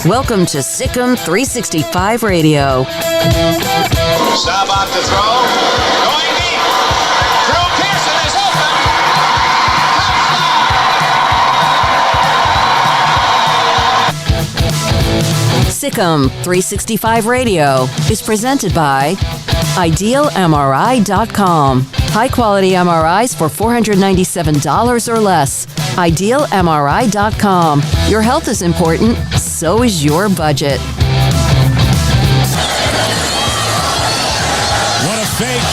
Welcome to SicEm365 Radio. Stop out to throw. Going deep. Through Pearson is open. SicEm365 Radio is presented by IdealMRI.com. High-quality MRIs for $497 or less. IdealMRI.com. Your health is important, so is your budget. What a fake.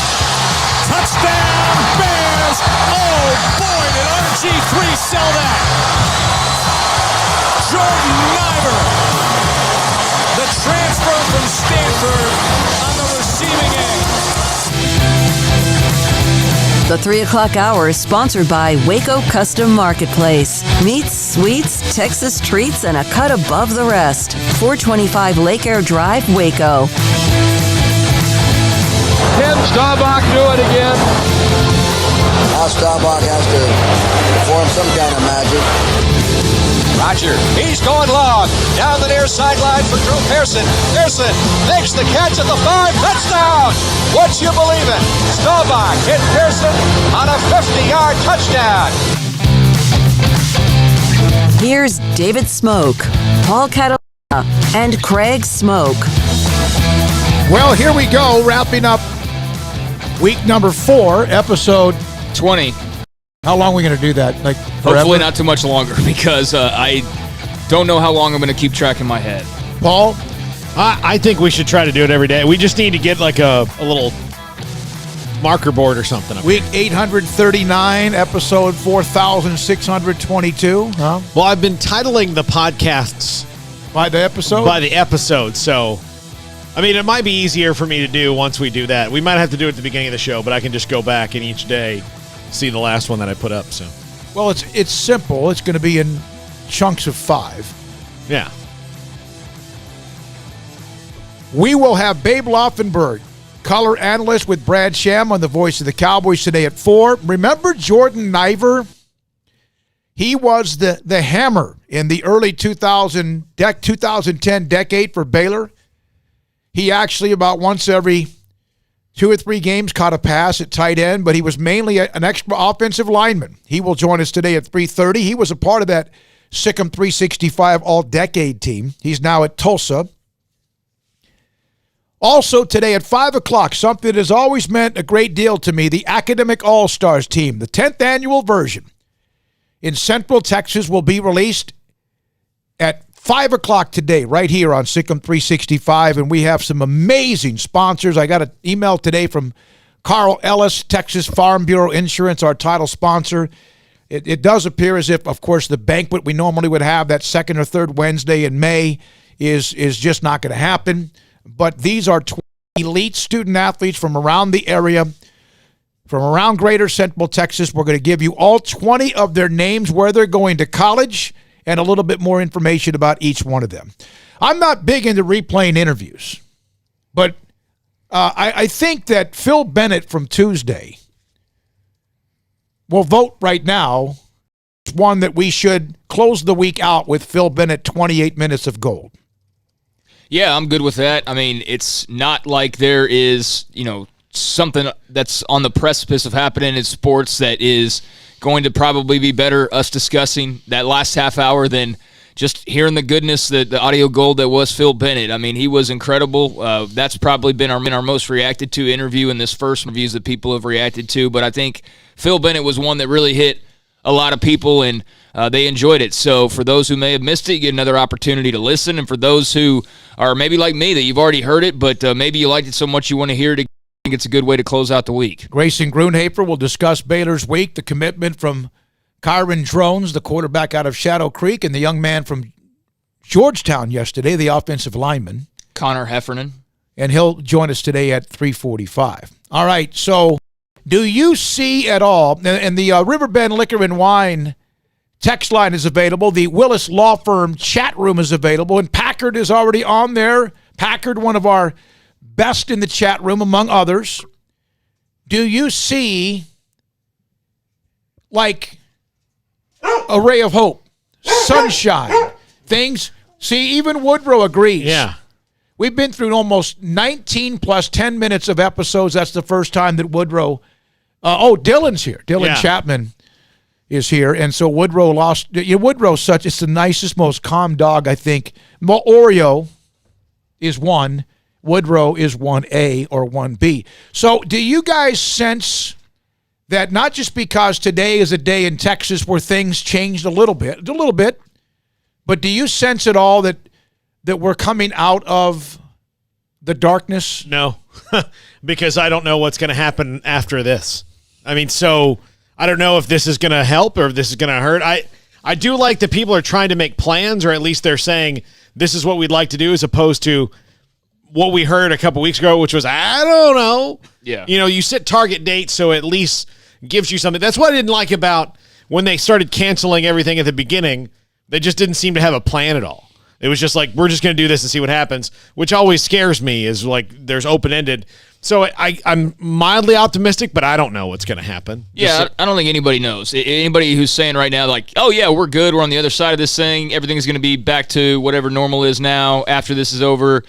Touchdown, Bears. Oh, boy, did RG3 sell that. Jordan Najvar, the transfer from Stanford, on the receiving end. The 3 o'clock hour is sponsored by Waco Custom Marketplace. Meats, sweets, Texas treats, and a cut above the rest. 425 Lake Air Drive, Waco. Can Staubach do it again? Now Staubach has to perform some kind of magic. Roger, he's going long. Down the near sideline for Drew Pearson. Pearson makes the catch at the 5. Touchdown! What you believe in? Staubach hit Pearson on a 50-yard touchdown. Here's David Smoke, Paul Catalina, and Craig Smoke. Well, here we go, wrapping up week number 4, episode 20. How long are we going to do that? Like forever? Hopefully not too much longer, because I don't know how long I'm going to keep track in my head. Paul? I think we should try to do it every day. We just need to get like a little marker board or something. Week 839, episode 4,622. Huh? Well, I've been titling the podcasts By the episode? by the episode, so I mean, it might be easier for me to do once we do that. We might have to do it at the beginning of the show, but I can just go back and each day see the last one that I put up. So, Well, it's simple. It's going to be in chunks of 5. yeah. We will have Babe Laufenberg, color analyst with Brad Sham on the Voice of the Cowboys today at 4. Remember Jordan Najvar? He was the hammer in the early 2010 decade for Baylor. He actually about once every 2 or 3 games caught a pass at tight end, but he was mainly an extra offensive lineman. He will join us today at 3:30. He was a part of that SicEm365 all-decade team. He's now at Tulsa. Also today at 5 o'clock, something that has always meant a great deal to me, the Academic All-Stars team, the 10th annual version in Central Texas will be released at 5 o'clock today, right here on SicEm365, and we have some amazing sponsors. I got an email today from Carl Ellis, Texas Farm Bureau Insurance, our title sponsor. It does appear as if, of course, the banquet we normally would have that second or third Wednesday in May is just not going to happen. But these are 20 elite student athletes from around the area, from around greater Central Texas. We're going to give you all 20 of their names, where they're going to college, and a little bit more information about each one of them. I'm not big into replaying interviews, but I think that Phil Bennett from Tuesday will vote right now. It's one that we should close the week out with Phil Bennett, 28 minutes of gold. Yeah, I'm good with that. I mean, it's not like there is, something that's on the precipice of happening in sports that is going to probably be better us discussing that last half hour than just hearing the goodness, the audio gold that was Phil Bennett. I mean, he was incredible. That's probably been our most reacted to interview in this first reviews that people have reacted to. But I think Phil Bennett was one that really hit a lot of people, and they enjoyed it. So for those who may have missed it, you get another opportunity to listen. And for those who are maybe like me, that you've already heard it, but maybe you liked it so much you want to hear it again, I think it's a good way to close out the week. Grayson Grundhoefer will discuss Baylor's week, the commitment from Kyron Drones, the quarterback out of Shadow Creek, and the young man from Georgetown yesterday, the offensive lineman. Connor Heffernan. And he'll join us today at 3:45. All right, so do you see at all, and the Riverbend Liquor and Wine text line is available, the Willis Law Firm chat room is available, and Packard is already on there. Packard, one of our best in the chat room, among others. Do you see, like, a ray of hope, sunshine, things See, even Woodrow agrees. Yeah. We've been through almost 19 plus 10 minutes of episodes. That's the first time that Woodrow Dylan's here. Dylan Chapman is here. And so Woodrow lost. Woodrow's it's the nicest, most calm dog, I think. Oreo is 1. Woodrow is 1A or 1B. So do you guys sense that not just because today is a day in Texas where things changed a little bit, but do you sense at all that we're coming out of the darkness? No, because I don't know what's going to happen after this. I mean, so I don't know if this is going to help or if this is going to hurt. I do like that people are trying to make plans, or at least they're saying this is what we'd like to do, as opposed to what we heard a couple weeks ago, which was, I don't know. Yeah. You set target dates, so at least gives you something. That's what I didn't like about when they started canceling everything at the beginning. They just didn't seem to have a plan at all. It was just like, we're just going to do this and see what happens, which always scares me, is like there's open-ended. So I'm mildly optimistic, but I don't know what's going to happen. Yeah, I don't think anybody knows. Anybody who's saying right now, like, oh, yeah, we're good, we're on the other side of this thing, everything's going to be back to whatever normal is now after this is over,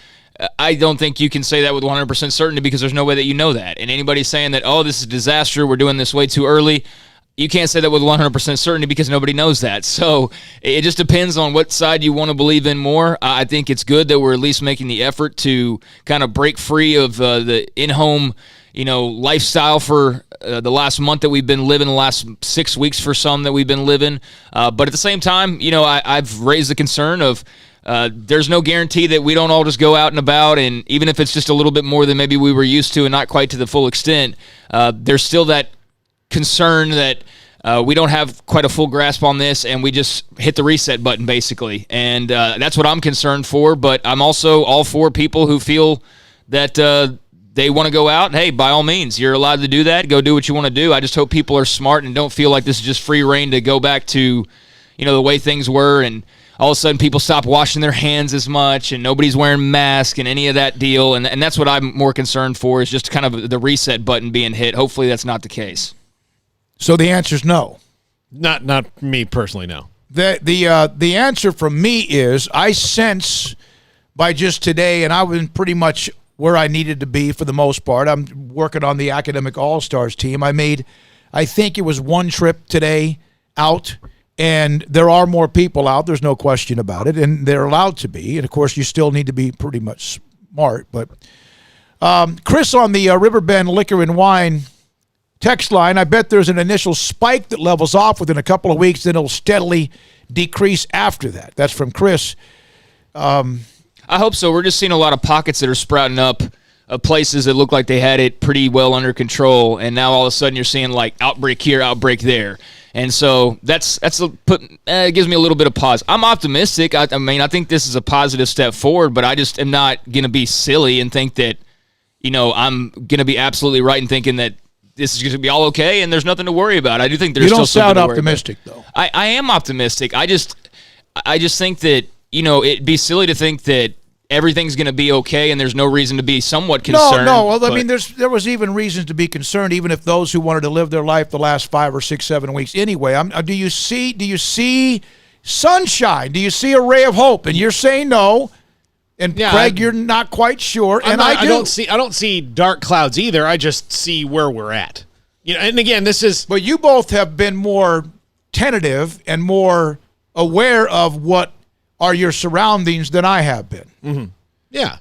I don't think you can say that with 100% certainty, because there's no way that you know that. And anybody saying that, oh, this is a disaster, we're doing this way too early, you can't say that with 100% certainty, because nobody knows that. So it just depends on what side you want to believe in more. I think it's good that we're at least making the effort to kind of break free of the in-home, lifestyle for the last month that we've been living, the last 6 weeks for some that we've been living. But at the same time, I've raised the concern of there's no guarantee that we don't all just go out and about, and even if it's just a little bit more than maybe we were used to and not quite to the full extent, there's still that concern that we don't have quite a full grasp on this, and we just hit the reset button, basically. And that's what I'm concerned for, but I'm also all for people who feel that they want to go out. Hey, by all means, you're allowed to do that. Go do what you want to do. I just hope people are smart and don't feel like this is just free reign to go back to, the way things were, and all of a sudden people stop washing their hands as much and nobody's wearing masks and any of that deal. And that's what I'm more concerned for, is just kind of the reset button being hit. Hopefully that's not the case. So the answer is no. Not me personally, no. The answer from me is, I sense by just today, and I've been pretty much where I needed to be for the most part. I'm working on the Academic All-Stars team. I think it was one trip today out, and there are more people out. There's no question about it, and they're allowed to be. And, of course, you still need to be pretty much smart. But Chris on the Riverbend Liquor and Wine text line, I bet there's an initial spike that levels off within a couple of weeks, then it'll steadily decrease after that. That's from Chris. I hope so. We're just seeing a lot of pockets that are sprouting up, places that look like they had it pretty well under control, and now all of a sudden you're seeing like outbreak here, outbreak there. And so it gives me a little bit of pause. I'm optimistic. I think this is a positive step forward, but I just am not going to be silly and think that, I'm going to be absolutely right in thinking that this is going to be all okay and there's nothing to worry about. I do think there's still something to worry about. You don't sound optimistic, though. I am optimistic. I just think that, it'd be silly to think that everything's going to be okay and there's no reason to be somewhat concerned. No. Well, there was even reasons to be concerned, even if those who wanted to live their life the last 5 or 6, 7 weeks. Anyway, do you see sunshine? Do you see a ray of hope? And you're saying no. And yeah, Craig, you're not quite sure, and I do. I don't see dark clouds either. I just see where we're at. And again, this is. But you both have been more tentative and more aware of what are your surroundings than I have been. Mm-hmm. Yeah.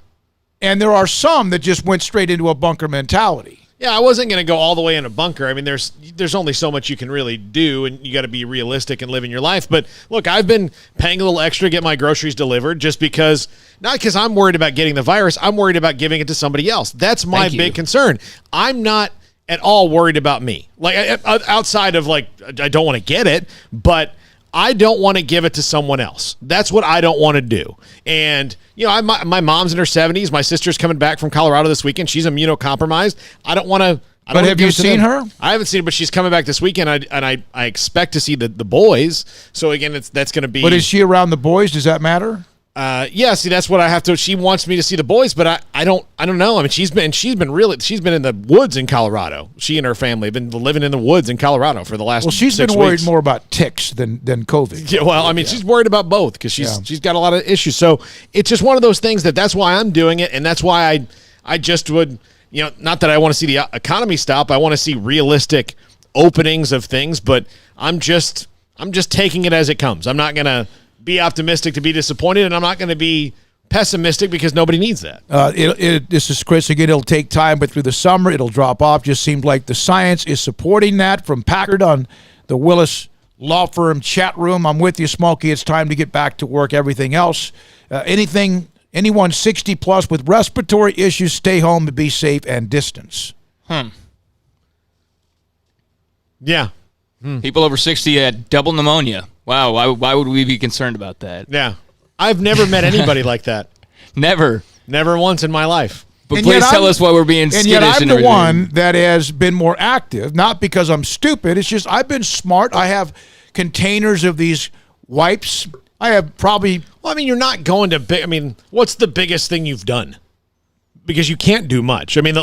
And there are some that just went straight into a bunker mentality. Yeah, I wasn't going to go all the way in a bunker. I mean, there's only so much you can really do, and you got to be realistic and live in your life. But look, I've been paying a little extra to get my groceries delivered just because, not because I'm worried about getting the virus, I'm worried about giving it to somebody else. That's my big concern. I'm not at all worried about me. Like, outside of, like, I don't want to get it, but I don't want to give it to someone else. That's what I don't want to do. And, my mom's in her 70s. My sister's coming back from Colorado this weekend. She's immunocompromised. I don't want to. But have you seen her? I haven't seen her, but she's coming back this weekend, and I expect to see the boys. So, again, that's going to be. But is she around the boys? Does that matter? See, that's what I have to. She wants me to see the boys, but I don't know. I mean, she's been in the woods in Colorado. She and her family have been living in the woods in Colorado for the last. Well, she's 6 been worried weeks. more about ticks than COVID. Yeah, well, I mean, she's worried about both because she's got a lot of issues. So it's just one of those things that's why I'm doing it, and that's why I just would, not that I want to see the economy stop. I want to see realistic openings of things, but I'm just taking it as it comes. I'm not gonna be optimistic to be disappointed, and I'm not going to be pessimistic because nobody needs that. This is Chris again. It'll take time, but through the summer, it'll drop off. Just seems like the science is supporting that. From Packard on the Willis Law Firm chat room, I'm with you, Smokey. It's time to get back to work. Everything else, anyone 60 plus with respiratory issues, stay home and be safe and distance. Yeah. People over 60 had double pneumonia. Wow, why would we be concerned about that? Yeah. I've never met anybody like that. Never once in my life. But please tell us why we're being skittish. And yet I'm the one that has been more active, not because I'm stupid. It's just I've been smart. I have containers of these wipes. I have probably... Well, I mean, you're not going to big... I mean, what's the biggest thing you've done? Because you can't do much. I mean,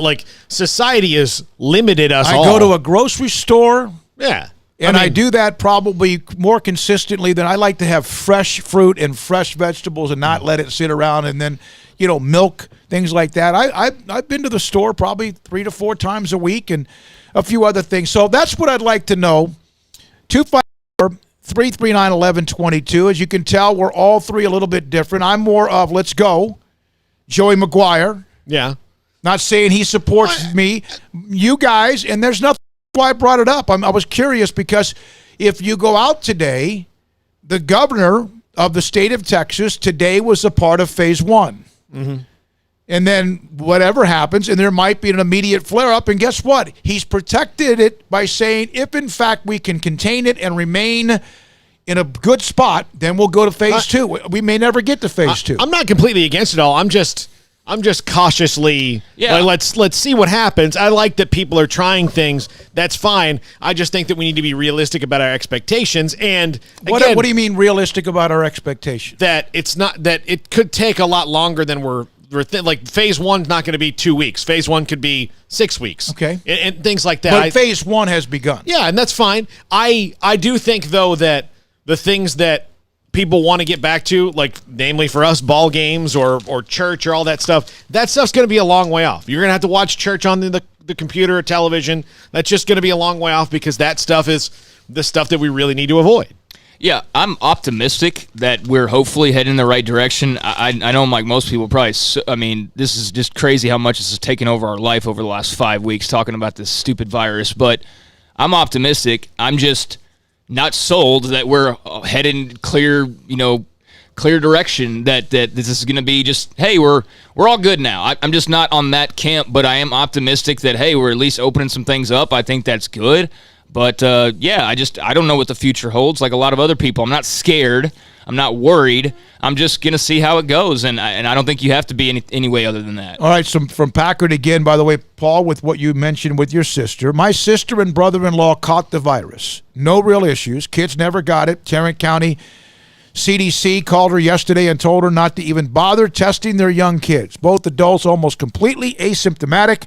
society has limited us all. I go to a grocery store. Yeah. And I do that probably more consistently than I like to have fresh fruit and fresh vegetables and not let it sit around, and then, milk, things like that. I've been to the store probably 3 to 4 times a week and a few other things. So that's what I'd like to know. 254-339-1122. As you can tell, we're all three a little bit different. I'm more of let's go, Joey McGuire. Yeah. Not saying he supports me. You guys, and there's nothing. Why I brought it up. I was curious because if you go out today, the governor of the state of Texas today was a part of phase 1. Mm-hmm. And then whatever happens, and there might be an immediate flare-up, and guess what? He's protected it by saying if, in fact, we can contain it and remain in a good spot, then we'll go to phase 2. We may never get to phase 2. I'm not completely against it all. I'm just cautiously, let's see what happens. I like that people are trying things. That's fine. I just think that we need to be realistic about our expectations. And again, what do you mean realistic about our expectations? That it's not that it could take a lot longer than we're like phase 1's not going to be 2 weeks. Phase 1 could be 6 weeks. Okay. And things like that. But phase 1 has begun. Yeah, and that's fine. I do think though that the things that people want to get back to, like namely for us, ball games or church or all that stuff's going to be a long way off. You're going to have to watch church on the computer or television. That's just going to be a long way off because that stuff is the stuff that we really need to avoid. Yeah, I'm optimistic that we're hopefully heading in the right direction. I know, like most people, probably. I mean, this is just crazy how much this has taken over our life over the last 5 weeks talking about this stupid virus. But I'm optimistic. I'm just not sold that we're heading clear direction. That this is going to be just, hey, we're all good now. I'm just not on that camp, but I am optimistic that hey, we're at least opening some things up. I think that's good. But, I don't know what the future holds like a lot of other people. I'm not scared. I'm not worried. I'm just going to see how it goes, and I don't think you have to be any way other than that. All right, so from Packard again, by the way, Paul, with what you mentioned with your sister. My sister and brother-in-law caught the virus. No real issues. Kids never got it. Tarrant County CDC called her yesterday and told her not to even bother testing their young kids. Both adults almost completely asymptomatic.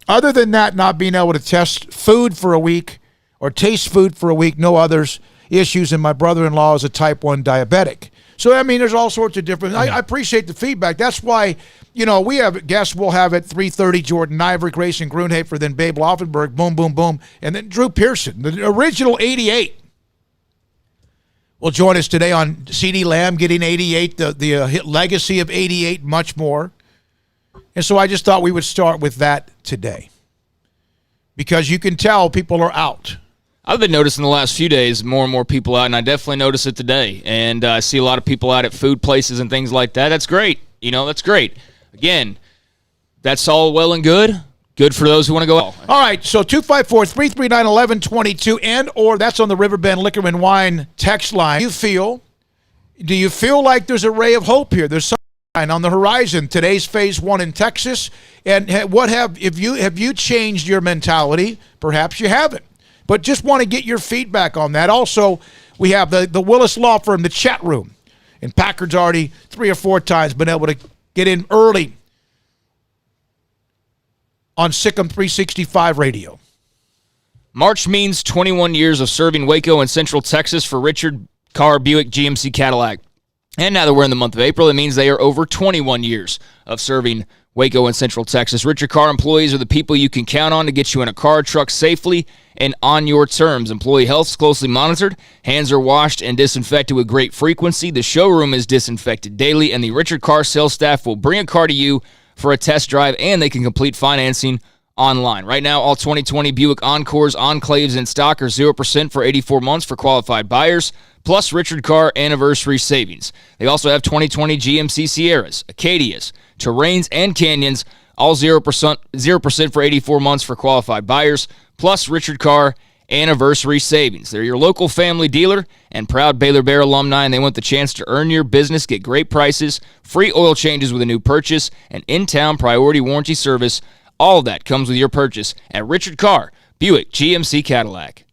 Other than that, not being able to test food for a week or taste food for a week, no others issues, and my brother-in-law is a type 1 diabetic. So, I mean, there's all sorts of different... I appreciate the feedback. That's why, we have guests we'll have at 3:30, Jordan Najvar, Grayson, Grundhoefer, then Babe Laufenberg, boom, boom, boom, and then Drew Pearson, the original 88. Will join us today on CeeDee Lamb getting 88, the legacy of 88, much more. And so I just thought we would start with that today. Because you can tell people are out. I've been noticing the last few days more and more people out, and I definitely notice it today. And I see a lot of people out at food places and things like that. That's great. That's great. Again, that's all well and good. Good for those who want to go out. All right, so 254-339-1122 and or that's on the Riverbend Liquor and Wine text line. Do you feel like there's a ray of hope here? There's some on the horizon. Today's phase 1 in Texas. And have you changed your mentality? Perhaps you haven't. But just want to get your feedback on that. Also, we have the Willis Law Firm, the chat room. And Packard's already 3 or 4 times been able to get in early on SicEm365 radio. March means 21 years of serving Waco and Central Texas for Richard Carr Buick GMC Cadillac. And now that we're in the month of April, it means they are over 21 years of serving Waco and Central Texas. Richard Carr employees are the people you can count on to get you in a car or truck safely and on your terms. Employee health is closely monitored. Hands are washed and disinfected with great frequency. The showroom is disinfected daily, and the Richard Carr sales staff will bring a car to you for a test drive, and they can complete financing online. Right now, all 2020 Buick Encores, Enclaves in stock are 0% for 84 months for qualified buyers, plus Richard Carr anniversary savings. They also have 2020 GMC Sierras, Acadias, Terrains, and Canyons, all 0% for 84 months for qualified buyers, plus Richard Carr anniversary savings. They're your local family dealer and proud Baylor Bear alumni, and they want the chance to earn your business, get great prices, free oil changes with a new purchase, and in-town priority warranty service. All of that comes with your purchase at Richard Carr Buick GMC Cadillac.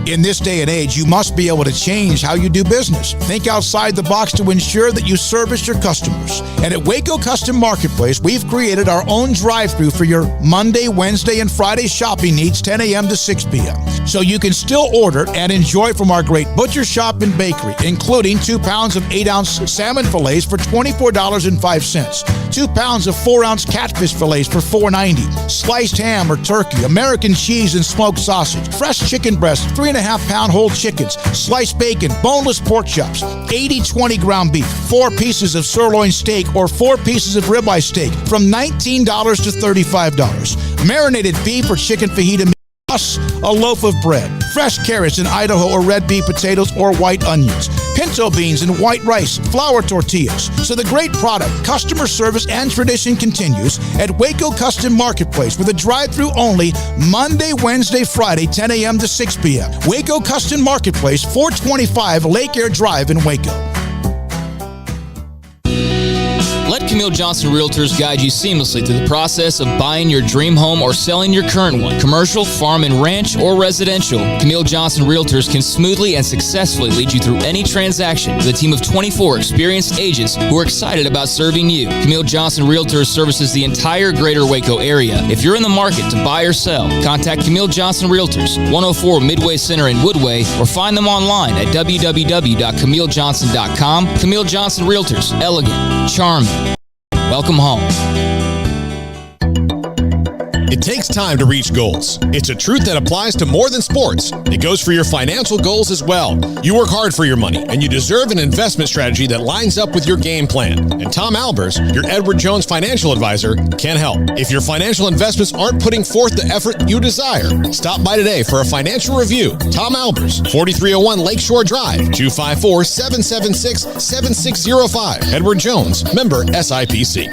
In this day and age, you must be able to change how you do business. Think outside the box to ensure that you service your customers. And at Waco Custom Marketplace, we've created our own drive-thru for your Monday, Wednesday, and Friday shopping needs, 10 a.m. to 6 p.m. So you can still order and enjoy from our great butcher shop and bakery, including 2 pounds of 8-ounce salmon fillets for $24.05, 2 pounds of 4-ounce catfish fillets for $4.90, sliced ham or turkey, American cheese and smoked sausage, fresh chicken breast, 3.5-pound whole chickens, sliced bacon, boneless pork chops, 80-20 ground beef, 4 pieces of sirloin steak or 4 pieces of ribeye steak from $19 to $35, marinated beef or chicken fajita, plus a loaf of bread, fresh carrots in Idaho or red beet potatoes or white onions, pinto beans and white rice, flour tortillas. So the great product, customer service, and tradition continues at Waco Custom Marketplace with a drive-thru only Monday, Wednesday, Friday, 10 a.m. to 6 p.m. Waco Custom Marketplace, 425 Lake Air Drive in Waco. Let Camille Johnson Realtors guide you seamlessly through the process of buying your dream home or selling your current one, commercial, farm and ranch, or residential. Camille Johnson Realtors can smoothly and successfully lead you through any transaction with a team of 24 experienced agents who are excited about serving you. Camille Johnson Realtors services the entire greater Waco area. If you're in the market to buy or sell, contact Camille Johnson Realtors, 104 Midway Center in Woodway, or find them online at www.camillejohnson.com. Camille Johnson Realtors, elegant, charming. Welcome home. It takes time to reach goals. It's a truth that applies to more than sports. It goes for your financial goals as well. You work hard for your money, and you deserve an investment strategy that lines up with your game plan. And Tom Albers, your Edward Jones financial advisor, can help. If your financial investments aren't putting forth the effort you desire, stop by today for a financial review. Tom Albers, 4301 Lakeshore Drive, 254-776-7605. Edward Jones, member SIPC.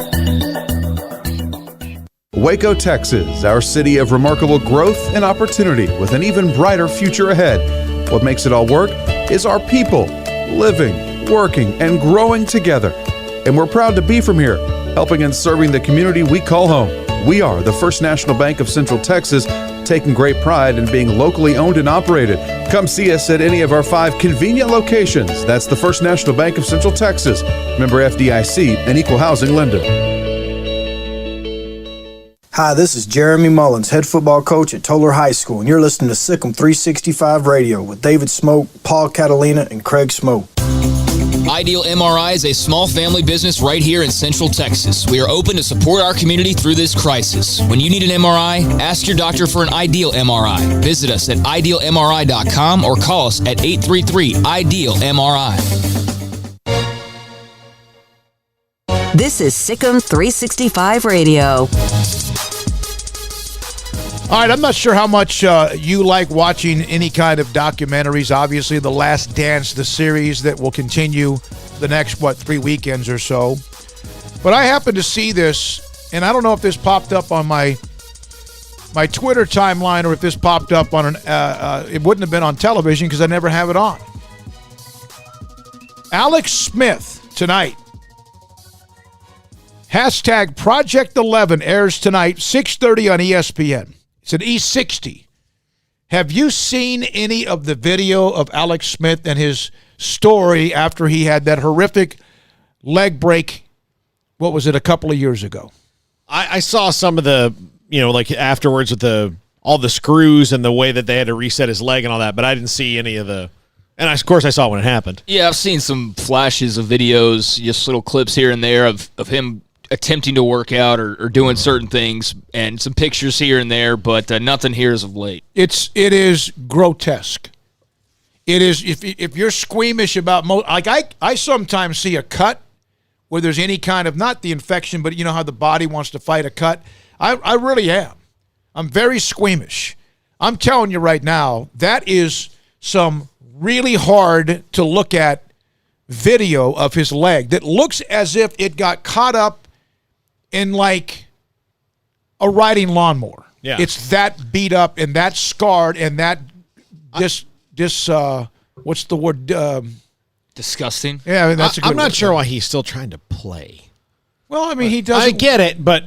Waco, Texas, our city of remarkable growth and opportunity with an even brighter future ahead. What makes it all work is our people living, working, and growing together. And we're proud to be from here, helping and serving the community we call home. We are the First National Bank of Central Texas, taking great pride in being locally owned and operated. Come see us at any of our 5 convenient locations. That's the First National Bank of Central Texas, member FDIC, and equal housing lender. Hi, this is Jeremy Mullins, head football coach at Toller High School, and you're listening to SicEm365 Radio with David Smoke, Paul Catalina, and Craig Smoke. Ideal MRI is a small family business right here in Central Texas. We are open to support our community through this crisis. When you need an MRI, ask your doctor for an Ideal MRI. Visit us at idealmri.com or call us at 833-IDEAL-MRI. This is SicEm365 Radio. All right, I'm not sure how much you like watching any kind of documentaries. Obviously, The Last Dance, the series that will continue the next, 3 weekends or so. But I happened to see this, and I don't know if this popped up on my Twitter timeline or if this popped up on it wouldn't have been on television because I never have it on. Alex Smith tonight. Hashtag Project 11 airs tonight, 6:30 on ESPN. It's an E60. Have you seen any of the video of Alex Smith and his story after he had that horrific leg break. What was it, a couple of years ago? I saw some of the, like afterwards with all the screws and the way that they had to reset his leg and all that, but I didn't see any of the. And of course, I saw it when it happened. Yeah, I've seen some flashes of videos, just little clips here and there of him attempting to work out or doing certain things, and some pictures here and there, but nothing here as of late. It is grotesque. It is, if you're squeamish about, I sometimes see a cut where there's any kind of, not the infection, but you know how the body wants to fight a cut. I really am. I'm very squeamish. I'm telling you right now, that is some really hard to look at video of his leg that looks as if it got caught up in like a riding lawnmower. Yeah. It's that beat up and that scarred and that what's the word? Disgusting. Yeah, I mean, that's a good I'm not word. sure why he's still trying to play. Well, I mean, he doesn't. I get it, but,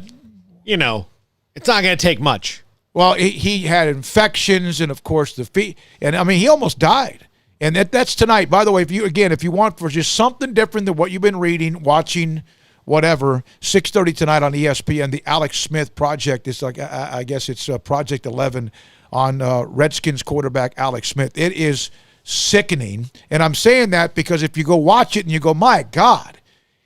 it's not going to take much. Well, he had infections and, of course, the feet. And, I mean, he almost died. And that's tonight. By the way, if you want for just something different than what you've been reading, watching, whatever, 6:30 tonight on ESPN, the Alex Smith Project. It's like, I guess it's Project 11 on Redskins quarterback Alex Smith. It is sickening. And I'm saying that because if you go watch it and you go, my God,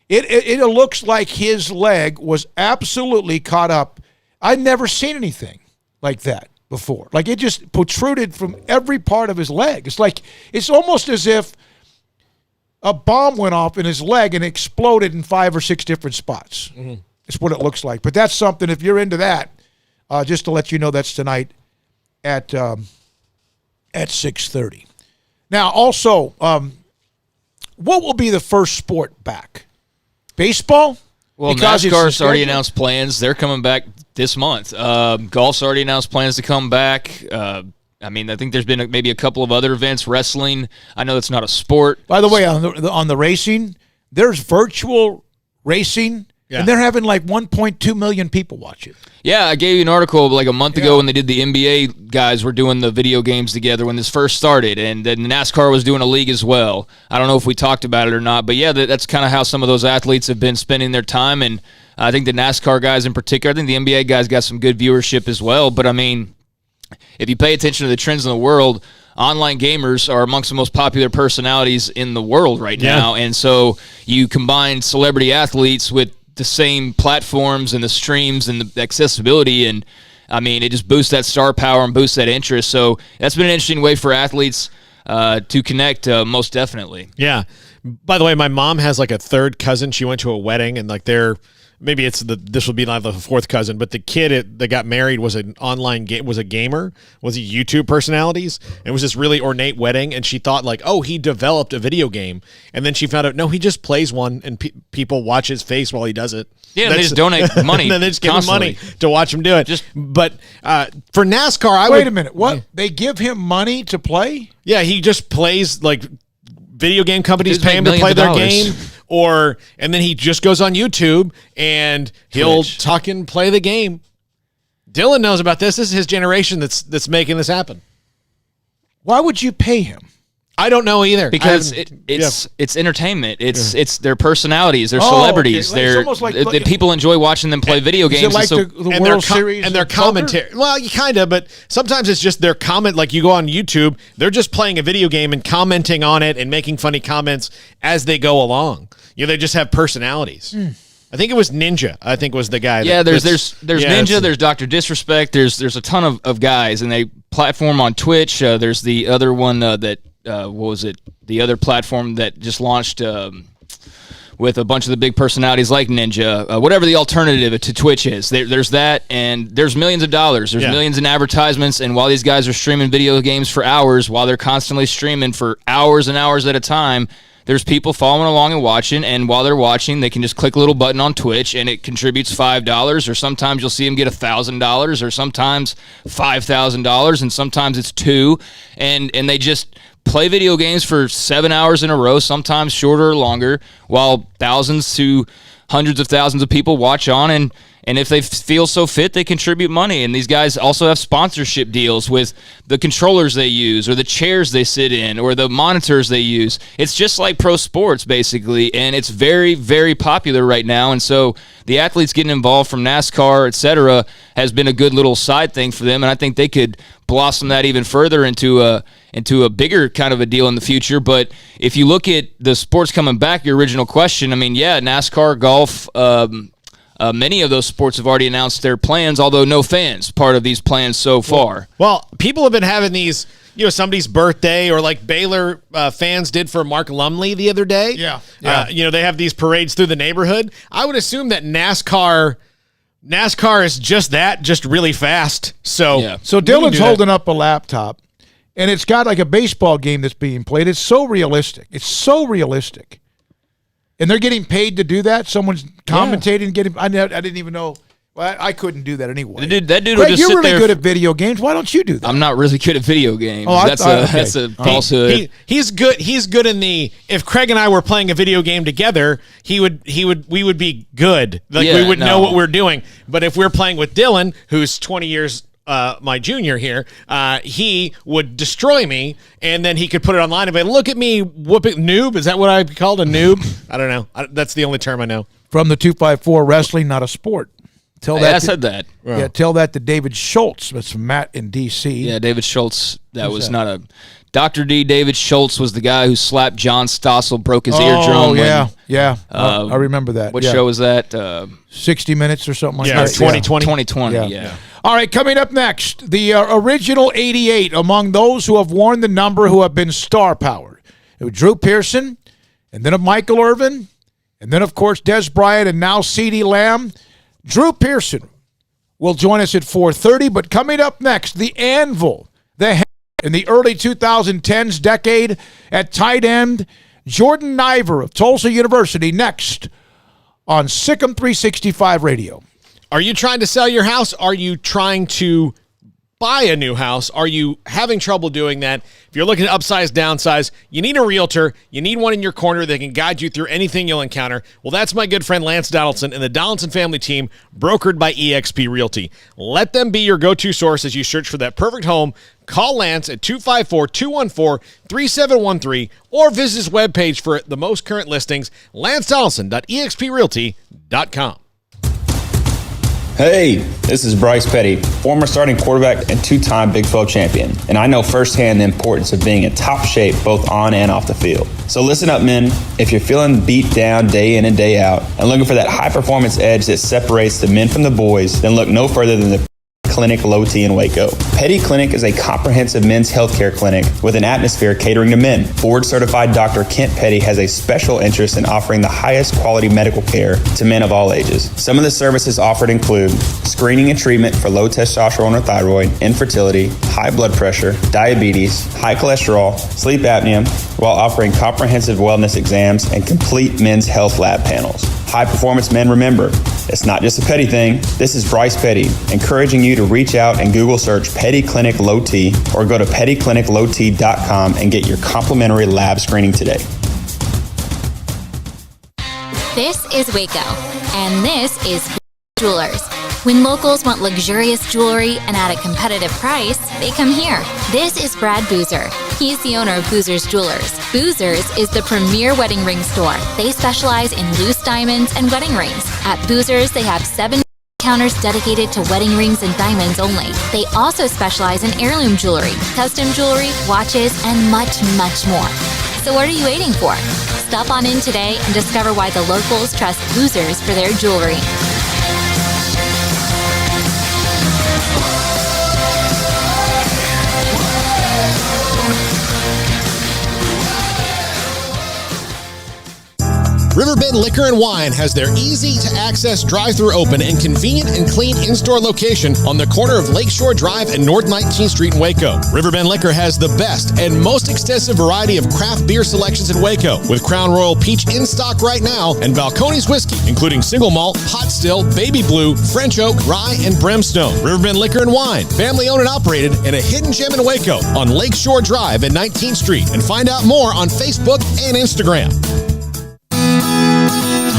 it looks like his leg was absolutely caught up. I'd never seen anything like that before. Like, it just protruded from every part of his leg. It's almost as if a bomb went off in his leg and exploded in 5 or 6 different spots. Mm-hmm. That's what it looks like. But that's something, if you're into that, just to let you know, that's tonight at 6:30. Now, also, what will be the first sport back? Baseball? Well, Because it's NASCAR's already scheduled? announced plans. They're coming back this month. Golf's already announced plans to come back. I think there's been maybe a couple of other events. Wrestling, I know it's not a sport. By the way, on the racing, there's virtual racing, and they're having like 1.2 million people watch it. Yeah, I gave you an article like a month ago when they did the NBA guys were doing the video games together when this first started, and then NASCAR was doing a league as well. I don't know if we talked about it or not, but yeah, that's kind of how some of those athletes have been spending their time, and I think the NASCAR guys in particular, I think the NBA guys got some good viewership as well, but I mean, if you pay attention to the trends in the world, online gamers are amongst the most popular personalities in the world right now, and so you combine celebrity athletes with the same platforms and the streams and the accessibility, and I mean, it just boosts that star power and boosts that interest. So that's been an interesting way for athletes to connect, most definitely. Yeah. By the way, my mom has like a third cousin. She went to a wedding, and like maybe this will be like the fourth cousin, but the kid that got married was an online game, was a gamer, was a YouTube personalities, and it was this really ornate wedding, and she thought like, oh, he developed a video game, and then she found out, no, he just plays one, and people watch his face while he does it. Yeah, they just donate money. And then they just give him constantly. money to watch him do it. But for NASCAR, Wait a minute. What? They give him money to play? Yeah, he just plays, like, video game companies pay him to play their game. And then he just goes on YouTube and he'll talk and play the game. Dylan knows about this. This is his generation that's making this happen. Why would you pay him? I don't know either. Because it's entertainment. It's their personalities, their celebrities. Okay. It's almost like people enjoy watching them play video games. Is it like the World Series and their commentary? Well, kind of, but sometimes it's just their comment. Like you go on YouTube, they're just playing a video game and commenting on it and making funny comments as they go along. They just have personalities. I think it was Ninja. I think was the guy. Yeah, there's Ninja. There's Dr. Disrespect. There's a ton of guys, and they platform on Twitch. There's the other one that. What was it? The other platform that just launched with a bunch of the big personalities like Ninja, whatever the alternative to Twitch is. There's that, and there's millions of dollars. There's millions in advertisements, and while these guys are streaming video games for hours, while they're constantly streaming for hours and hours at a time, there's people following along and watching, and while they're watching, they can just click a little button on Twitch, and it contributes $5, or sometimes you'll see them get $1,000, or sometimes $5,000, and sometimes it's $2,000, and they just play video games for 7 hours in a row, sometimes shorter or longer, while thousands to hundreds of thousands of people watch on, and And if they feel so fit, they contribute money. And these guys also have sponsorship deals with the controllers they use or the chairs they sit in or the monitors they use. It's just like pro sports, basically, and it's very, very popular right now. And so the athletes getting involved from NASCAR, et cetera, has been a good little side thing for them, and I think they could blossom that even further into a bigger kind of a deal in the future. But if you look at the sports coming back, your original question, I mean, yeah, NASCAR, golf, many of those sports have already announced their plans, although no fans part of these plans so far. Well, people have been having these, somebody's birthday, or like Baylor fans did for Mark Lumley the other day. Yeah. They have these parades through the neighborhood. I would assume that NASCAR is just that, just really fast. So Dylan's holding up a laptop, and it's got like a baseball game that's being played. It's so realistic. And they're getting paid to do that? Someone's commentating, I didn't even know. Well, I couldn't do that anyway. That dude Greg, would just you're sit really there. Good at video games. Why don't you do that? I'm not really good at video games. Oh, That's a falsehood. He's good. He's good in the. If Craig and I were playing a video game together, we would be good. We would know what we're doing. But if we're playing with Dylan, who's 20 years my junior here, he would destroy me, and then he could put it online and be, look at me whooping noob. Is that what I called a noob? I don't know. That's the only term I know. From the 254, wrestling not a sport. I said that. Yeah, tell that to David Schultz. That's from Matt in D.C. Yeah, David Schultz. Not a Dr. D. David Schultz was the guy who slapped John Stossel, broke his eardrum. Oh, yeah. I remember that. What show was that? 60 Minutes or something like that. 2020. 2020, yeah. All right, coming up next, the original 88 among those who have worn the number who have been star-powered. It was Drew Pearson, and then of Michael Irvin, and then, of course, Des Bryant, and now CeeDee Lamb. Drew Pearson will join us at 4:30, but coming up next, the anvil, in the early 2010s decade at tight end, Jordan Najvar of Tulsa University, next on SicEm365 Radio. Are you trying to sell your house? Are you trying to buy a new house? Are you having trouble doing that? If you're looking to upsize, downsize, you need a realtor. You need one in your corner that can guide you through anything you'll encounter. Well, that's my good friend Lance Donaldson and the Donaldson family team, brokered by eXp Realty. Let them be your go-to source as you search for that perfect home. Call Lance at 254-214-3713 or visit his webpage for the most current listings, lancedonaldson.exprealty.com. Hey, this is Bryce Petty, former starting quarterback and two-time Big 12 champion, and I know firsthand the importance of being in top shape both on and off the field. So listen up, men. If you're feeling beat down day in and day out and looking for that high-performance edge that separates the men from the boys, then look no further than the Clinic Low T in Waco. Petty Clinic is a comprehensive men's healthcare clinic with an atmosphere catering to men. Board-certified Dr. Kent Petty has a special interest in offering the highest quality medical care to men of all ages. Some of the services offered include screening and treatment for low testosterone or thyroid, infertility, high blood pressure, diabetes, high cholesterol, sleep apnea, while offering comprehensive wellness exams and complete men's health lab panels. High-performance men, remember, it's not just a Petty thing. This is Bryce Petty, encouraging you to reach out and Google search Petty Clinic Low T or go to pettycliniclowt.com and get your complimentary lab screening today. This is Waco, and this is Jewelers. When locals want luxurious jewelry and at a competitive price, they come here. This is Brad Boozer. He's the owner of Boozer's Jewelers. Boozer's is the premier wedding ring store. They specialize in loose diamonds and wedding rings. At Boozer's, they have 7 counters dedicated to wedding rings and diamonds only. They also specialize in heirloom jewelry, custom jewelry, watches, and much, much more. So what are you waiting for? Stop on in today and discover why the locals trust Boozer's for their jewelry. Riverbend Liquor and Wine has their easy-to-access drive-thru open and convenient and clean in-store location on the corner of Lakeshore Drive and North 19th Street in Waco. Riverbend Liquor has the best and most extensive variety of craft beer selections in Waco, with Crown Royal Peach in stock right now and Balcones Whiskey, including single malt, hot still, baby blue, French oak, rye, and brimstone. Riverbend Liquor and Wine, family-owned and operated, and a hidden gem in Waco on Lakeshore Drive and 19th Street. And find out more on Facebook and Instagram.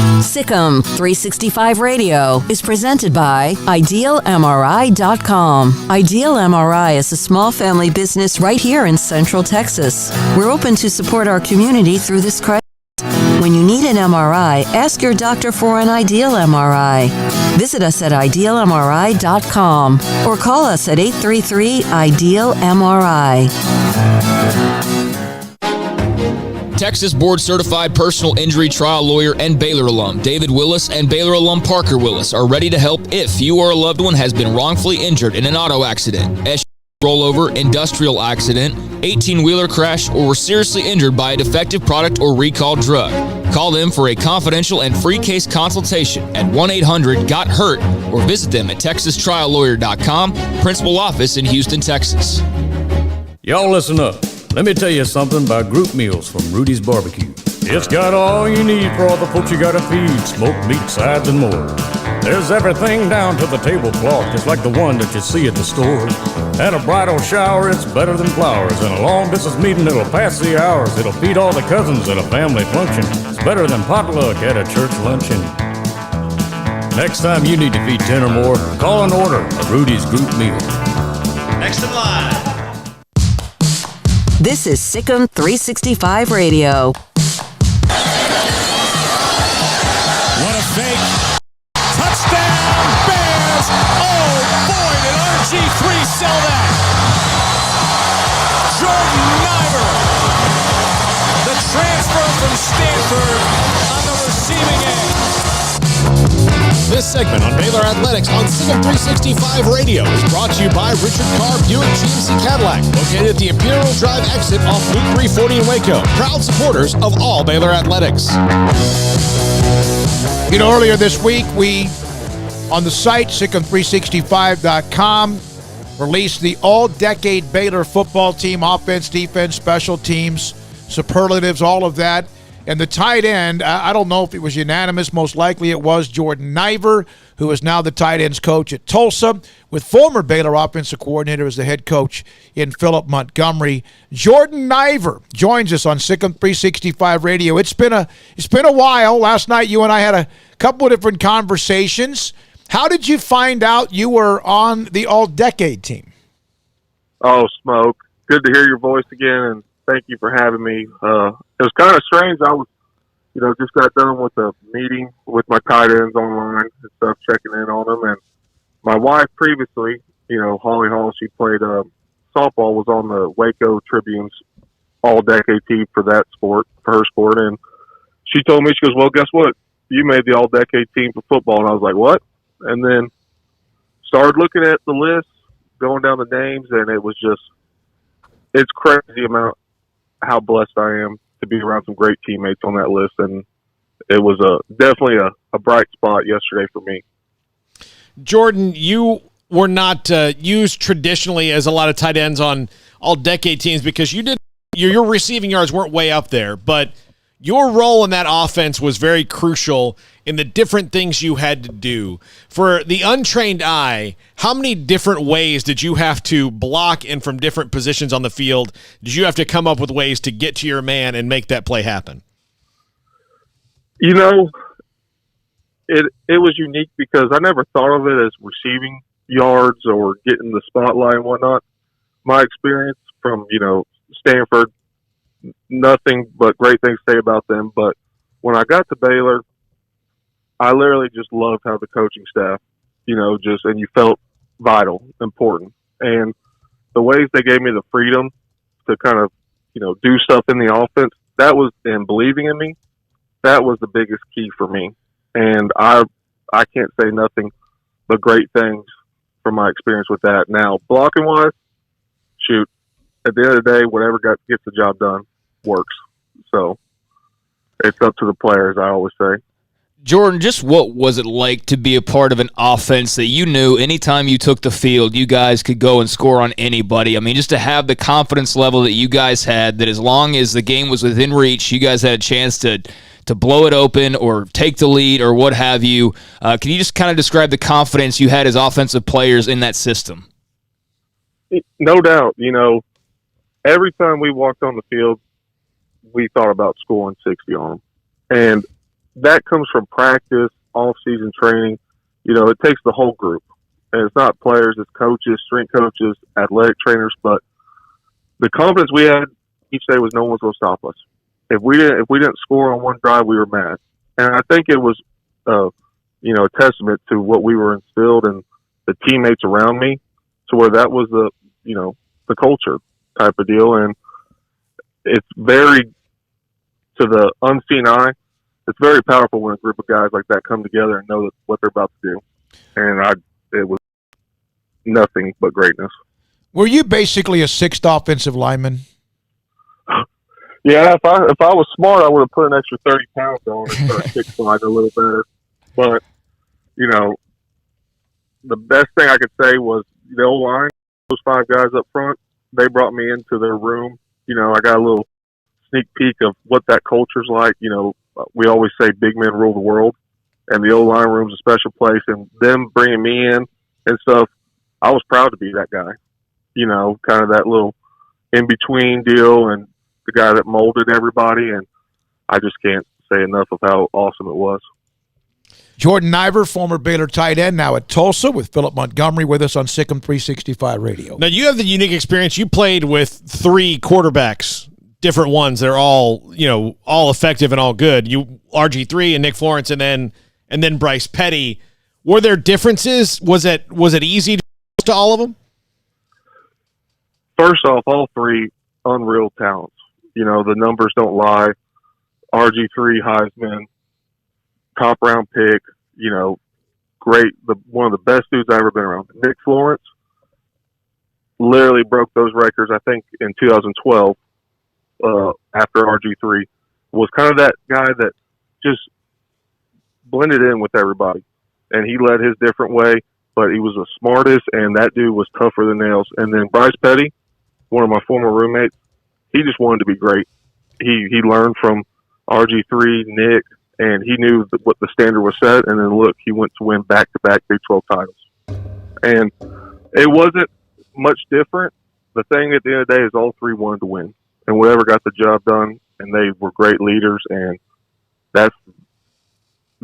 SicEm365 Radio is presented by IdealMRI.com. Ideal MRI is a small family business right here in Central Texas. We're open to support our community through this crisis. When you need an MRI, ask your doctor for an Ideal MRI. Visit us at IdealMRI.com or call us at 833-IDEAL-MRI. Texas board-certified personal injury trial lawyer and Baylor alum David Willis and Baylor alum Parker Willis are ready to help if you or a loved one has been wrongfully injured in an auto accident, SUV rollover, industrial accident, 18-wheeler crash, or were seriously injured by a defective product or recalled drug. Call them for a confidential and free case consultation at 1-800-GOT-HURT or visit them at texastriallawyer.com, principal office in Houston, Texas. Y'all listen up. Let me tell you something about group meals from Rudy's Barbecue. It's got all you need for all the folks you gotta feed, smoked meat, sides, and more. There's everything down to the tablecloth, just like the one that you see at the stores. And a bridal shower, it's better than flowers. And a long distance meeting, it'll pass the hours. It'll feed all the cousins at a family function. It's better than potluck at a church luncheon. Next time you need to feed 10 or more, call and order a Rudy's group meal. Next in line. This is SicEm365 Radio. What a fake. Touchdown, Bears! Oh, boy, did RG3 sell that! Jordan Najvar, the transfer from Stanford, on the receiving end. This segment on Baylor Athletics on SicEm365 Radio is brought to you by Richard Carr Buick GMC Cadillac, located at the Imperial Drive exit off Loop 340 in Waco. Proud supporters of all Baylor Athletics. You know, earlier this week, we, on the site, SicEm365.com, released the all-decade Baylor football team, offense, defense, special teams, superlatives, all of that. And the tight end, I don't know if it was unanimous. Most likely it was Jordan Najvar, who is now the tight ends coach at Tulsa, with former Baylor offensive coordinator as the head coach in Philip Montgomery. Jordan Najvar joins us on SicEm365 Radio. It's been a while. Last night you and I had a couple of different conversations. How did you find out you were on the all-decade team? Oh, Smoke. Good to hear your voice again, and thank you for having me. It was kind of strange. I was, just got done with a meeting with my tight ends online and stuff, checking in on them. And my wife previously, Holly Hall, she played softball, was on the Waco Tribune's all-decade team for that sport, for her sport. And she told me, she goes, well, guess what? You made the all-decade team for football. And I was like, what? And then started looking at the list, going down the names, and it was just, it's crazy amount how blessed I am to be around some great teammates on that list. And it was definitely a bright spot yesterday for me. Jordan, you were not used traditionally as a lot of tight ends on all-decade teams because your receiving yards weren't way up there, but your role in that offense was very crucial in the different things you had to do. For the untrained eye, how many different ways did you have to block and from different positions on the field did you have to come up with ways to get to your man and make that play happen? It was unique because I never thought of it as receiving yards or getting the spotlight and whatnot. My experience from, Stanford, nothing but great things to say about them. But when I got to Baylor, I literally just loved how the coaching staff, and you felt vital, important. And the ways they gave me the freedom to kind of, do stuff in the offense, and believing in me, that was the biggest key for me. And I can't say nothing but great things from my experience with that. Now, blocking wise, shoot, at the end of the day, whatever gets the job done works. So it's up to the players, I always say. Jordan, just what was it like to be a part of an offense that you knew anytime you took the field, you guys could go and score on anybody? I mean, just to have the confidence level that you guys had, that as long as the game was within reach, you guys had a chance to blow it open or take the lead or what have you. Can you just kind of describe the confidence you had as offensive players in that system? No doubt. Every time we walked on the field, we thought about scoring 60 on them. And that comes from practice, off-season training. You know, it takes the whole group. And it's not players, it's coaches, strength coaches, athletic trainers. But the confidence we had each day was no one was going to stop us. If we didn't score on one drive, we were mad. And I think it was, you know, a testament to what we were instilled and the teammates around me, to where that was the, you know, the culture type of deal. And it's very, to the unseen eye, it's very powerful when a group of guys like that come together and know what they're about to do. And it was nothing but greatness. Were you basically a sixth offensive lineman? Yeah, if I was smart, I would have put an extra 30 pounds on and started kick slide a little better. But, you know, the best thing I could say was the O-line, those 5 guys up front, they brought me into their room. You know, I got a little sneak peek of what that culture's like. You know, we always say big men rule the world, and the O-line room's a special place. And them bringing me in and stuff, I was proud to be that guy. You know, kind of that little in-between deal and the guy that molded everybody. And I just can't say enough of how awesome it was. Jordan Najvar, former Baylor tight end, now at Tulsa with Philip Montgomery with us on SicEm365 Radio. Now, you have the unique experience. You played with 3 quarterbacks, different ones. They're all, you know, all effective and all good. You RG3 and Nick Florence and then Bryce Petty. Were there differences? Was it easy to all of them? First off, all 3 unreal talents. You know, the numbers don't lie. RG3 Heisman, top round pick, you know, great, one of the best dudes I've ever been around. Nick Florence literally broke those records, I think, in 2012 after RG3. Was kind of that guy that just blended in with everybody. And he led his different way, but he was the smartest, and that dude was tougher than nails. And then Bryce Petty, one of my former roommates, he just wanted to be great. He learned from RG3, Nick, and he knew what the standard was set. And then look, he went to win back-to-back Big 12 titles. And it wasn't much different. The thing at the end of the day is all 3 wanted to win, and whatever got the job done. And they were great leaders, and there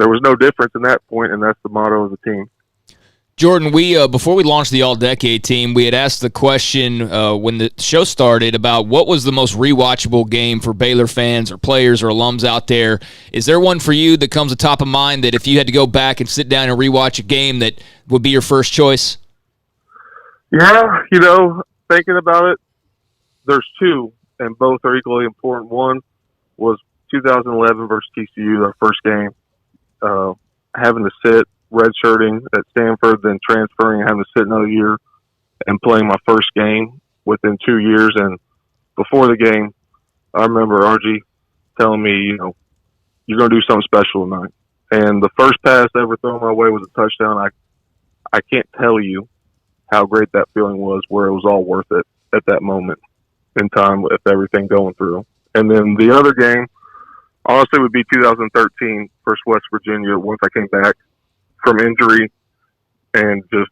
was no difference in that point, and that's the motto of the team. Jordan, we before we launched the All-Decade team, we had asked the question when the show started about what was the most rewatchable game for Baylor fans or players or alums out there. Is there one for you that comes to top of mind that if you had to go back and sit down and rewatch a game that would be your first choice? Yeah, you know, thinking about it, there's 2, and both are equally important. One was 2011 versus TCU, our first game, having to sit, redshirting at Stanford, then transferring, having to sit another year, and playing my first game within 2 years. And before the game, I remember RG telling me, you know, you're going to do something special tonight. And the first pass ever thrown my way was a touchdown. I can't tell you how great that feeling was, where it was all worth it at that moment in time with everything going through. And then the other game, honestly, would be 2013 versus West Virginia once I came back from injury, and just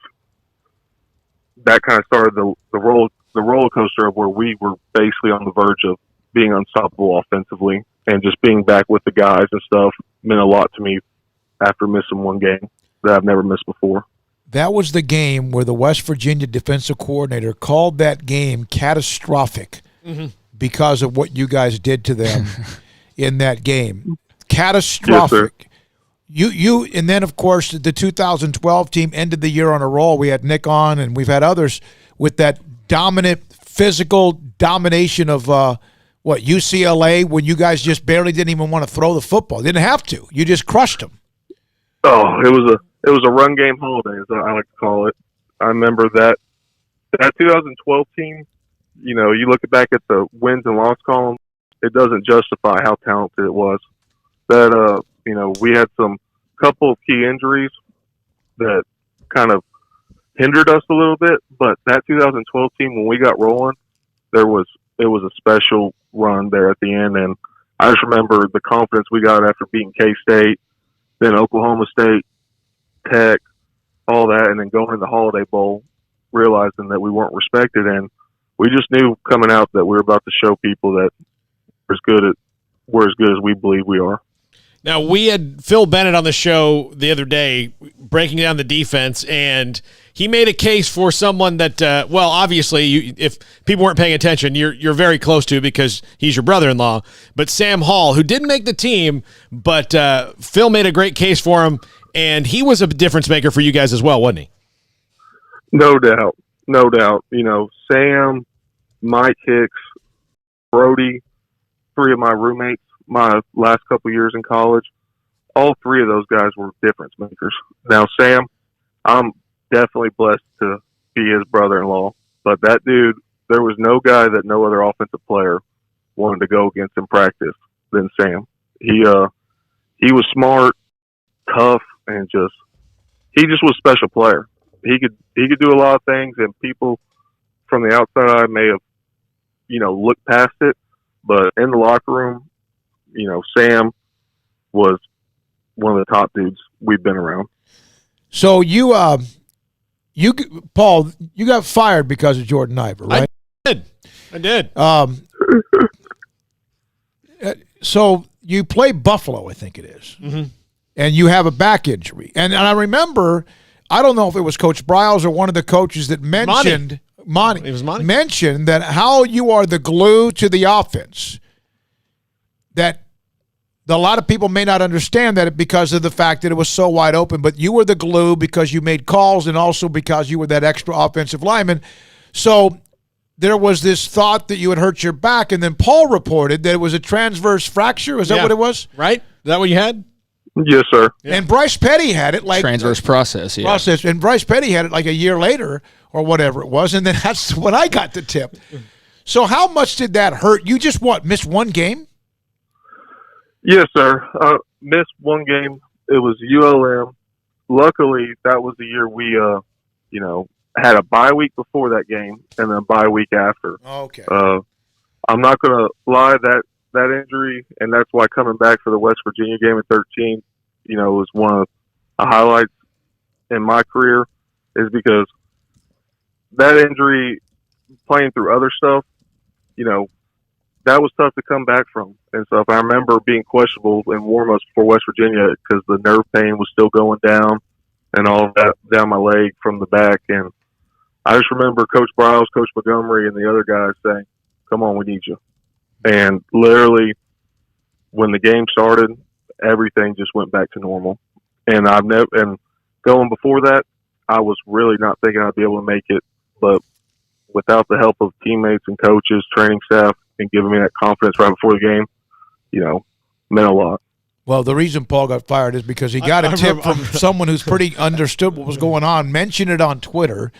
that kind of started the roller coaster of where we were basically on the verge of being unstoppable offensively, and just being back with the guys and stuff meant a lot to me after missing one game that I've never missed before. That was the game where the West Virginia defensive coordinator called that game catastrophic because of what you guys did to them in that game. Catastrophic. Yes, You and then, of course, the 2012 team ended the year on a roll. We had Nick on, and we've had others with that dominant physical domination of UCLA, when you guys just barely didn't even want to throw the football. Didn't have to. You just crushed them. Oh, it was a run game holiday, as I like to call it. I remember that 2012 team. You know, you look back at the wins and loss column, it doesn't justify how talented it was. That you know, we had some couple of key injuries that kind of hindered us a little bit, but that 2012 team, when we got rolling, it was a special run there at the end. And I just remember the confidence we got after beating K-State, then Oklahoma State, Tech, all that, and then going to the Holiday Bowl, realizing that we weren't respected. And we just knew coming out that we were about to show people that we're as good as we believe we are. Now, we had Phil Bennett on the show the other day breaking down the defense, and he made a case for someone that, well, obviously, if people weren't paying attention, you're very close to because he's your brother-in-law. But Sam Hall, who didn't make the team, but Phil made a great case for him, and he was a difference maker for you guys as well, wasn't he? No doubt. No doubt. Sam, Mike Hicks, Brody, 3 of my roommates, my last couple years in college, all 3 of those guys were difference makers. Now, Sam, I'm definitely blessed to be his brother-in-law, but that dude, there was no guy that no other offensive player wanted to go against in practice than Sam. He was smart, tough, and he just was a special player. He could do a lot of things, and people from the outside may have, looked past it, but in the locker room, Sam was one of the top dudes we've been around. So Paul, you got fired because of Jordan Najvar, right? I did. So you play Buffalo, I think it is, and you have a back injury. And I remember, I don't know if it was Coach Bryles or one of the coaches that mentioned Monty. It was Monty. Mentioned that how you are the glue to the offense. That a lot of people may not understand that because of the fact that it was so wide open, but you were the glue because you made calls and also because you were that extra offensive lineman. So there was this thought that you had hurt your back, and then Paul reported that it was a transverse fracture. Is that what it was? Right? Is that what you had? Yes, sir. Yeah. And Bryce Petty had it like transverse process. And Bryce Petty had it like a year later or whatever it was, and then that's when I got the tip. So how much did that hurt? You just missed one game? Yes, sir. Missed one game. It was ULM. Luckily, that was the year we, had a bye week before that game and then a bye week after. Okay. I'm not going to lie, that injury, and that's why coming back for the West Virginia game at 13, was one of the highlights in my career, is because that injury, playing through other stuff, that was tough to come back from. And so if I remember being questionable in warm-ups for West Virginia because the nerve pain was still going down and all of that down my leg from the back. And I just remember Coach Bryles, Coach Montgomery, and the other guys saying, come on, we need you. And literally when the game started, everything just went back to normal. And and going before that, I was really not thinking I'd be able to make it. But without the help of teammates and coaches, training staff, and giving me that confidence right before the game, meant a lot. Well, the reason Paul got fired is because he got a tip from someone who's pretty understood what was going on, mentioned it on Twitter.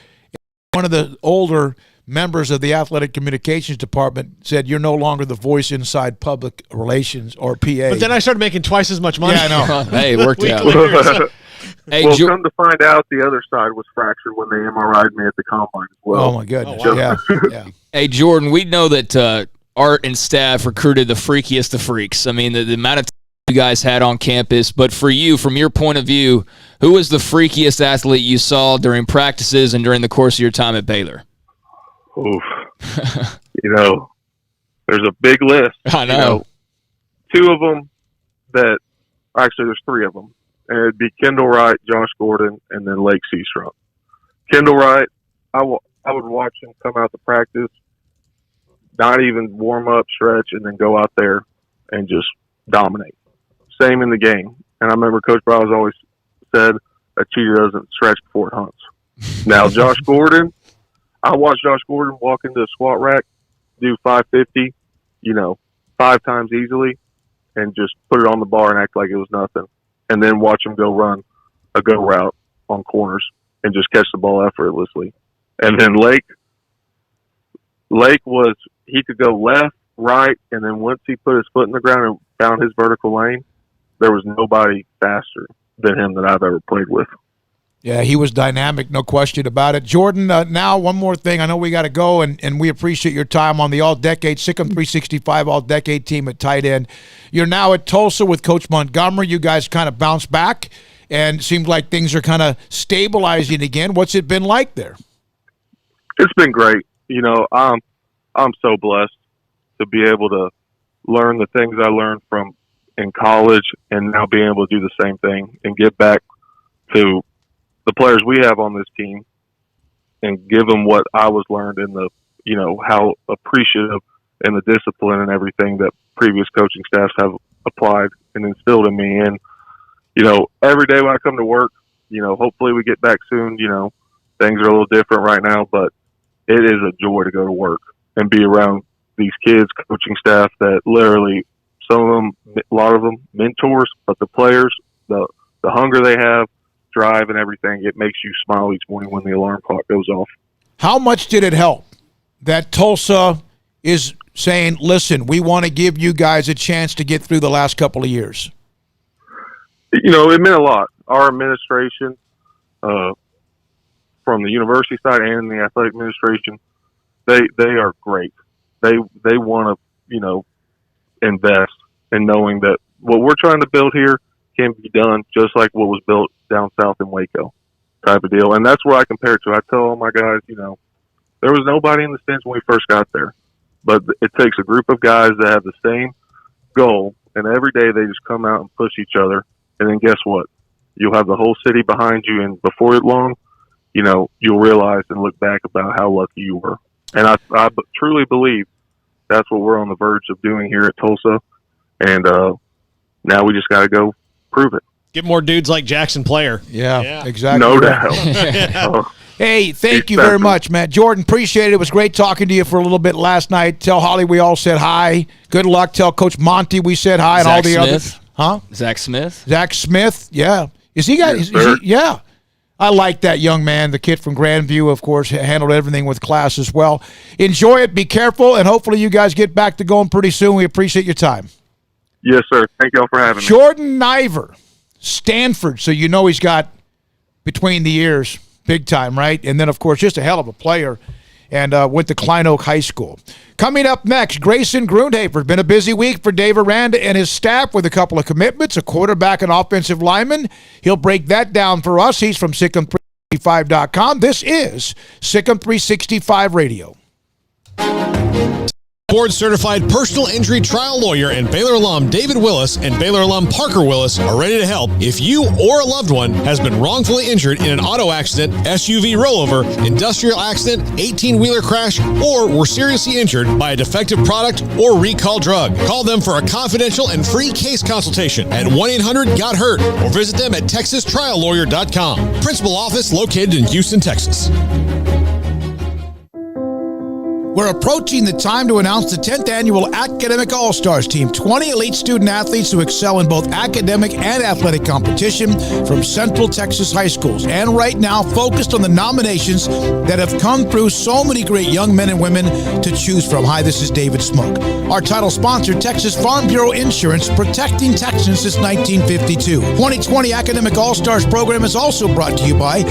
One of the older members of the athletic communications department said, you're no longer the voice inside public relations or PA. But then I started making twice as much money. Yeah, I know. Hey, it worked out. Hey, come to find out, the other side was fractured when they MRI'd me at the combine as well. Oh, my goodness. Oh, wow. Yeah. Hey, Jordan, we know that Art and staff recruited the freakiest of freaks. I mean, the amount of time you guys had on campus. But for you, from your point of view, who was the freakiest athlete you saw during practices and during the course of your time at Baylor? Oof. There's a big list. I know. 2 of them there's 3 of them. And it'd be Kendall Wright, Josh Gordon, and then Lake Seastrunk. Kendall Wright, I would watch him come out to practice, not even warm up, stretch, and then go out there and just dominate. Same in the game. And I remember Coach Bryles always said, a cheater doesn't stretch before it hunts. Now, Josh Gordon, I watched Josh Gordon walk into a squat rack, do 550, 5 times easily, and just put it on the bar and act like it was nothing. And then watch him go run a go route on corners and just catch the ball effortlessly. And then Lake he could go left, right, and then once he put his foot in the ground and found his vertical lane, there was nobody faster than him that I've ever played with. Yeah, he was dynamic, no question about it. Jordan, now one more thing. I know we got to go, and we appreciate your time on the all-decade SicEm365 all-decade team at tight end. You're now at Tulsa with Coach Montgomery. You guys kind of bounced back, and it seems like things are kind of stabilizing again. What's it been like there? It's been great. I'm so blessed to be able to learn the things I learned from in college, and now being able to do the same thing and give back to the players we have on this team and give them what I was learned in the, how appreciative and the discipline and everything that previous coaching staffs have applied and instilled in me. And, every day when I come to work, hopefully we get back soon. Things are a little different right now, but it is a joy to go to work and be around these kids, coaching staff that literally, some of them, a lot of them, mentors, but the players, the hunger they have, drive and everything, it makes you smile each morning when the alarm clock goes off. How much did it help that Tulsa is saying, listen, we want to give you guys a chance to get through the last couple of years? It meant a lot. Our administration, from the university side and the athletic administration, they are great. They want to, invest in knowing that what we're trying to build here can be done just like what was built down south in Waco type of deal. And that's where I compare it to. I tell all my guys, there was nobody in the stands when we first got there, but it takes a group of guys that have the same goal, and every day they just come out and push each other. And then guess what? You'll have the whole city behind you, and before long, you'll realize and look back about how lucky you were. And I truly believe that's what we're on the verge of doing here at Tulsa. And now we just got to go prove it. Get more dudes like Jackson Player. Yeah. Exactly. No doubt. Hey, thank you very much, man. Jordan, appreciate it. It was great talking to you for a little bit last night. Tell Holly we all said hi. Good luck. Tell Coach Monty we said hi. And all the others. Huh? Zach Smith. Zach Smith, yeah. Is he got? Is he, yeah. I like that young man. The kid from Grandview, of course, handled everything with class as well. Enjoy it. Be careful, and hopefully you guys get back to going pretty soon. We appreciate your time. Yes, sir. Thank y'all for having me. Jordan Najvar, Stanford. So he's got between the ears, big time, right? And then, of course, just a hell of a player. And went to Klein Oak High School. Coming up next, Grayson Grundhoefer. Been a busy week for Dave Aranda and his staff with a couple of commitments, a quarterback and offensive lineman. He'll break that down for us. He's from SicEm365.com. This is SicEm365 Radio. Board-certified personal injury trial lawyer and Baylor alum David Willis and Baylor alum Parker Willis are ready to help if you or a loved one has been wrongfully injured in an auto accident, SUV rollover, industrial accident, 18-wheeler crash, or were seriously injured by a defective product or recall drug. Call them for a confidential and free case consultation at 1-800-GOT-HURT or visit them at TexasTrialLawyer.com. Principal office located in Houston, Texas. We're approaching the time to announce the 10th Annual Academic All-Stars Team, 20 elite student athletes who excel in both academic and athletic competition from Central Texas high schools. And right now, focused on the nominations that have come through so many great young men and women to choose from. Hi, this is David Smoke. Our title sponsor, Texas Farm Bureau Insurance, protecting Texans since 1952. 2020 Academic All-Stars program is also brought to you by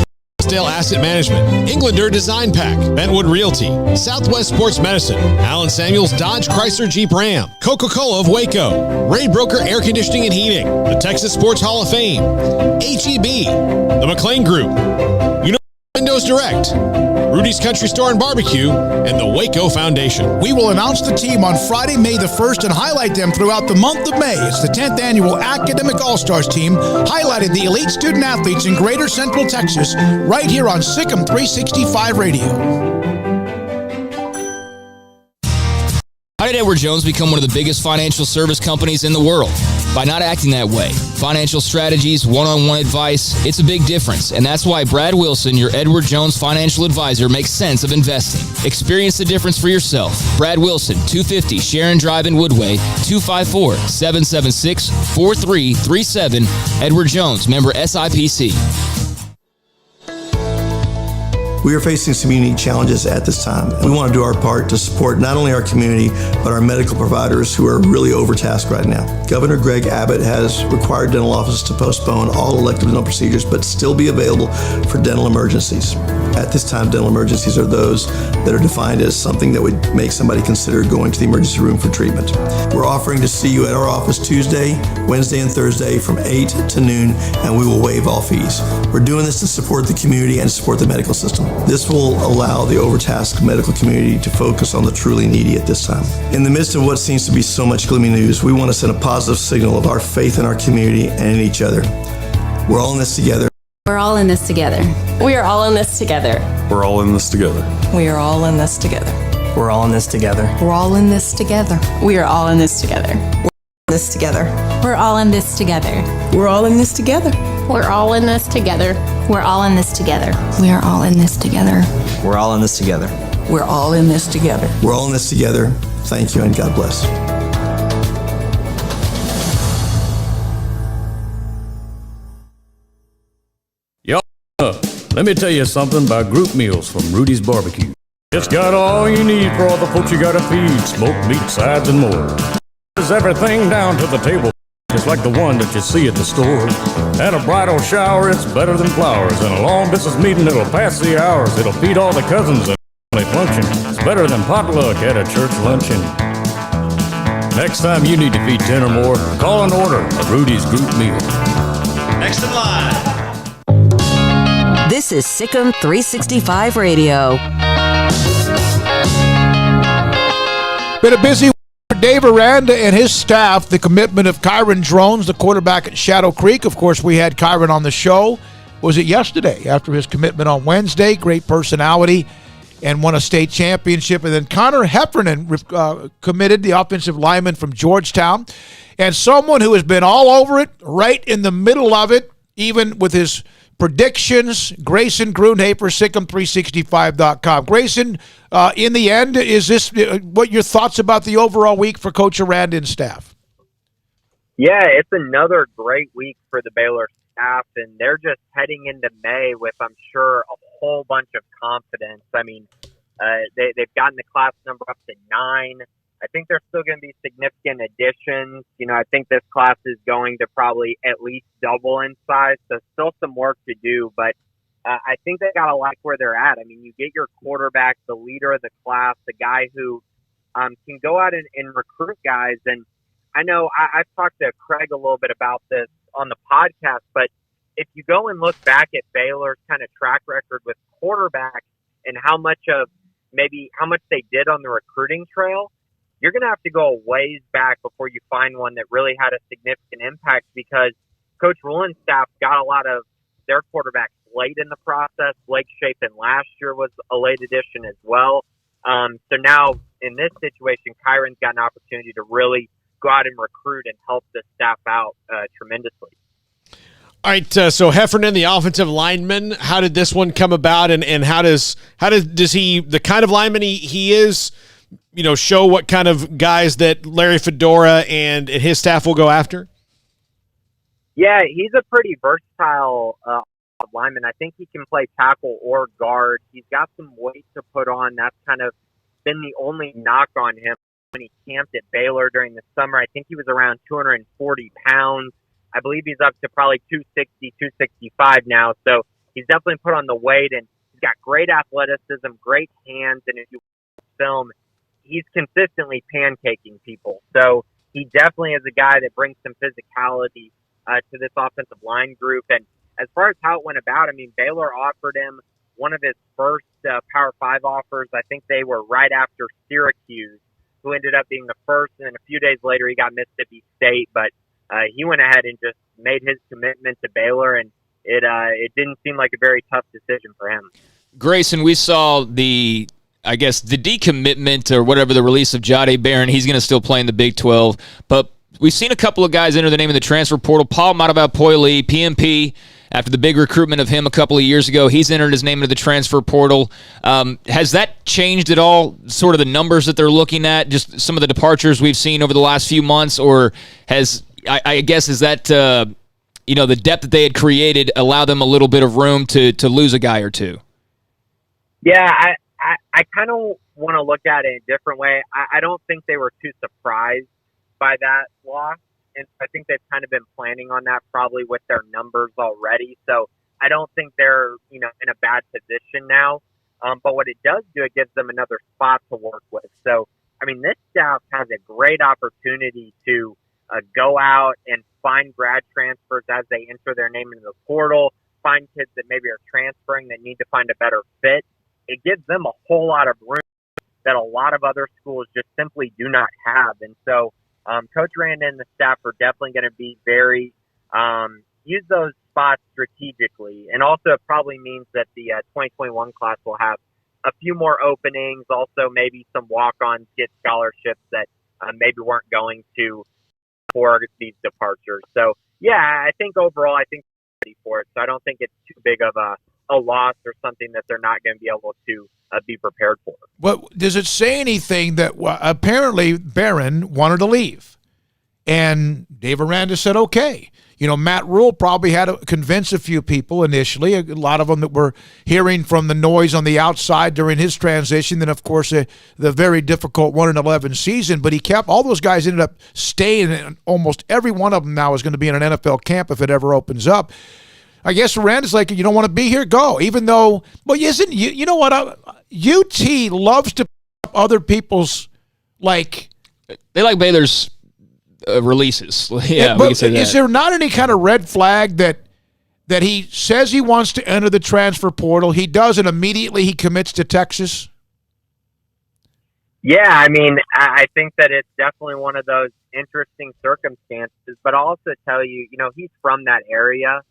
Dale Asset Management, Englander Design Pack, Bentwood Realty, Southwest Sports Medicine, Allen Samuels Dodge Chrysler Jeep Ram, Coca-Cola of Waco, Ray Broker Air Conditioning and Heating, the Texas Sports Hall of Fame, HEB, the McLean Group, Windows Direct, Rudy's Country Store and Barbecue, and the Waco Foundation. We will announce the team on Friday, May the 1st, and highlight them throughout the month of May. It's the 10th Annual Academic All-Stars Team, highlighting the elite student athletes in Greater Central Texas, right here on SicEm365 Radio. How did Edward Jones become one of the biggest financial service companies in the world? By not acting that way. Financial strategies, one-on-one advice, it's a big difference. And that's why Brad Wilson, your Edward Jones financial advisor, makes sense of investing. Experience the difference for yourself. Brad Wilson, 250 Sharon Drive in Woodway, 254-776-4337. Edward Jones, member SIPC. We are facing some unique challenges at this time. We want to do our part to support not only our community, but our medical providers who are really overtasked right now. Governor Greg Abbott has required dental offices to postpone all elective dental procedures, but still be available for dental emergencies. At this time, dental emergencies are those that are defined as something that would make somebody consider going to the emergency room for treatment. We're offering to see you at our office Tuesday, Wednesday, and Thursday from 8 to noon, and we will waive all fees. We're doing this to support the community and support the medical system. This will allow the overtasked medical community to focus on the truly needy at this time. In the midst of what seems to be so much gloomy news, we want to send a positive signal of our faith in our community and in each other. We're all in this together. We're all in this together. We are all in this together. We're all in this together. We are all in this together. We're all in this together. We're all in this together. We are all in this together. This together. We're all in this together. We're all in this together. We're all in this together. We're all in this together. We are all in this together. We're all in this together. We're all in this together. We're all in this together. Thank you and God bless. Y'all, let me tell you something about group meals from Rudy's Barbecue. It's got all you need for all the folks you gotta feed. Smoked meat, sides, and more. There's everything down to the table. Just like the one that you see at the store. At a bridal shower, it's better than flowers. And a long business meeting, it'll pass the hours. It'll feed all the cousins at a function. It's better than potluck at a church luncheon. Next time you need to feed 10 or more, call and order a Rudy's group meal. Next in line. This is SicEm365 Radio. Been a busy week for Dave Aranda and his staff. The commitment of Kyron Drones, the quarterback at Shadow Creek. Of course, we had Kyron on the show. Was it yesterday after his commitment on Wednesday? Great personality and won a state championship. And then Connor Heffernan committed, the offensive lineman from Georgetown. And someone who has been all over it, right in the middle of it, even with his predictions, Grayson Grundhoefer, SicEm365.com. Grayson, in the end, is this what your thoughts about the overall week for Coach Aranda and staff? Yeah, it's another great week for the Baylor staff, and they're just heading into May with, I'm sure, a whole bunch of confidence. I mean, they've gotten the class number up to 9. I think there's still going to be significant additions. You know, I think this class is going to probably at least double in size, so still some work to do. But I think they got to like where they're at. I mean, you get your quarterback, the leader of the class, the guy who can go out and recruit guys. And I know I've talked to Craig a little bit about this on the podcast, but if you go and look back at Baylor's kind of track record with quarterbacks and how much they did on the recruiting trail, you're going to have to go a ways back before you find one that really had a significant impact, because Coach Rulin's staff got a lot of their quarterbacks late in the process. Blake Shapen last year was a late addition as well. So now in this situation, Kyron's got an opportunity to really go out and recruit and help the staff out tremendously. All right, so Heffernan, the offensive lineman, how did this one come about, and how does he, the kind of lineman he is, you know, show what kind of guys that Larry Fedora and his staff will go after? Yeah, he's a pretty versatile lineman. I think he can play tackle or guard. He's got some weight to put on. That's kind of been the only knock on him when he camped at Baylor during the summer. I think he was around 240 pounds. I believe he's up to probably 260, 265 now. So he's definitely put on the weight, and he's got great athleticism, great hands, and if you film, he's consistently pancaking people. So he definitely is a guy that brings some physicality to this offensive line group. And as far as how it went about, I mean, Baylor offered him one of his first Power 5 offers. I think they were right after Syracuse, who ended up being the first. And then a few days later, he got Mississippi State. But he went ahead and just made his commitment to Baylor, and it didn't seem like a very tough decision for him. Grayson, we saw the decommitment or whatever, the release of Jahdae Barron. He's going to still play in the Big 12. But we've seen a couple of guys enter the name of the transfer portal. Paul Matavapoili, PMP, after the big recruitment of him a couple of years ago, he's entered his name into the transfer portal. Has that changed at all, sort of the numbers that they're looking at, just some of the departures we've seen over the last few months? Or has, I guess, is that, the depth that they had created allow them a little bit of room to lose a guy or two? Yeah, I kind of want to look at it a different way. I don't think they were too surprised by that loss, and I think they've kind of been planning on that probably with their numbers already. So I don't think they're in a bad position now. But what it does do, it gives them another spot to work with. So I mean, this staff has a great opportunity to go out and find grad transfers as they enter their name into the portal. find kids that maybe are transferring that need to find a better fit, it gives them a whole lot of room that a lot of other schools just simply do not have. And so Coach Randa and the staff are definitely going to be very use those spots strategically. And also it probably means that the 2021 class will have a few more openings, also maybe some walk-ons get scholarships that maybe weren't going to for these departures. So, yeah, I think overall, I think they're ready for it. So I don't think it's too big of a loss or something that they're not going to be able to be prepared for. Well, does it say anything that apparently Barron wanted to leave? And Dave Aranda said, okay. You know, Matt Rule probably had to convince a few people initially, a lot of them that were hearing from the noise on the outside during his transition, and, of course, the very difficult 1-11 season. But he kept – all those guys ended up staying, and almost every one of them now is going to be in an NFL camp if it ever opens up. I guess Aranda's like, you don't want to be here? Go. Even though – well, isn't – you know what? UT loves to pick up other people's, like – They like Baylor's – releases. Yeah, but we can say that. Is there not any kind of red flag that he says he wants to enter the transfer portal, he does, and immediately he commits to Texas? Yeah, I mean, I think that it's definitely one of those interesting circumstances, but I'll also tell you, you know, he's from that area,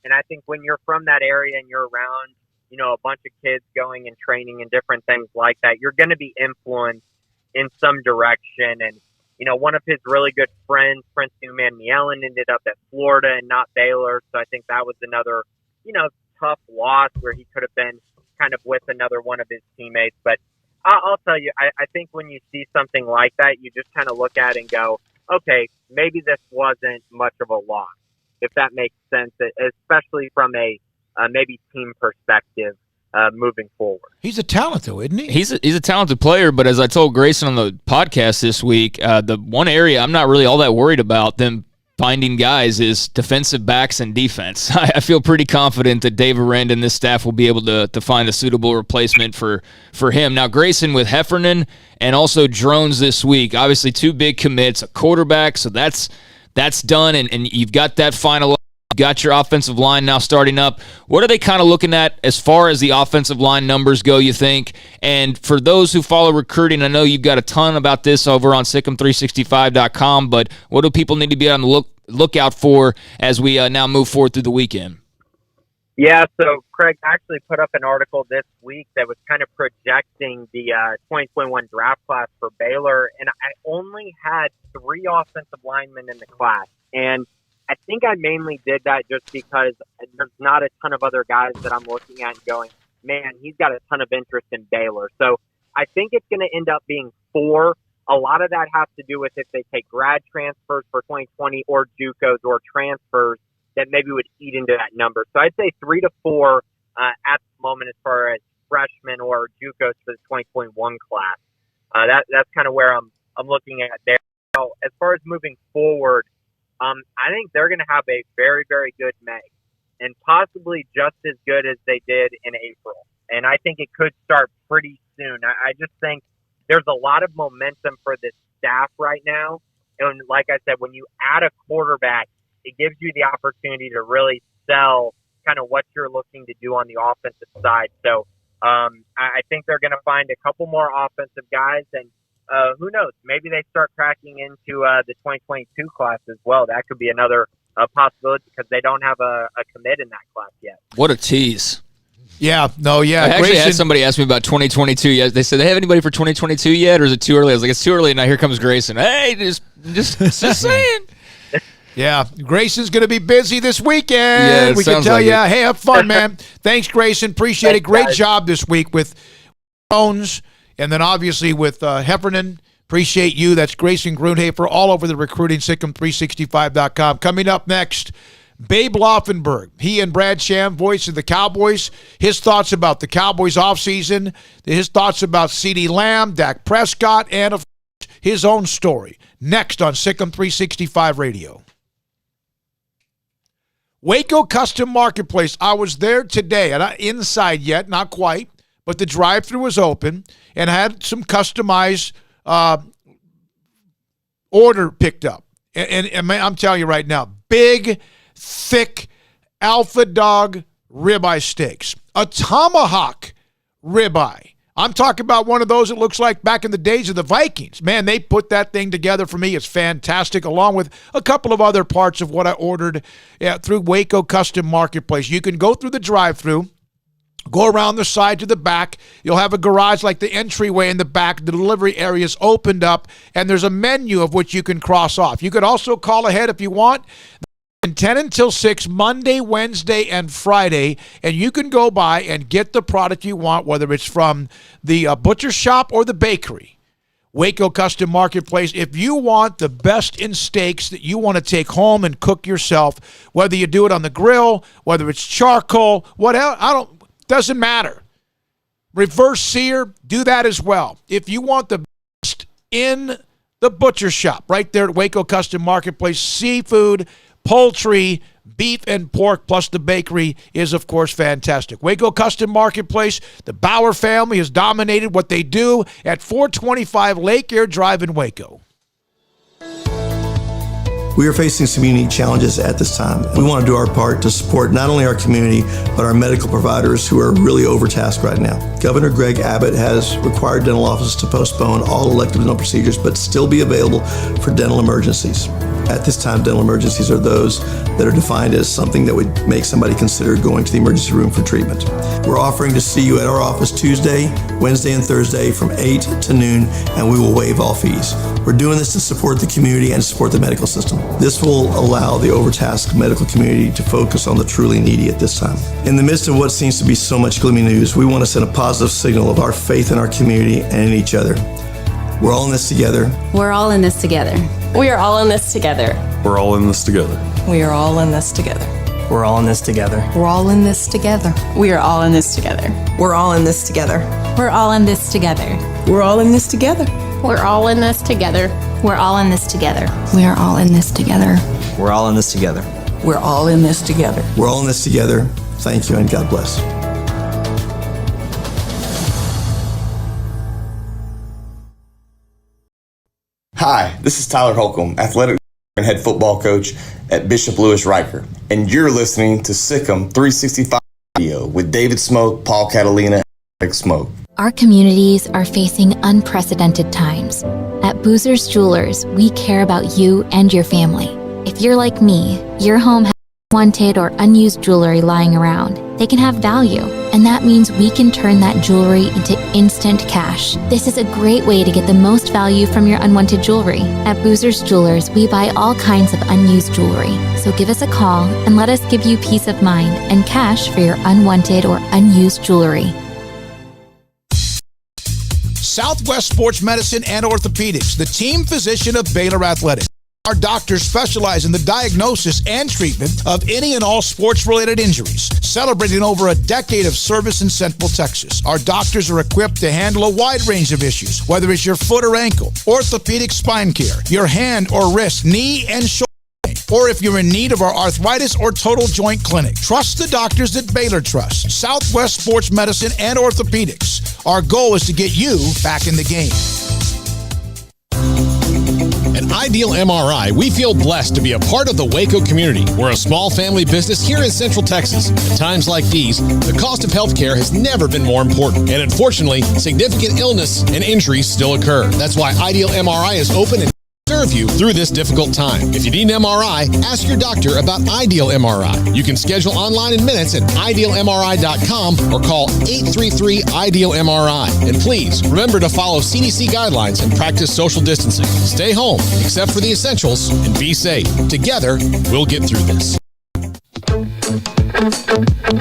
and I think when you're from that area and you're around, you know, a bunch of kids going and training and different things like that, you're going to be influenced in some direction. And you know, one of his really good friends, Prince Newman Mielen, ended up at Florida and not Baylor. So I think that was another, you know, tough loss where he could have been kind of with another one of his teammates. But I'll tell you, I think when you see something like that, you just kind of look at it and go, okay, maybe this wasn't much of a loss, if that makes sense, especially from a maybe team perspective. Moving forward. He's a talent, though, isn't he? He's a talented player, but as I told Grayson on the podcast this week, the one area I'm not really all that worried about them finding guys is defensive backs and defense. I feel pretty confident that Dave Aranda and this staff will be able to find a suitable replacement for him. Now, Grayson with Heffernan and also Drones this week, obviously two big commits, a quarterback, so that's done, and you've got that final. Got your offensive line now starting up. What are they kind of looking at as far as the offensive line numbers go, you think? And for those who follow recruiting, I know you've got a ton about this over on SicEm365.com, but what do people need to be on the lookout for as we now move forward through the weekend? Yeah, so Craig actually put up an article this week that was kind of projecting the 2021 draft class for Baylor, and I only had 3 offensive linemen in the class. And I think I mainly did that just because there's not a ton of other guys that I'm looking at and going, man, he's got a ton of interest in Baylor. So I think it's going to end up being 4. A lot of that has to do with if they take grad transfers for 2020 or JUCOs or transfers that maybe would eat into that number. So I'd say 3 to 4 at the moment as far as freshmen or JUCOs for the 2021 class. That's kind of where I'm looking at there. So as far as moving forward, I think they're going to have a very, very good May and possibly just as good as they did in April. And I think it could start pretty soon. I just think there's a lot of momentum for this staff right now. And like I said, when you add a quarterback, it gives you the opportunity to really sell kind of what you're looking to do on the offensive side. So I think they're going to find a couple more offensive guys, and who knows? Maybe they start cracking into the 2022 class as well. That could be another possibility because they don't have a commit in that class yet. What a tease. Yeah, no, yeah. I actually had somebody ask me about 2022 yet. They said, they have anybody for 2022 yet, or is it too early? I was like, it's too early, and now here comes Grayson. Hey, just saying. Yeah, Grayson's going to be busy this weekend. Yeah, we can tell like you. Hey, have fun, man. Thanks, Grayson. Appreciate it. Great job this week with Jones. And then obviously with Heffernan, appreciate you. That's Grayson Grundhoefer all over the recruiting, SicEm365.com. Coming up next, Babe Laufenberg. He and Brad Sham, voice of the Cowboys. His thoughts about the Cowboys offseason, his thoughts about CeeDee Lamb, Dak Prescott, and of course, his own story. Next on SicEm365 Radio. Waco Custom Marketplace. I was there today. I'm not inside yet, not quite. But the drive-thru was open and had some customized order picked up. And I'm telling you right now, big, thick, alpha dog ribeye steaks, a tomahawk ribeye. I'm talking about one of those that looks like back in the days of the Vikings. Man, they put that thing together for me. It's fantastic, along with a couple of other parts of what I ordered through Waco Custom Marketplace. You can go through the drive-thru, go around the side to the back. You'll have a garage like the entryway in the back. The delivery area is opened up, and there's a menu of which you can cross off. You could also call ahead if you want. 10 until 6, Monday, Wednesday, and Friday, and you can go by and get the product you want, whether it's from the butcher shop or the bakery. Waco Custom Marketplace. If you want the best in steaks that you want to take home and cook yourself, whether you do it on the grill, whether it's charcoal, whatever, doesn't matter. Reverse sear, do that as well. If you want the best in the butcher shop, right there at Waco Custom Marketplace, seafood, poultry, beef, and pork, plus the bakery is, of course, fantastic. Waco Custom Marketplace, the Bauer family has dominated what they do at 425 Lake Air Drive in Waco. We are facing some unique challenges at this time. We want to do our part to support not only our community, but our medical providers who are really overtasked right now. Governor Greg Abbott has required dental offices to postpone all elective dental procedures, but still be available for dental emergencies. At this time, dental emergencies are those that are defined as something that would make somebody consider going to the emergency room for treatment. We're offering to see you at our office Tuesday, Wednesday, and Thursday from 8 to noon, and we will waive all fees. We're doing this to support the community and support the medical system. This will allow the overtasked medical community to focus on the truly needy at this time. In the midst of what seems to be so much gloomy news, we want to send a positive signal of our faith in our community and in each other. We're all in this together. We're all in this together. We are all in this together. We're all in this together. We are all in this together. We're all in this together. We're all in this together. We are all in this together. We're all in this together. We're all in this together. We're all in this together. We're all in this together. We're all in this together. We are all in this together. We're all in this together. We're all in this together. We're all in this together. Thank you and God bless. Hi, this is Tyler Holcomb, athletic and head football coach at Bishop Lewis Riker, and you're listening to SicEm365 Radio with David Smoke, Paul Catalina, and Eric Smoke. Our communities are facing unprecedented times. At Boozer's Jewelers, we care about you and your family. If you're like me, your home has unwanted or unused jewelry lying around. They can have value, and that means we can turn that jewelry into instant cash. This is a great way to get the most value from your unwanted jewelry. At Boozer's Jewelers, we buy all kinds of unused jewelry. So give us a call and let us give you peace of mind and cash for your unwanted or unused jewelry. Southwest Sports Medicine and Orthopedics, the team physician of Baylor Athletics. Our doctors specialize in the diagnosis and treatment of any and all sports-related injuries, celebrating over a decade of service in Central Texas. Our doctors are equipped to handle a wide range of issues, whether it's your foot or ankle, orthopedic spine care, your hand or wrist, knee and shoulder, or if you're in need of our arthritis or total joint clinic. Trust the doctors that Baylor trusts. Southwest Sports Medicine and Orthopedics. Our goal is to get you back in the game. At Ideal MRI, we feel blessed to be a part of the Waco community. We're a small family business here in Central Texas. At times like these, the cost of healthcare has never been more important. And unfortunately, significant illness and injuries still occur. That's why Ideal MRI is open and serve you through this difficult time. If you need an MRI, ask your doctor about Ideal MRI. You can schedule online in minutes at idealmri.com or call 833-IDEAL-MRI. And please, remember to follow CDC guidelines and practice social distancing. Stay home, except for the essentials, and be safe. Together, we'll get through this.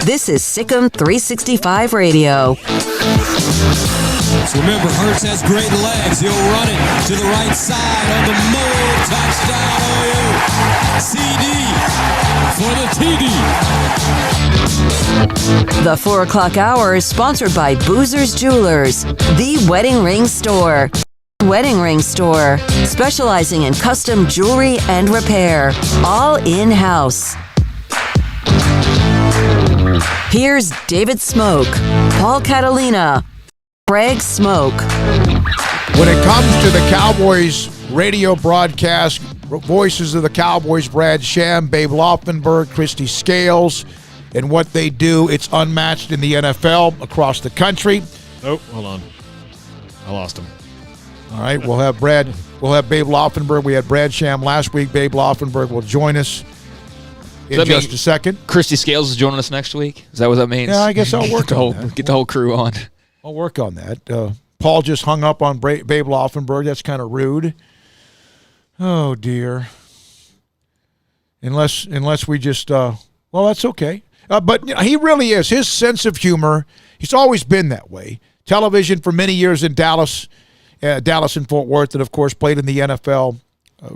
This is SicEm365 Radio. So remember, Hurts has great legs. He'll run it to the right side on the move. Touchdown, OU. CD for the TD. The 4 o'clock hour is sponsored by Boozer's Jewelers, the wedding ring store. Wedding Ring Store, specializing in custom jewelry and repair, all in-house. Here's David Smoke, Paul Catalina, Greg Smoke. When it comes to the Cowboys radio broadcast, voices of the Cowboys, Brad Sham, Babe Laufenberg, Christy Scales, and what they do. It's unmatched in the NFL across the country. Oh, hold on. I lost him. All right, we'll have Babe Laufenberg. We had Brad Sham last week. Babe Laufenberg will join us in just a second. Christy Scales is joining us next week. Is that what that means? Yeah, I guess I'll work on that. Get the whole crew on. I'll work on that. Paul just hung up on Babe Laufenberg. That's kind of rude. Oh, dear. Unless we just, well, that's okay. But he really is. His sense of humor, he's always been that way. Television for many years in Dallas and Fort Worth, and, of course, played in the NFL.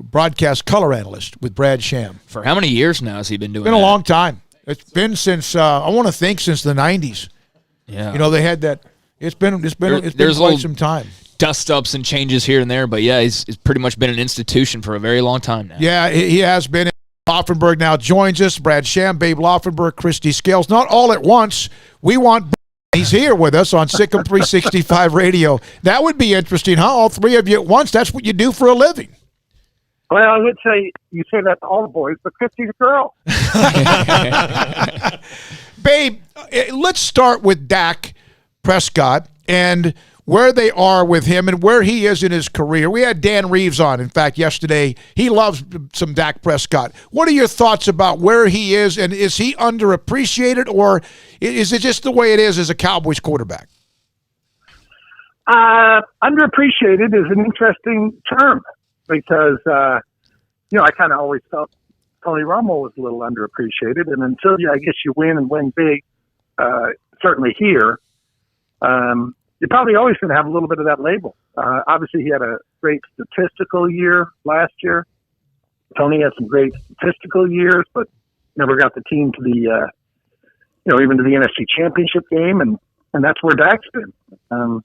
Broadcast color analyst with Brad Sham. For how many years now has he been doing that? It's been a long time. It's been since, I want to think, since the 90s. Yeah. You know, they had that. It's been quite some time. Dust-ups and changes here and there, but, yeah, he's pretty much been an institution for a very long time now. Yeah, he has been. Laufenberg now joins us. Brad Sham, Babe Laufenberg, Christy Scales. Not all at once. We want... He's here with us on SicEm365 Radio. That would be interesting, huh? All three of you at once. That's what you do for a living. Well, I would say you say that to all the boys, but Christy's a girl. Babe, let's start with Dak Prescott and where they are with him and where he is in his career. We had Dan Reeves on, in fact, yesterday. He loves some Dak Prescott. What are your thoughts about where he is, and is he underappreciated, or is it just the way it is as a Cowboys quarterback? Underappreciated is an interesting term because, I kind of always felt Tony Romo was a little underappreciated, and until I guess you win and win big, certainly here, you're probably always going to have a little bit of that label. Obviously, he had a great statistical year last year. Tony had some great statistical years, but never got the team to the, even to the NFC Championship game, and that's where Dak's been.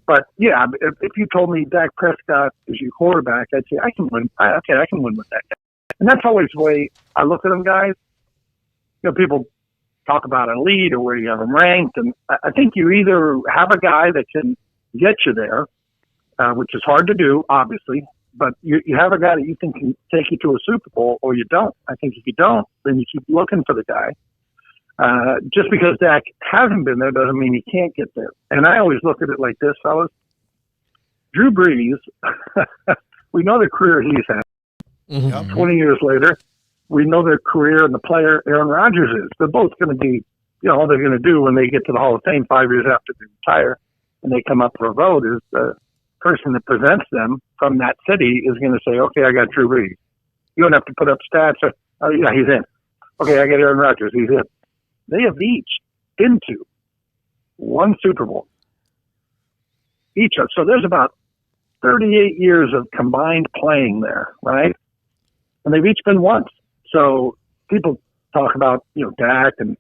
But yeah, if you told me Dak Prescott is your quarterback, I'd say I can win. I can win with that guy, and that's always the way I look at them, guys. People talk about an elite or where you have them ranked. And I think you either have a guy that can get you there, which is hard to do, obviously, but you have a guy that you think can take you to a Super Bowl, or you don't. I think if you don't, then you keep looking for the guy. Just because Dak hasn't been there doesn't mean he can't get there. And I always look at it like this, fellas. Drew Brees, we know the career he's had. Mm-hmm. 20 years later, we know their career and the player Aaron Rodgers is. They're both going to be, all they're going to do when they get to the Hall of Fame 5 years after they retire and they come up for a vote is the person that presents them from that city is going to say, okay, I got Drew Brees. You don't have to put up stats. Yeah, he's in. Okay, I got Aaron Rodgers. He's in. They have each been to one Super Bowl. Each of. So there's about 38 years of combined playing there, right? And they've each been once. So people talk about, Dak, and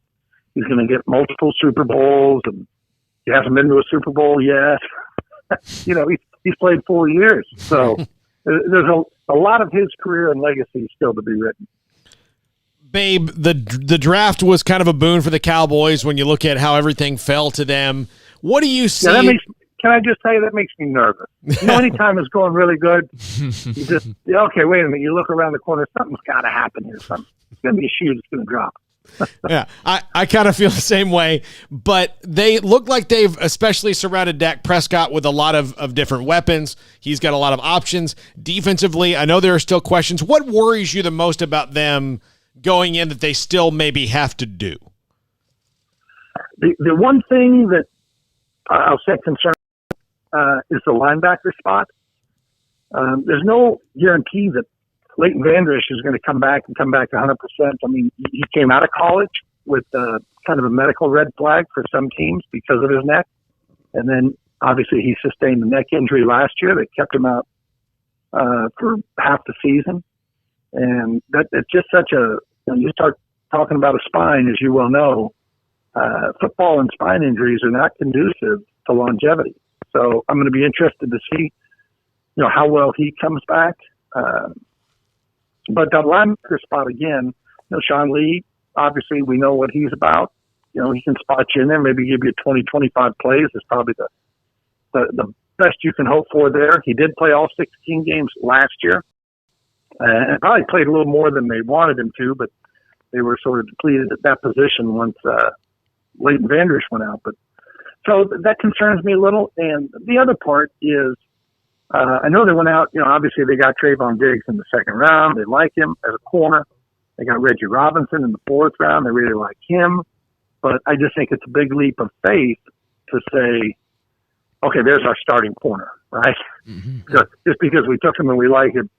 he's going to get multiple Super Bowls, and he hasn't been to a Super Bowl yet. He's played 4 years. So there's a lot of his career and legacy still to be written. Babe, the draft was kind of a boon for the Cowboys when you look at how everything fell to them. What do you see? Yeah, can I just tell you, that makes me nervous. Anytime it's going really good, you just, okay, wait a minute. You look around the corner, something's got to happen here. It's going to be a shoe that's going to drop. Yeah, I kind of feel the same way, but they look like they've especially surrounded Dak Prescott with a lot of different weapons. He's got a lot of options. Defensively, I know there are still questions. What worries you the most about them going in that they still maybe have to do? The one thing that I'll say concern is the linebacker spot. There's no guarantee that Leighton Vander Esch is going to come back 100%. I mean, he came out of college with kind of a medical red flag for some teams because of his neck. And then, obviously, he sustained a neck injury last year that kept him out for half the season. And it's just such a you start talking about a spine, as you well know, football and spine injuries are not conducive to longevity. So I'm going to be interested to see, how well he comes back. But that linebacker spot again, Sean Lee, obviously we know what he's about. He can spot you in there, maybe give you 20, 25 plays. Is probably the best you can hope for there. He did play all 16 games last year. And probably played a little more than they wanted him to, but they were sort of depleted at that position once Leighton Vander Esch went out. But so that concerns me a little. And the other part is, I know they went out, obviously they got Trayvon Diggs in the second round. They like him as a corner. They got Reggie Robinson in the fourth round. They really like him. But I just think it's a big leap of faith to say, okay, there's our starting corner, right? Mm-hmm. Just because we took him and we like him.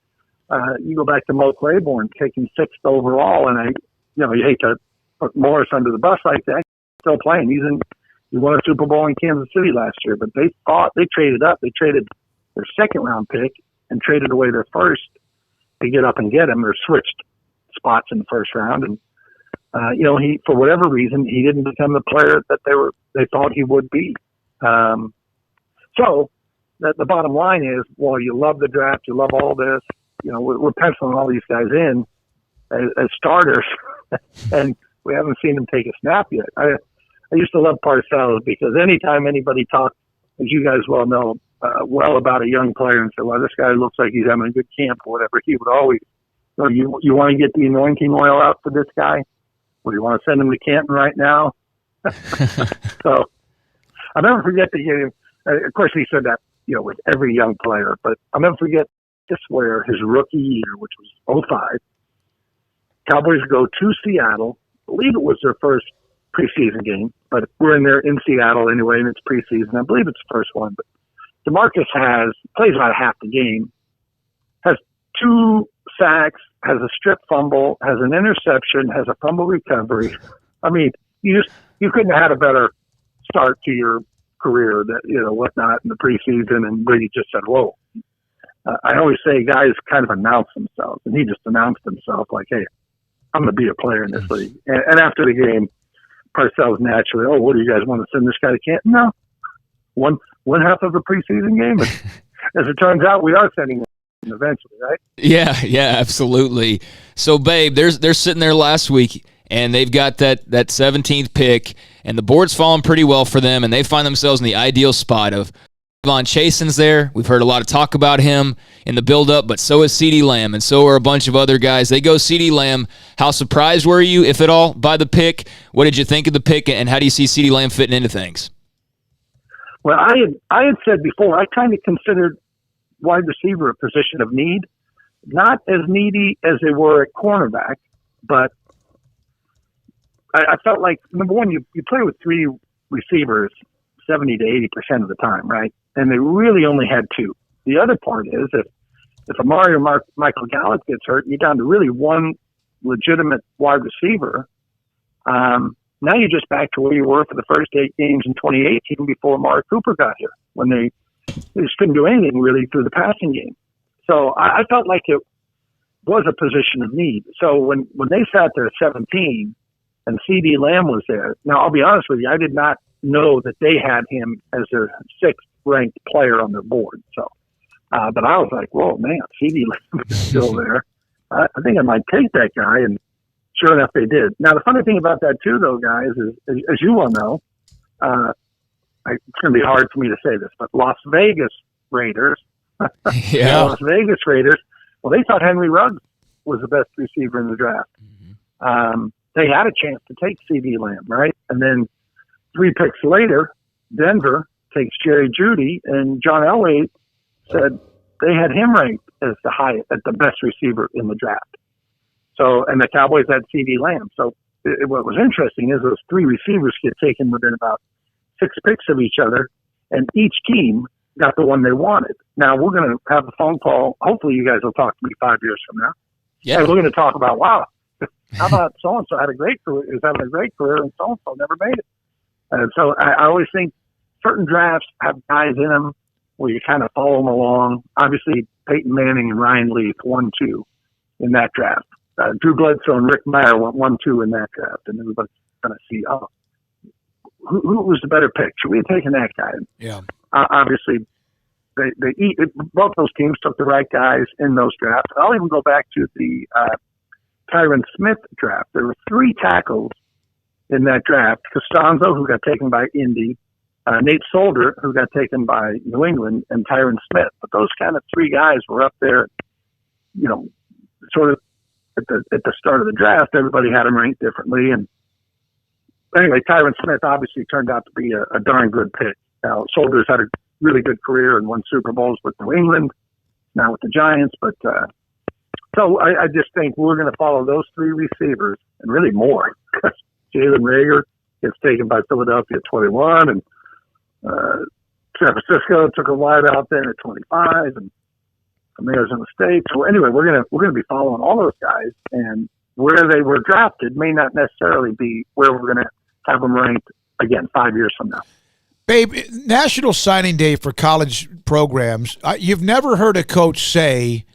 You go back to Mo Claiborne taking 6th overall, and you hate to put Morris under the bus like that. He's still playing. He won a Super Bowl in Kansas City last year, but they traded up. They traded their second round pick and traded away their first to get up and get him. Or switched spots in the first round, and he, for whatever reason, he didn't become the player that they thought he would be. So the bottom line is, while you love the draft, you love all this, we're penciling all these guys in as starters, and we haven't seen them take a snap yet. I used to love Parcells because anytime anybody talked, as you guys well know, about a young player and said, well, this guy looks like he's having a good camp or whatever, he would always, you want to get the anointing oil out for this guy? Well, you want to send him to Canton right now? So I'll never forget the game. Of course, he said that, with every young player, but I'll never forget this, where his rookie year, which was 2005, Cowboys go to Seattle. I believe it was their first preseason game, but we're in Seattle anyway, and it's preseason. I believe it's the first one, but DeMarcus plays about half the game, has 2 sacks, has a strip fumble, has an interception, has a fumble recovery. I mean, you couldn't have had a better start to your career, whatnot in the preseason, and Brady just said, whoa. I always say guys kind of announce themselves, and he just announced himself like, hey, I'm going to be a player in this league. And after the game, Parcells naturally, what do you guys want to send this guy to Canton? No. One half of a preseason game. As it turns out, we are sending him eventually, right? Yeah, absolutely. So, Babe, they're sitting there last week, and they've got that 17th pick, and the board's falling pretty well for them, and they find themselves in the ideal spot of Devon Chasen's there. We've heard a lot of talk about him in the build-up, but so is CeeDee Lamb, and so are a bunch of other guys. They go CeeDee Lamb. How surprised were you, if at all, by the pick? What did you think of the pick, and how do you see CeeDee Lamb fitting into things? Well, I had said before, I kind of considered wide receiver a position of need, not as needy as they were at cornerback, but I felt like, number one, you play with 3 receivers 70 to 80% of the time, right? And they really only had 2. The other part is if Amari or Michael Gallup gets hurt, you're down to really 1 legitimate wide receiver. Now you're just back to where you were for the first 8 games in 2018 before Amari Cooper got here, when they just couldn't do anything really through the passing game. So I felt like it was a position of need. So when they sat there at 17 and CeeDee Lamb was there, now I'll be honest with you, I did not know that they had him as their 6th ranked player on their board. So, but I was like, whoa, man, CeeDee Lamb is still there. I think I might take that guy, and sure enough, they did. Now, the funny thing about that too, though, guys, is as you well know, it's going to be hard for me to say this, but Las Vegas Raiders, well, they thought Henry Ruggs was the best receiver in the draft. Mm-hmm. They had a chance to take CeeDee Lamb, right? And then 3 picks later, Denver takes Jerry Jeudy, and John Elway said they had him ranked as the best receiver in the draft. So, and the Cowboys had CeeDee Lamb. So what was interesting is those 3 receivers get taken within about 6 picks of each other, and each team got the one they wanted. Now we're going to have a phone call. Hopefully you guys will talk to me 5 years from now. Yeah. And we're going to talk about, wow, how about so-and-so is having a great career, and so-and-so never made it. And so I always think certain drafts have guys in them where you kind of follow them along. Obviously, Peyton Manning and Ryan Leaf 1-2 in that draft. Drew Bledsoe and Rick Meyer went 1-2 in that draft, and everybody's going to see, who was the better pick? Should we have taken that guy? Yeah. Obviously, both those teams took the right guys in those drafts. I'll even go back to the Tyron Smith draft. There were 3 tackles in that draft. Costanzo, who got taken by Indy, Nate Solder, who got taken by New England, and Tyron Smith. But those kind of 3 guys were up there, sort of at the start of the draft, everybody had him ranked differently. And anyway, Tyron Smith obviously turned out to be a darn good pick. Now, Soldiers had a really good career and won Super Bowls with New England, now with the Giants. But so I just think we're going to follow those three receivers and really more. Jalen Reagor gets taken by Philadelphia at 21, and San Francisco took a wide out there at 25, and from Arizona State. So anyway, we're gonna be following all those guys, and where they were drafted may not necessarily be where we're gonna have them ranked again 5 years from now. Babe, National Signing Day for college programs. You've never heard a coach say,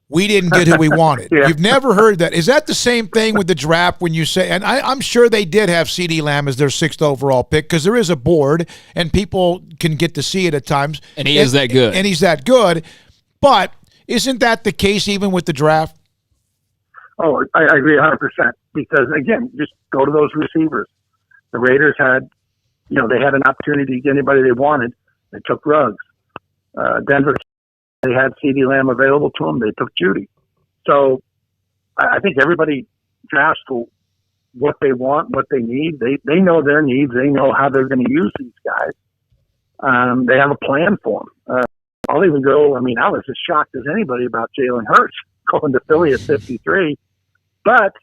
"We didn't get who we wanted." Yeah. You've never heard that. Is that the same thing with the draft when you say, and I'm sure they did have CeeDee Lamb as their 6th overall pick because there is a board and people can get to see it at times. And he is that good. And he's that good. But isn't that the case even with the draft? Oh, I agree 100% because, again, just go to those receivers. The Raiders had, they had an opportunity to get anybody they wanted. They took Ruggs. Denver, they had CeeDee Lamb available to them. They took Judy. So I think everybody drafts for what they want, what they need. They know their needs. They know how they're going to use these guys. They have a plan for them. I'll even go, I was as shocked as anybody about Jalen Hurts going to Philly at 53. But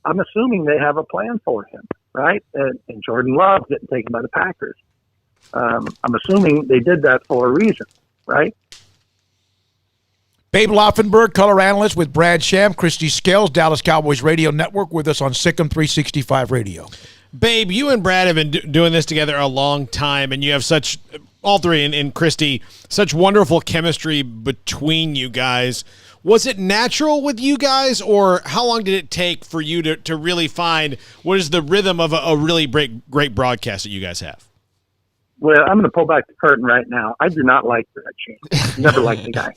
I'm assuming they have a plan for him, right? And Jordan Love getting taken by the Packers. I'm assuming they did that for a reason, right? Babe Laufenberg, color analyst with Brad Sham, Christy Scales, Dallas Cowboys Radio Network with us on SicEm365 Radio. Babe, you and Brad have been doing this together a long time, and you have such, all three, and Christy, such wonderful chemistry between you guys. Was it natural with you guys, or how long did it take for you to really find what is the rhythm of a really great broadcast that you guys have? Well, I'm going to pull back the curtain right now. I do not like Brad Sham. Never liked the guy.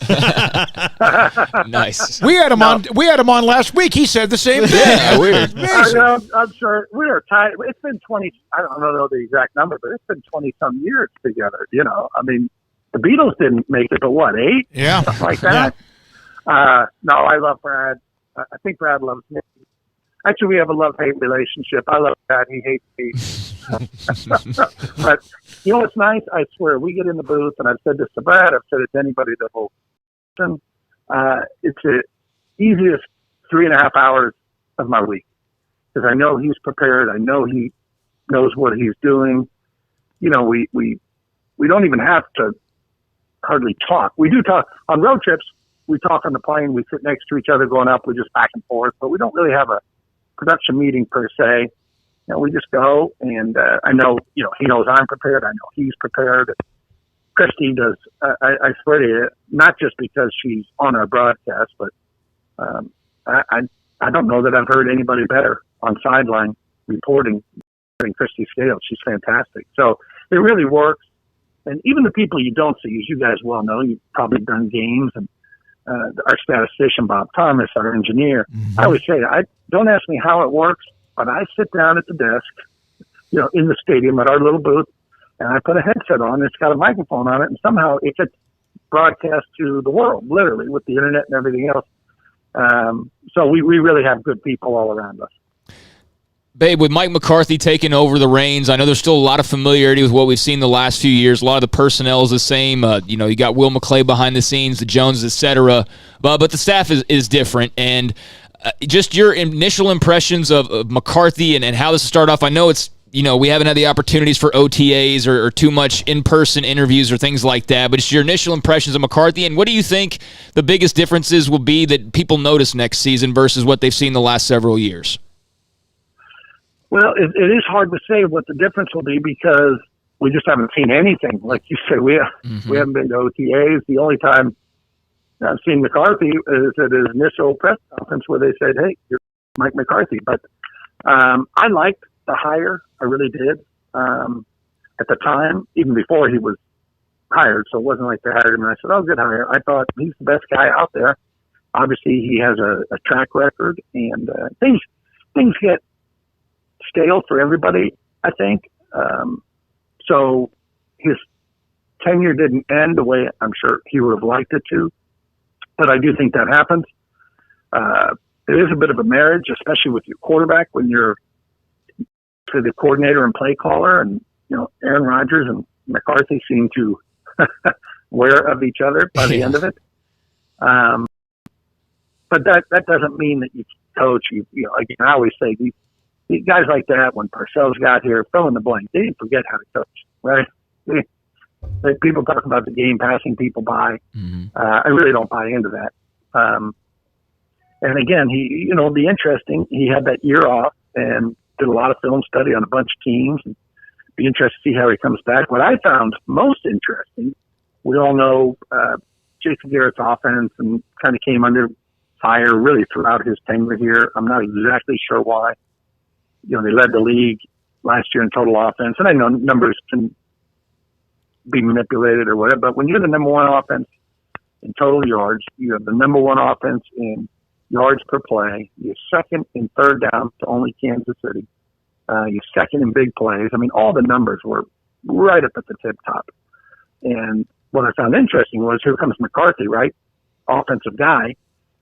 Nice. We had him on. We had him on last week. He said the same thing. Yeah, weird. I'm sure we are tied. It's been 20. I don't know the exact number, but it's been 20-some years together. The Beatles didn't make it, but what, 8? Yeah, something like that. Yeah. No, I love Brad. I think Brad loves me. Actually, we have a love-hate relationship. I love Brad. He hates me. But what's nice? I swear, we get in the booth, and I've said this to Brad. I've said it to anybody that will listen. It's the easiest 3.5 hours of my week because I know he's prepared. I know he knows what he's doing. We don't even have to hardly talk. We do talk on road trips. We talk on the plane. We sit next to each other going up. We just back and forth, but we don't really have a production meeting per se. We just go, and I know, he knows I'm prepared. I know he's prepared. Christy does. I swear to you, not just because she's on our broadcast, but I don't know that I've heard anybody better on sideline reporting than Christy Scales. She's fantastic. So it really works. And even the people you don't see, as you guys well know, you've probably done games, and our statistician, Bob Thomas, our engineer, I always say, don't ask me how it works, but I sit down at the desk, in the stadium at our little booth, and I put a headset on. It's got a microphone on it, and somehow it gets broadcast to the world, literally, with the internet and everything else. So we really have good people all around us. Babe, with Mike McCarthy taking over the reins, I know there's still a lot of familiarity with what we've seen the last few years. A lot of the personnel is the same. You got Will McClay behind the scenes, the Joneses, et cetera. But the staff is different. And just your initial impressions of McCarthy and how this started off. I know it's, we haven't had the opportunities for OTAs or too much in-person interviews or things like that. But just your initial impressions of McCarthy, and what do you think the biggest differences will be that people notice next season versus what they've seen the last several years? Well, it is hard to say what the difference will be because we just haven't seen anything. Like you said, we haven't been to OTAs. The only time I've seen McCarthy is at his initial press conference where they said, "Hey, you're Mike McCarthy." But I liked the hire. I really did. At the time, even before he was hired, so it wasn't like they hired him and I said, "Oh, good hire." I thought he's the best guy out there. Obviously, he has a track record, and things get stale for everybody, I think. So his tenure didn't end the way I'm sure he would have liked it to, but I do think that happens. it is a bit of a marriage, especially with your quarterback when you're to the coordinator and play caller. And, Aaron Rodgers and McCarthy seem to aware of each other by the end of it. But that doesn't mean that you coach. Like I always say, these guys like that, when Parcells got here, fill in the blank, they didn't forget how to coach, right? People talk about the game passing people by. I really don't buy into that. And again, it'll be interesting. He had that year off and did a lot of film study on a bunch of teams. And be interested to see how he comes back. What I found most interesting, we all know Jason Garrett's offense and kind of came under fire really throughout his tenure here. I'm not exactly sure why. They led the league last year in total offense, and I know numbers can be manipulated or whatever, but when you're the number one offense in total yards, you have the number one offense in yards per play, you're second in third down to only Kansas City, you're second in big plays. I mean, all the numbers were right up at the tip top. And what I found interesting was, here comes McCarthy, right? Offensive guy.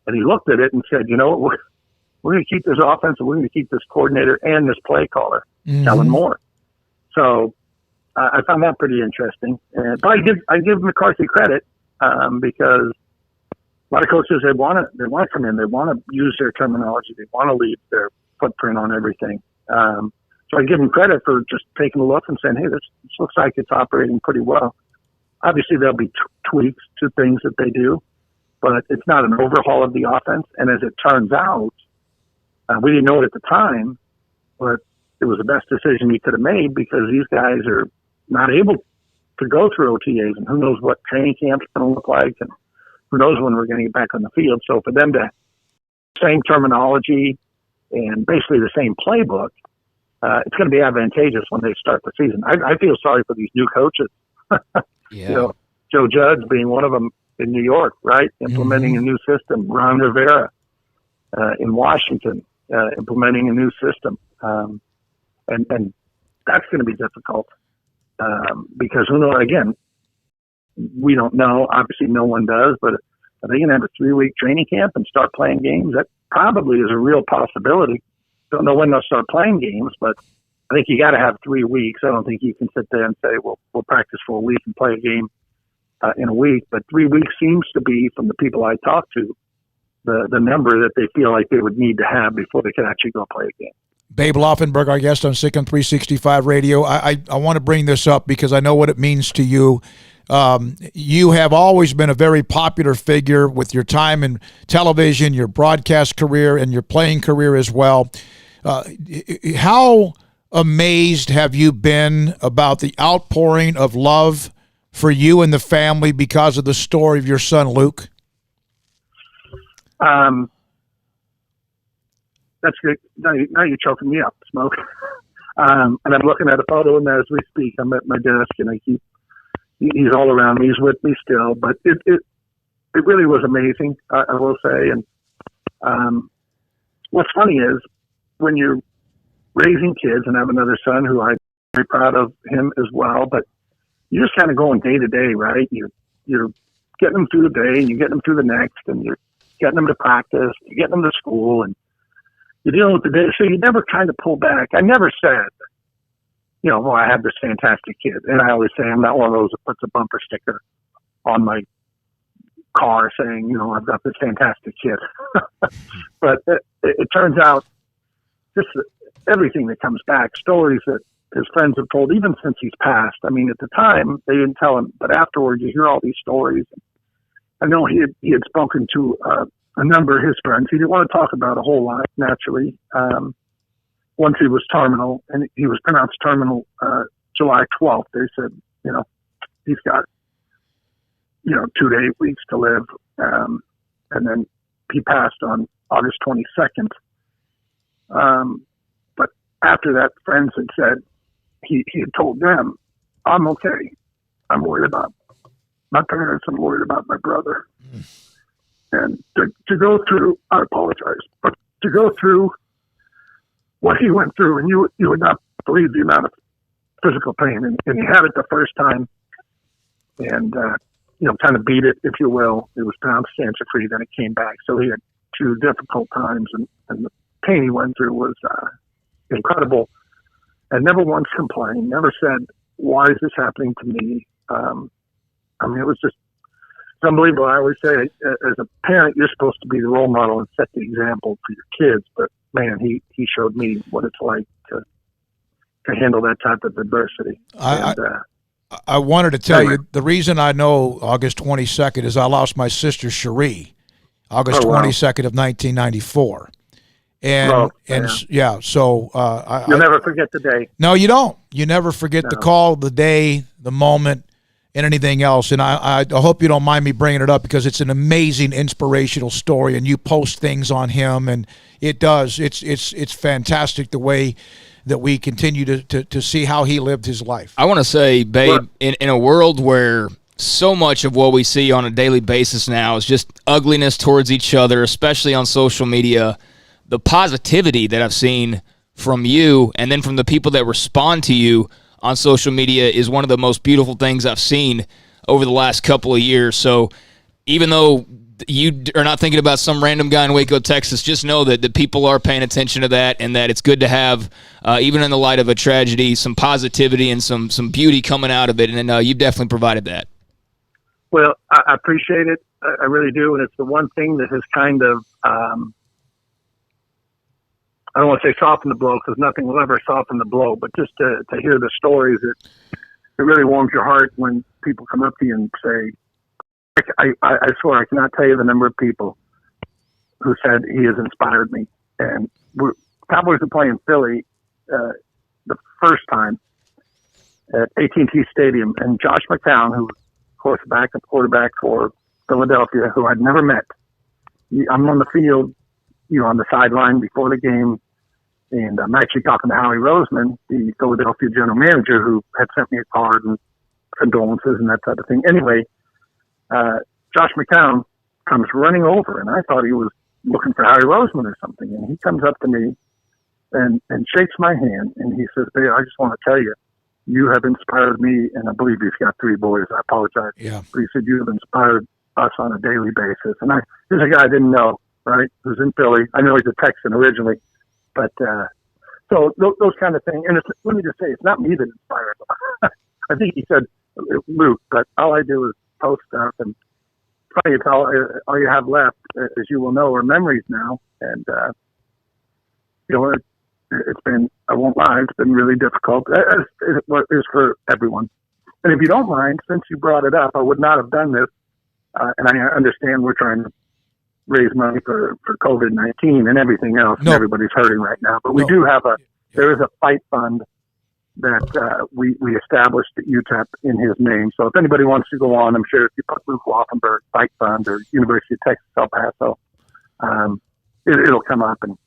And he looked at it and said, we're going to keep this offense, and we're going to keep this coordinator and this play caller, Kellen Moore. So I found that pretty interesting. But I give McCarthy credit because a lot of coaches, they want to come in, they want to use their terminology, they want to leave their footprint on everything. So I give him credit for just taking a look and saying, hey, this looks like it's operating pretty well. Obviously, there'll be tweaks to things that they do, but it's not an overhaul of the offense. And as it turns out, we didn't know it at the time, but it was the best decision he could have made because these guys are not able to go through OTAs, and who knows what training camp's going to look like, and who knows when we're going to get back on the field. So for them to same terminology and basically the same playbook, it's going to be advantageous when they start the season. I feel sorry for these new coaches. Yeah. Joe Judge being one of them in New York, right? Implementing a new system. Ron Rivera in Washington, implementing a new system. And that's going to be difficult because, again, we don't know. Obviously, no one does, but are they going to have a 3-week training camp and start playing games? That probably is a real possibility. Don't know when they'll start playing games, but I think you got to have 3 weeks. I don't think you can sit there and say, well, we'll practice for a week and play a game in a week. But 3 weeks seems to be, from the people I talk to, the number that they feel like they would need to have before they could actually go play a game. Babe Laufenberg, our guest on SicEm365 Radio. I want to bring this up because I know what it means to you. You have always been a very popular figure with your time in television, your broadcast career, and your playing career as well. How amazed have you been about the outpouring of love for you and the family because of the story of your son, Luke? That's good. Now you're choking me up, Smoke. And I'm looking at a photo of him as we speak. I'm at my desk, and he's all around me. He's with me still. But it really was amazing, I will say. And what's funny is when you're raising kids, and I have another son who I'm very proud of him as well, but you're just kind of going day to day, right? You're getting them through the day, and you're getting them through the next, and you're getting them to practice, you're getting them to school, and you're dealing with the day. So you never kind of pull back. I never said, well, I have this fantastic kid. And I always say I'm not one of those that puts a bumper sticker on my car saying, I've got this fantastic kid. But it turns out just everything that comes back, stories that his friends have told, even since he's passed. I mean, at the time, they didn't tell him, but afterwards you hear all these stories. I know he had spoken to a number of his friends. He didn't want to talk about a whole lot, naturally. Once he was terminal, and he was pronounced terminal July 12th, they said, he's got, 2 to 8 weeks to live. And then he passed on August 22nd. But after that, friends had said, he had told them, I'm okay. I'm worried about my parents. I'm worried about my brother. And to go through, I apologize, but to go through what he went through, and you would not believe the amount of physical pain. And he had it the first time and, kind of beat it, if you will. It was pronounced cancer-free, then it came back. So he had through difficult times, and the pain he went through was incredible. And never once complained, never said, why is this happening to me? I mean, it was just unbelievable. I always say, as a parent, you're supposed to be the role model and set the example for your kids. But, man, he showed me what it's like to handle that type of adversity. I wanted to tell you, the reason I know August 22nd is I lost my sister, Cherie, August 22nd of 1994. So you'll never forget the day. No, you don't. You never forget the call, the day, the moment, and anything else. And I hope you don't mind me bringing it up because it's an amazing, inspirational story, and you post things on him, and it does. It's fantastic the way that we continue to see how he lived his life. I want to say, babe, in a world where so much of what we see on a daily basis now is just ugliness towards each other, especially on social media, the positivity that I've seen from you and then from the people that respond to you on social media is one of the most beautiful things I've seen over the last couple of years. So even though you are not thinking about some random guy in Waco, Texas, just know that the people are paying attention to that and that it's good to have, even in the light of a tragedy, some positivity and some beauty coming out of it. And you've definitely provided that. Well, I appreciate it. I really do. And it's the one thing that has kind of, I don't want to say soften the blow because nothing will ever soften the blow, but just to hear the stories, it really warms your heart when people come up to you and say, I swear I cannot tell you the number of people who said he has inspired me. And Cowboys were playing Philly the first time at AT&T Stadium, and Josh McCown, who was, of course, backup quarterback for Philadelphia, who I'd never met. I'm on the field, on the sideline before the game, and I'm actually talking to Howie Roseman, the Philadelphia general manager, who had sent me a card and condolences and that type of thing. Anyway, Josh McCown comes running over, and I thought he was looking for Howie Roseman or something. And he comes up to me and shakes my hand, and he says, "Hey, I just want to tell you, you have inspired me." And I believe he's got 3 boys. I apologize. Yeah. But he said, "You have inspired us on a daily basis." And here's a guy I didn't know, right, who's in Philly. I know he's a Texan originally. But so those kind of things. And let me just say, it's not me that inspired him. I think he said Luke, but all I do is post stuff. And funny, it's all you have left, as you will know, are memories now. And, it's been, I won't lie, it's been really difficult, as it is for everyone. And if you don't mind, since you brought it up, I would not have done this. And I understand we're trying to raise money for COVID-19 and everything else. No. And everybody's hurting right now. But we do have there is a fight fund that we established at UTEP in his name. So if anybody wants to go on, I'm sure if you put Luke Laufenberg Fight Fund or University of Texas El Paso, it'll come up and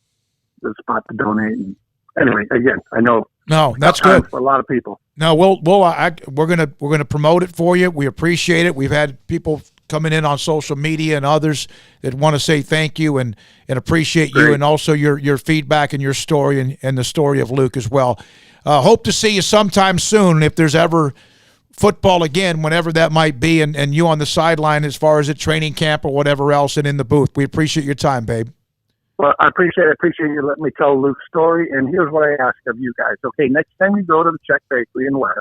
the spot to donate. And anyway, again, I know. No, that's good for a lot of people. No, we're gonna promote it for you. We appreciate it. We've had people coming in on social media and others that want to say thank you and appreciate you, and also your feedback and your story and the story of Luke as well. Hope to see you sometime soon if there's ever football again, whenever that might be, and you on the sideline as far as at training camp or whatever else and in the booth. We appreciate your time, babe. Well, I appreciate you letting me tell Luke's story. And here's what I ask of you guys. Okay, next time you go to the Czech Bakery in West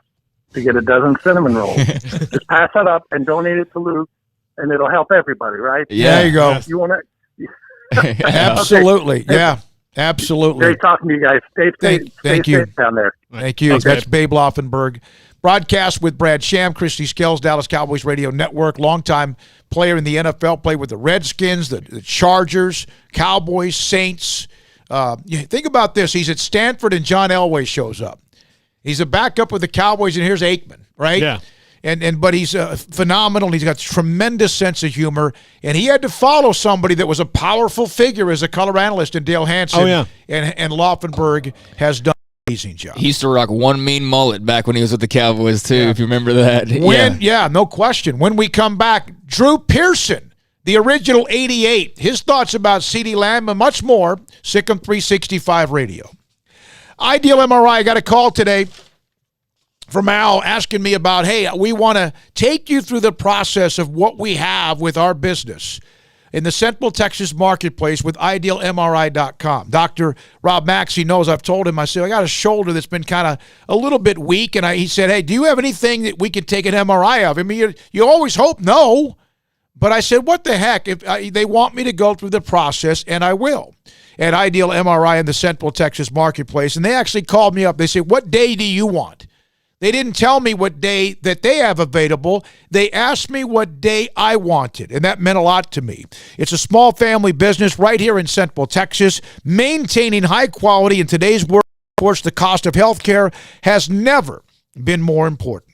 to get a dozen cinnamon rolls, just pass that up and donate it to Luke, and it'll help everybody, right? Yeah, there you go. You want to? Absolutely. Okay. Yeah, absolutely. Great talking to you guys. Stay safe down there. Thank you. Thanks, That's man. Babe Laufenberg. Broadcast with Brad Sham, Christy Scales, Dallas Cowboys Radio Network, longtime player in the NFL, played with the Redskins, the Chargers, Cowboys, Saints. You think about this. He's at Stanford and John Elway shows up. He's a backup with the Cowboys, and here's Aikman, right? Yeah. But he's phenomenal. And he's got a tremendous sense of humor, and he had to follow somebody that was a powerful figure as a color analyst in Dale Hansen. Oh, yeah. And Laufenberg has done an amazing job. He used to rock one mean mullet back when he was with the Cowboys, too, if you remember that. No question. When we come back, Drew Pearson, the original 88, his thoughts about CeeDee Lamb and much more, SicEm365 Radio. Ideal MRI, I got a call today from Al asking me about, hey, we want to take you through the process of what we have with our business. in the Central Texas marketplace with IdealMRI.com. Dr. Rob Maxey knows I've told him, I said, I got a shoulder that's been kind of a little bit weak. And he said, hey, do you have anything that we could take an MRI of? I mean, you always hope no. But I said, what the heck? If they want me to go through the process, and I will. At Ideal MRI in the Central Texas marketplace. And they actually called me up. They said, what day do you want? They didn't tell me what day that they have available. They asked me what day I wanted, and that meant a lot to me. It's a small family business right here in Central Texas, maintaining high quality in today's world. Of course, the cost of health care has never been more important.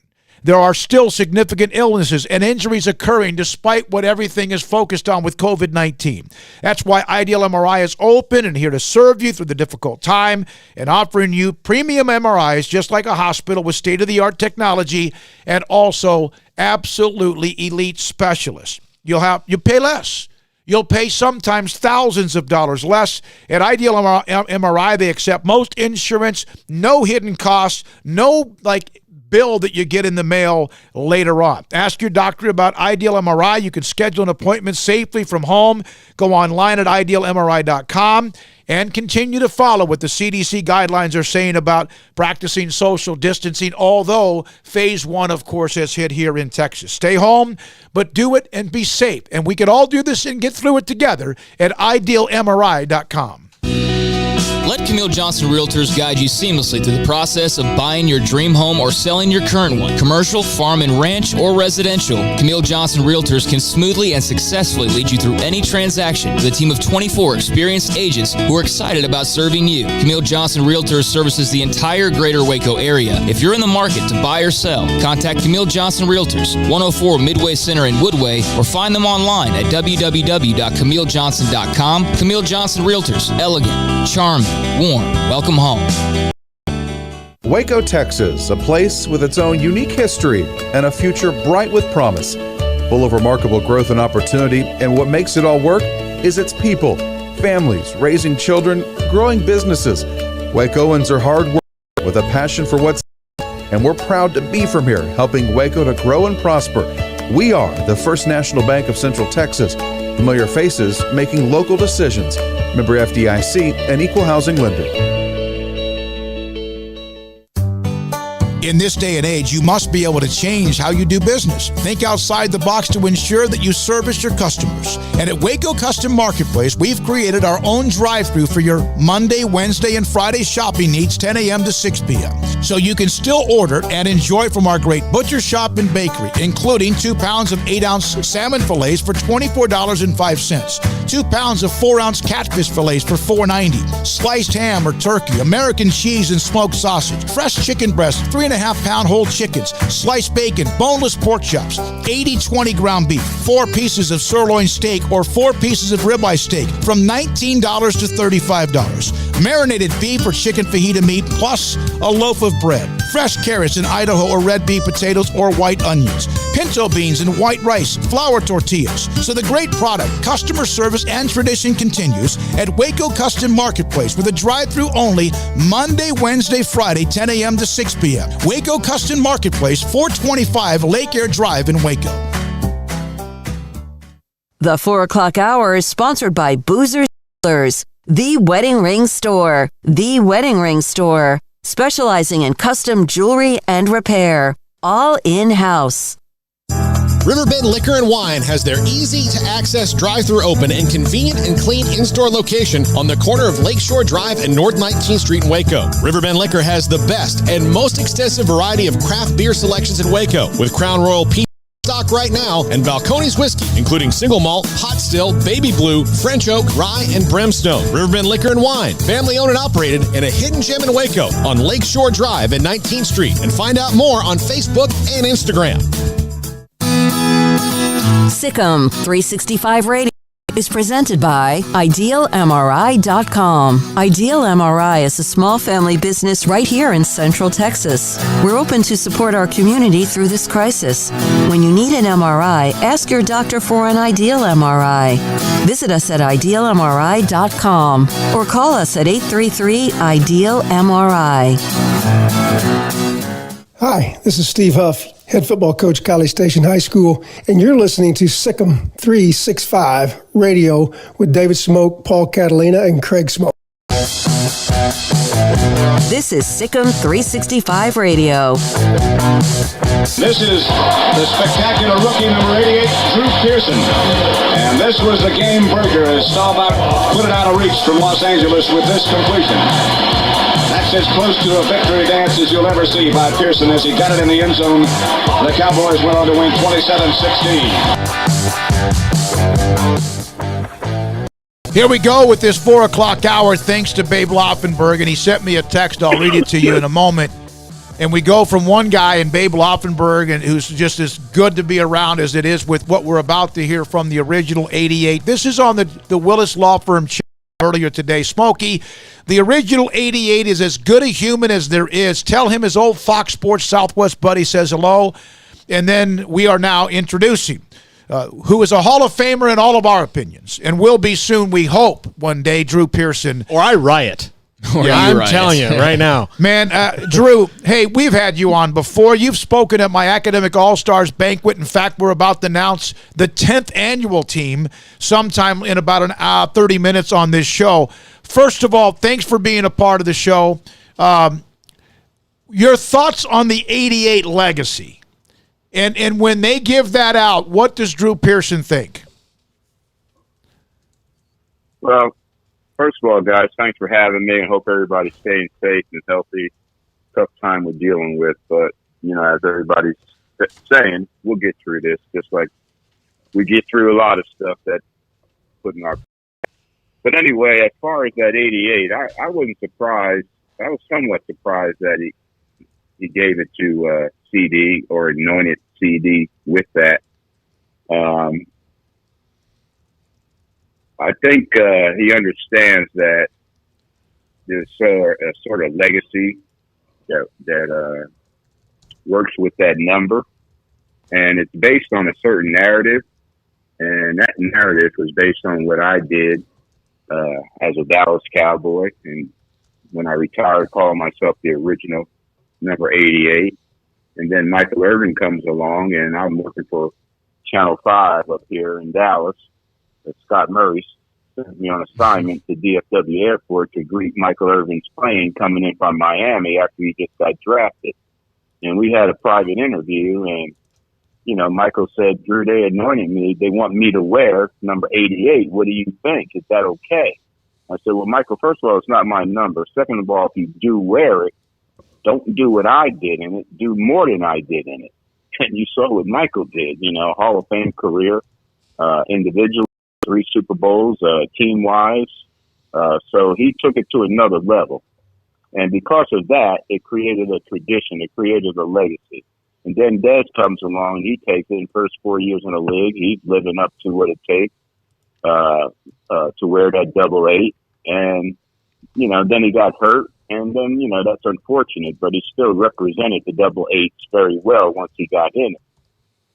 There are still significant illnesses and injuries occurring despite what everything is focused on with COVID-19. That's why Ideal MRI is open and here to serve you through the difficult time and offering you premium MRIs just like a hospital with state-of-the-art technology and also absolutely elite specialists. You pay less. You'll pay sometimes thousands of dollars less. At Ideal MRI, they accept most insurance, no hidden costs, no bill that you get in the mail later on. Ask your doctor about Ideal MRI. You can schedule an appointment safely from home. Go online at IdealMRI.com and continue to follow what the CDC guidelines are saying about practicing social distancing, although phase 1, of course, has hit here in Texas. Stay home, but do it and be safe. And we can all do this and get through it together at IdealMRI.com. Let Camille Johnson Realtors guide you seamlessly through the process of buying your dream home or selling your current one, commercial, farm and ranch, or residential. Camille Johnson Realtors can smoothly and successfully lead you through any transaction with a team of 24 experienced agents who are excited about serving you. Camille Johnson Realtors services the entire greater Waco area. If you're in the market to buy or sell, contact Camille Johnson Realtors, 104 Midway Center in Woodway, or find them online at www.camillejohnson.com. Camille Johnson Realtors, elegant, charming, warm. Welcome home. Waco, Texas, a place with its own unique history and a future bright with promise, full of remarkable growth and opportunity. And what makes it all work is its people, families, raising children, growing businesses. Wacoans are hard workers with a passion for what's, and we're proud to be from here, helping Waco to grow and prosper. We are the First National Bank of Central Texas. Familiar faces making local decisions. Member FDIC, an equal housing lender. In this day and age, you must be able to change how you do business. Think outside the box to ensure that you service your customers. And at Waco Custom Marketplace, we've created our own drive-thru for your Monday, Wednesday, and Friday shopping needs, 10 a.m. to 6 p.m. So you can still order and enjoy from our great butcher shop and bakery, including 2 pounds of 8-ounce salmon fillets for $24.05, 2 pounds of 4-ounce catfish fillets for $4.90, sliced ham or turkey, American cheese and smoked sausage, fresh chicken breast, 3.5-pound whole chickens, sliced bacon, boneless pork chops, 80/20 ground beef, 4 pieces of sirloin steak or 4 pieces of ribeye steak from $19 to $35, marinated beef or chicken fajita meat plus a loaf of bread, fresh carrots and Idaho or red beef potatoes or white onions, pinto beans and white rice, flour tortillas. So the great product, customer service, and tradition continues at Waco Custom Marketplace with a drive-thru only Monday, Wednesday, Friday, 10 a.m. to 6 p.m. Waco Custom Marketplace, 425 Lake Air Drive in Waco. The 4 o'clock hour is sponsored by Boozer's Jewelers, The Wedding Ring Store. The Wedding Ring Store, specializing in custom jewelry and repair, all in-house. Riverbend Liquor and Wine has their easy-to-access drive-thru open and convenient and clean in-store location on the corner of Lakeshore Drive and North 19th Street in Waco. Riverbend Liquor has the best and most extensive variety of craft beer selections in Waco, with Crown Royal Peach stock right now and Balcones whiskey, including single malt, hot still, baby blue, French oak, rye, and brimstone. Riverbend Liquor and Wine, family owned and operated, and a hidden gem in Waco on Lakeshore Drive and 19th Street. And find out more on Facebook and Instagram. SicEm365 Radio is presented by IdealMRI.com. Ideal MRI is a small family business right here in Central Texas. We're open to support our community through this crisis. When you need an MRI, ask your doctor for an Ideal MRI. Visit us at IdealMRI.com or call us at 833-IDEAL-MRI. Hi, this is Steve Huff, head football coach, College Station High School, and you're listening to SicEm365 Radio with David Smoke, Paul Catalina, and Craig Smoke. This is SicEm365 Radio. This is the spectacular rookie number 88, Drew Pearson. And this was the game breaker as Staubach put it out of reach from Los Angeles with this completion. That's as close to a victory dance as you'll ever see by Pearson as he got it in the end zone. The Cowboys went on to win 27-16. Here we go with this 4 o'clock hour, thanks to Babe Laufenberg, and he sent me a text. I'll read it to you in a moment. And we go from one guy in Babe Laufenberg, and who's just as good to be around as it is with what we're about to hear from the original 88. This is on the Willis Law Firm chat earlier today. Smokey, the original 88 is as good a human as there is. Tell him his old Fox Sports Southwest buddy says hello. And then we are now introducing who is a Hall of Famer in all of our opinions, and will be soon, we hope, one day, Drew Pearson. Or I riot. Yeah, I'm telling you right now. Man, Drew, hey, we've had you on before. You've spoken at my Academic All-Stars banquet. In fact, we're about to announce the 10th annual team sometime in about 30 minutes on this show. First of all, thanks for being a part of the show. Your thoughts on the 88 legacy. And when they give that out, what does Drew Pearson think? Well, first of all, guys, thanks for having me. I hope everybody's staying safe and healthy. Tough time we're dealing with, but, as everybody's saying, we'll get through this, just like we get through a lot of stuff that's put in our... But anyway, as far as that 88, I wasn't surprised. I was somewhat surprised that he gave it to CD, or anointed CD with that. I think he understands that there's a sort of legacy that works with that number, and it's based on a certain narrative, and that narrative was based on what I did as a Dallas Cowboy, and when I retired, called myself the original number 88. And then Michael Irvin comes along, and I'm working for Channel 5 up here in Dallas. Scott Murray sent me on assignment to DFW Airport to greet Michael Irvin's plane coming in from Miami after he just got drafted. And we had a private interview, and, Michael said, Drew, they anointed me. They want me to wear number 88. What do you think? Is that okay? I said, well, Michael, first of all, it's not my number. Second of all, if you do wear it, don't do what I did in it. Do more than I did in it. And you saw what Michael did, Hall of Fame career, individual, 3 Super Bowls, team-wise. So he took it to another level. And because of that, it created a tradition. It created a legacy. And then Dez comes along, and he takes it in the first 4 years in the league. He's living up to what it takes to wear that double 8. And, then he got hurt. And then, that's unfortunate, but he still represented the double 8s very well once he got in it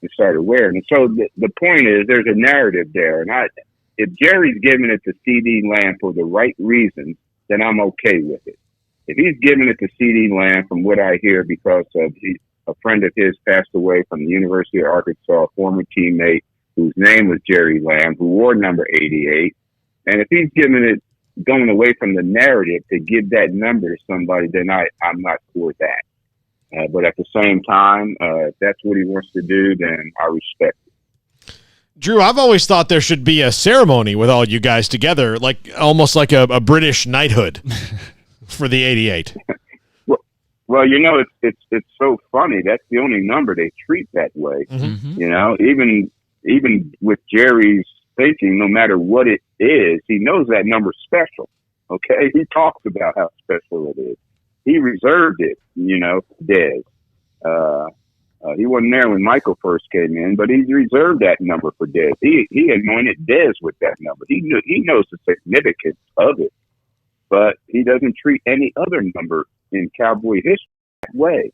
and started wearing it. So the point is, there's a narrative there. And if Jerry's giving it to CD Lamb for the right reasons, then I'm okay with it. If he's giving it to CD Lamb, from what I hear, because of a friend of his passed away from the University of Arkansas, a former teammate whose name was Jerry Lamb, who wore number 88. And if he's giving it, going away from the narrative to give that number to somebody, then I'm not for that. But at the same time, if that's what he wants to do, then I respect it. Drew, I've always thought there should be a ceremony with all you guys together, almost like a British knighthood for the 88. Well, it's so funny. That's the only number they treat that way. Mm-hmm. Even with Jerry's thinking, no matter what it is, he knows that number's special. Okay, he talks about how special it is. He reserved it, Dez. He wasn't there when Michael first came in, but he reserved that number for Dez. He anointed Dez with that number. He knows the significance of it, but he doesn't treat any other number in Cowboy history that way.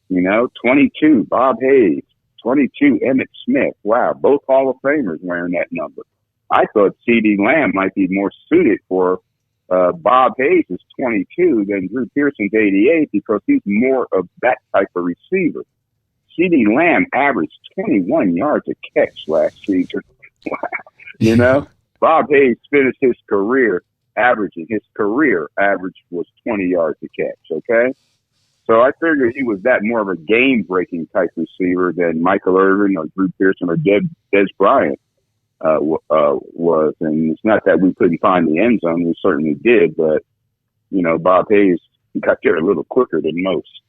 22, Bob Hayes. 22, Emmitt Smith. Wow, both Hall of Famers wearing that number. I thought CD Lamb might be more suited for Bob Hayes' 22 than Drew Pearson's 88 because he's more of that type of receiver. CeeDee Lamb averaged 21 yards a catch last season. Wow. You know, Bob Hayes finished his career averaging. His career average was 20 yards a catch, okay? So I figured he was that more of a game-breaking type receiver than Michael Irvin or Drew Pearson or Des Bryant was. And it's not that we couldn't find the end zone. We certainly did. But, you know, Bob Hayes got there a little quicker than most.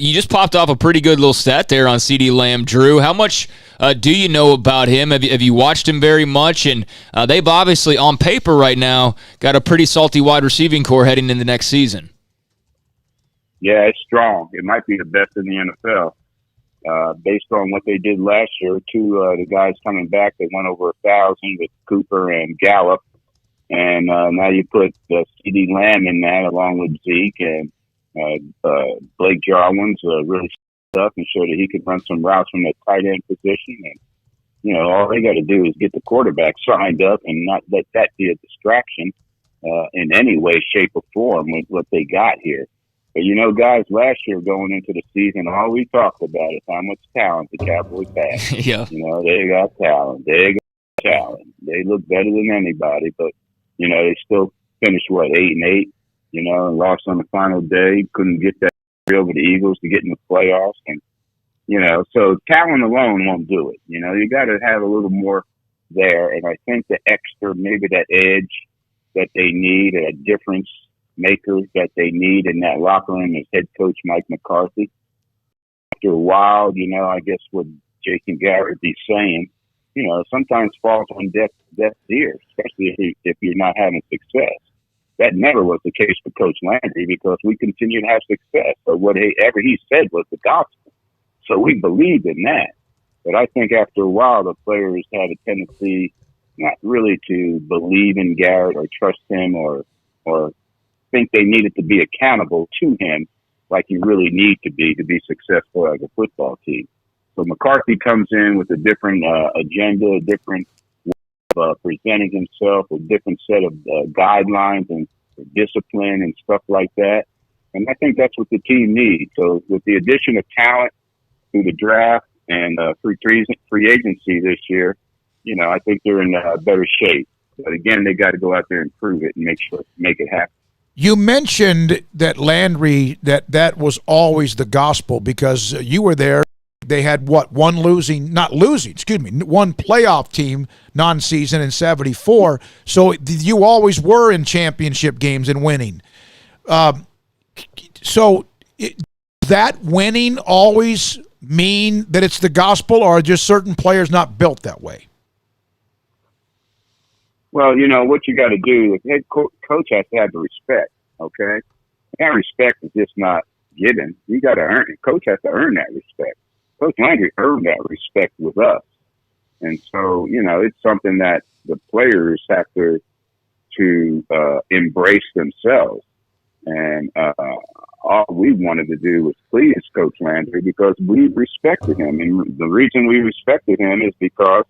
You just popped off a pretty good little stat there on CeeDee Lamb, Drew. How much do you know about him? Have you watched him very much? And they've obviously, on paper right now, got a pretty salty wide receiving core heading into next season. Yeah, it's strong. It might be the best in the NFL. Based on what they did last year, the guys coming back, they went over 1,000 with Cooper and Gallup. And now you put CeeDee Lamb in that along with Zeke, and Blake Jarwin's really up and showed that he could run some routes from the tight end position. And, you know, all they got to do is get the quarterback signed up and not let that be a distraction in any way, shape, or form with what they got here. But, you know, guys, last year going into the season, all we talked about is how much talent the Cowboys have. Yeah. You know, they got talent. They got talent. They look better than anybody. But, you know, they still finished, 8-8, you know, and lost on the final day. Couldn't get that over the Eagles to get in the playoffs. And, you know, so talent alone won't do it. You know, you got to have a little more there. And I think the extra, maybe that edge that they need, a difference maker that they need in that locker room is head coach Mike McCarthy. After a while, you know, I guess what Jason Garrett be saying, you know, sometimes falls on deaf ears, especially if you're not having success. That never was the case for Coach Landry because we continue to have success. So whatever he said was the gospel. So we believed in that. But I think after a while, the players had a tendency not really to believe in Garrett or trust him or think they needed to be accountable to him like you really need to be successful as a football team. So McCarthy comes in with a different agenda, a different presenting himself, a different set of guidelines and discipline and stuff like that. And I think that's what the team needs. So with the addition of talent through the draft and free agency this year, you know, I think they're in better shape. But again, they got to go out there and prove it and make it happen. You mentioned that Landry, that was always the gospel because you were there. They had one playoff team non-season in 74. So you always were in championship games and winning. That winning always mean that it's the gospel, or are just certain players not built that way? Well, you know, what you got to do is head coach has to have the respect, okay? That respect is just not given. You got to earn it. Coach has to earn that respect. Coach Landry earned that respect with us. And so, you know, it's something that the players have to embrace themselves. And all we wanted to do was please Coach Landry because we respected him. And the reason we respected him is because,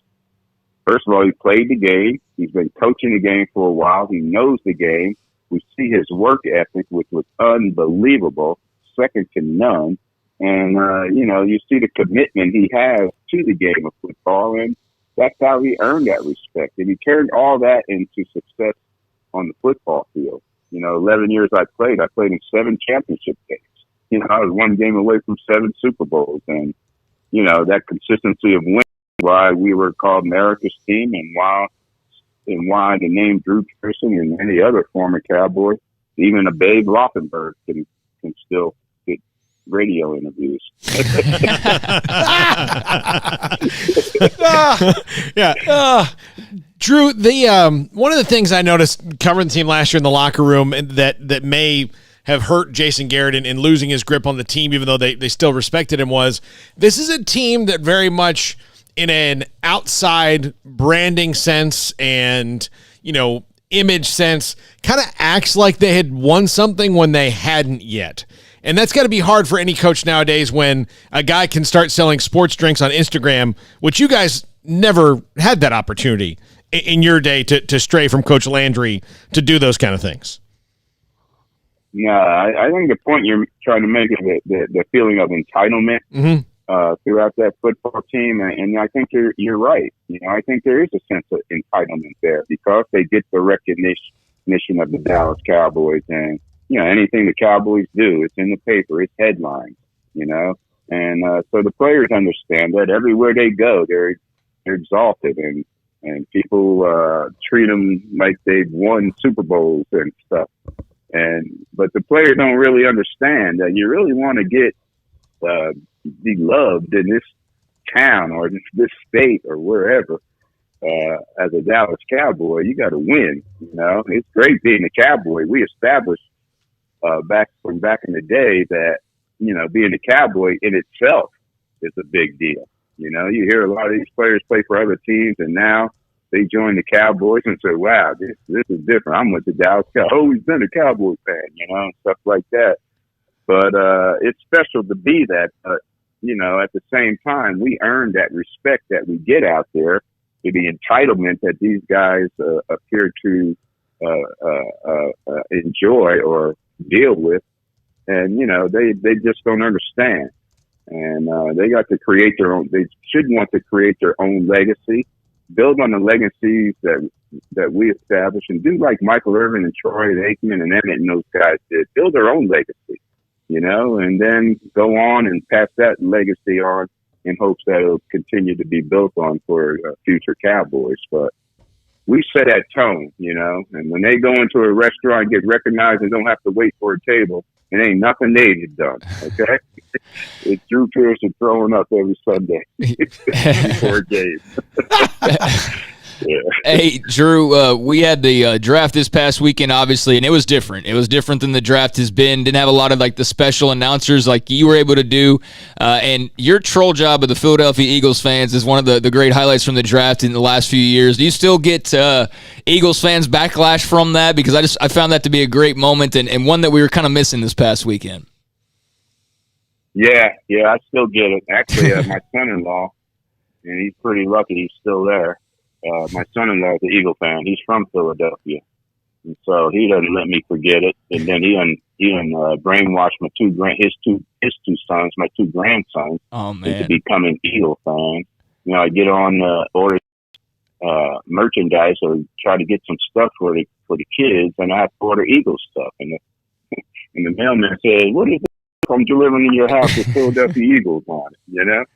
first of all, he played the game. He's been coaching the game for a while. He knows the game. We see his work ethic, which was unbelievable, second to none. And, you know, you see the commitment he has to the game of football, and that's how he earned that respect. And he turned all that into success on the football field. You know, 11 years I played in 7 championship games. You know, I was 1 game away from 7 Super Bowls. And, you know, that consistency of winning, why we were called America's team and why the name Drew Pearson and any other former Cowboy, even a Babe Laufenberg can still get radio interviews. Drew, one of the things I noticed covering the team last year in the locker room that may have hurt Jason Garrett in losing his grip on the team, even though they still respected him, was this is a team that very much in an outside branding sense and, you know, image sense kind of acts like they had won something when they hadn't yet. And that's got to be hard for any coach nowadays when a guy can start selling sports drinks on Instagram, which you guys never had that opportunity in your day to stray from Coach Landry to do those kind of things. No, I think the point you're trying to make is the feeling of entitlement throughout that football team, and I think you're right. I think there is a sense of entitlement there because they get the recognition of the Dallas Cowboys, and anything the Cowboys do, it's in the paper, it's headlines. And so the players understand that everywhere they go, they're exalted, and people treat them like they've won Super Bowls and stuff. But the players don't really understand that you really want to get be loved in this town or this state or wherever. As a Dallas Cowboy, you got to win. It's great being a Cowboy. We established back in the day that being a Cowboy in itself is a big deal. You hear a lot of these players play for other teams, and now they join the Cowboys and say, "Wow, this is different. I'm with the Dallas Cowboys. Always been a Cowboy fan," and stuff like that. But it's special to be that. But at the same time, we earn that respect that we get out there, to the entitlement that these guys appear to enjoy or deal with, and they just don't understand. And they got to create their own. They should want to create their own legacy, build on the legacies that we established, and do like Michael Irvin and Troy Aikman and Emmett and those guys did. Build their own legacy, and then go on and pass that legacy on in hopes that it'll continue to be built on for future Cowboys. But we set that tone, and when they go into a restaurant and get recognized and don't have to wait for a table, it ain't nothing they've done, okay? It's Drew Pearson throwing up every Sunday before a game. Yeah. Hey, Drew, we had the draft this past weekend, obviously, and it was different. It was different than the draft has been. Didn't have a lot of the special announcers like you were able to do. And your troll job of the Philadelphia Eagles fans is one of the great highlights from the draft in the last few years. Do you still get Eagles fans backlash from that? Because I found that to be a great moment and one that we were kind of missing this past weekend. Yeah, I still get it. Actually, my son-in-law, and he's pretty lucky he's still there. My son-in-law is an Eagle fan. He's from Philadelphia, and so he doesn't let me forget it. And then he brainwashed his two sons, my two grandsons, into becoming Eagle fans. I get on order merchandise or try to get some stuff for the kids, and I have to order Eagle stuff. And the mailman says, "What is it I'm delivering in your house with Philadelphia Eagles on it?"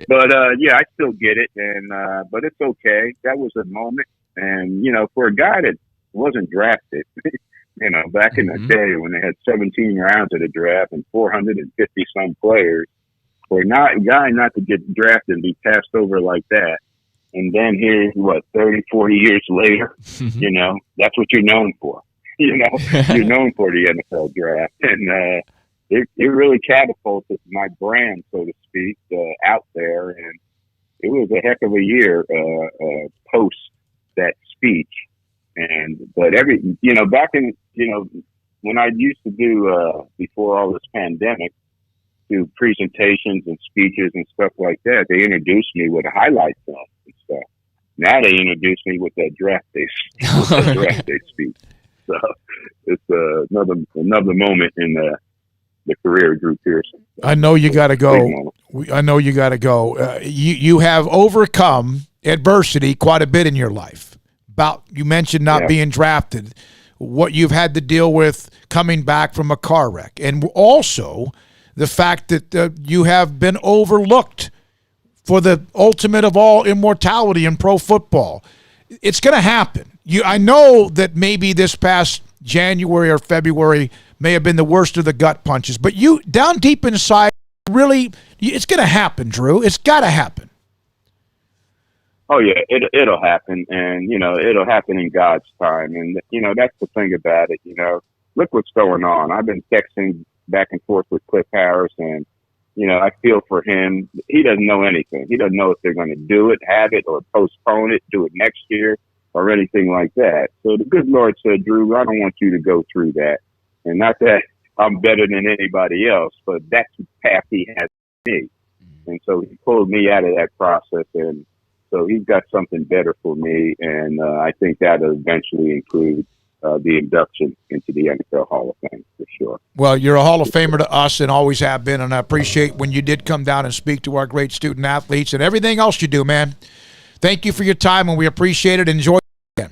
But I still get it, and but it's okay. That was a moment, and for a guy that wasn't drafted, back in the day when they had 17 rounds of the draft and 450 some players, for a guy not to get drafted and be passed over like that, and then here's 30, 40 years later, that's what you're known for. You're known for the NFL draft, and it really catapulted my brand, so to speak, out there. And it was a heck of a year post that speech. But back in, when I used to do, before all this pandemic, do presentations and speeches and stuff like that, they introduced me with a highlight film and stuff. Now they introduce me with that draft day speech. So it's another moment in the career of Drew Pearson. I know you got to go. You have overcome adversity quite a bit in your life. You mentioned not being drafted, what you've had to deal with coming back from a car wreck, and also the fact that you have been overlooked for the ultimate of all immortality in pro football. It's going to happen. I know that maybe this past January or February may have been the worst of the gut punches, but you, down deep inside, really, it's going to happen, Drew. It's got to happen. Oh yeah, it'll happen, and it'll happen in God's time, and that's the thing about it. Look what's going on. I've been texting back and forth with Cliff Harris, and I feel for him. He doesn't know anything. He doesn't know if they're going to do it, have it, or postpone it, do it next year, or anything like that. So the good Lord said, Drew, I don't want you to go through that. And not that I'm better than anybody else, but that's the path he has for me. And so he pulled me out of that process, and so he's got something better for me. And I think that'll eventually include the induction into the NFL Hall of Fame for sure. Well, you're a Hall of Famer to us and always have been, and I appreciate when you did come down and speak to our great student athletes and everything else you do, man. Thank you for your time, and we appreciate it. Enjoy it.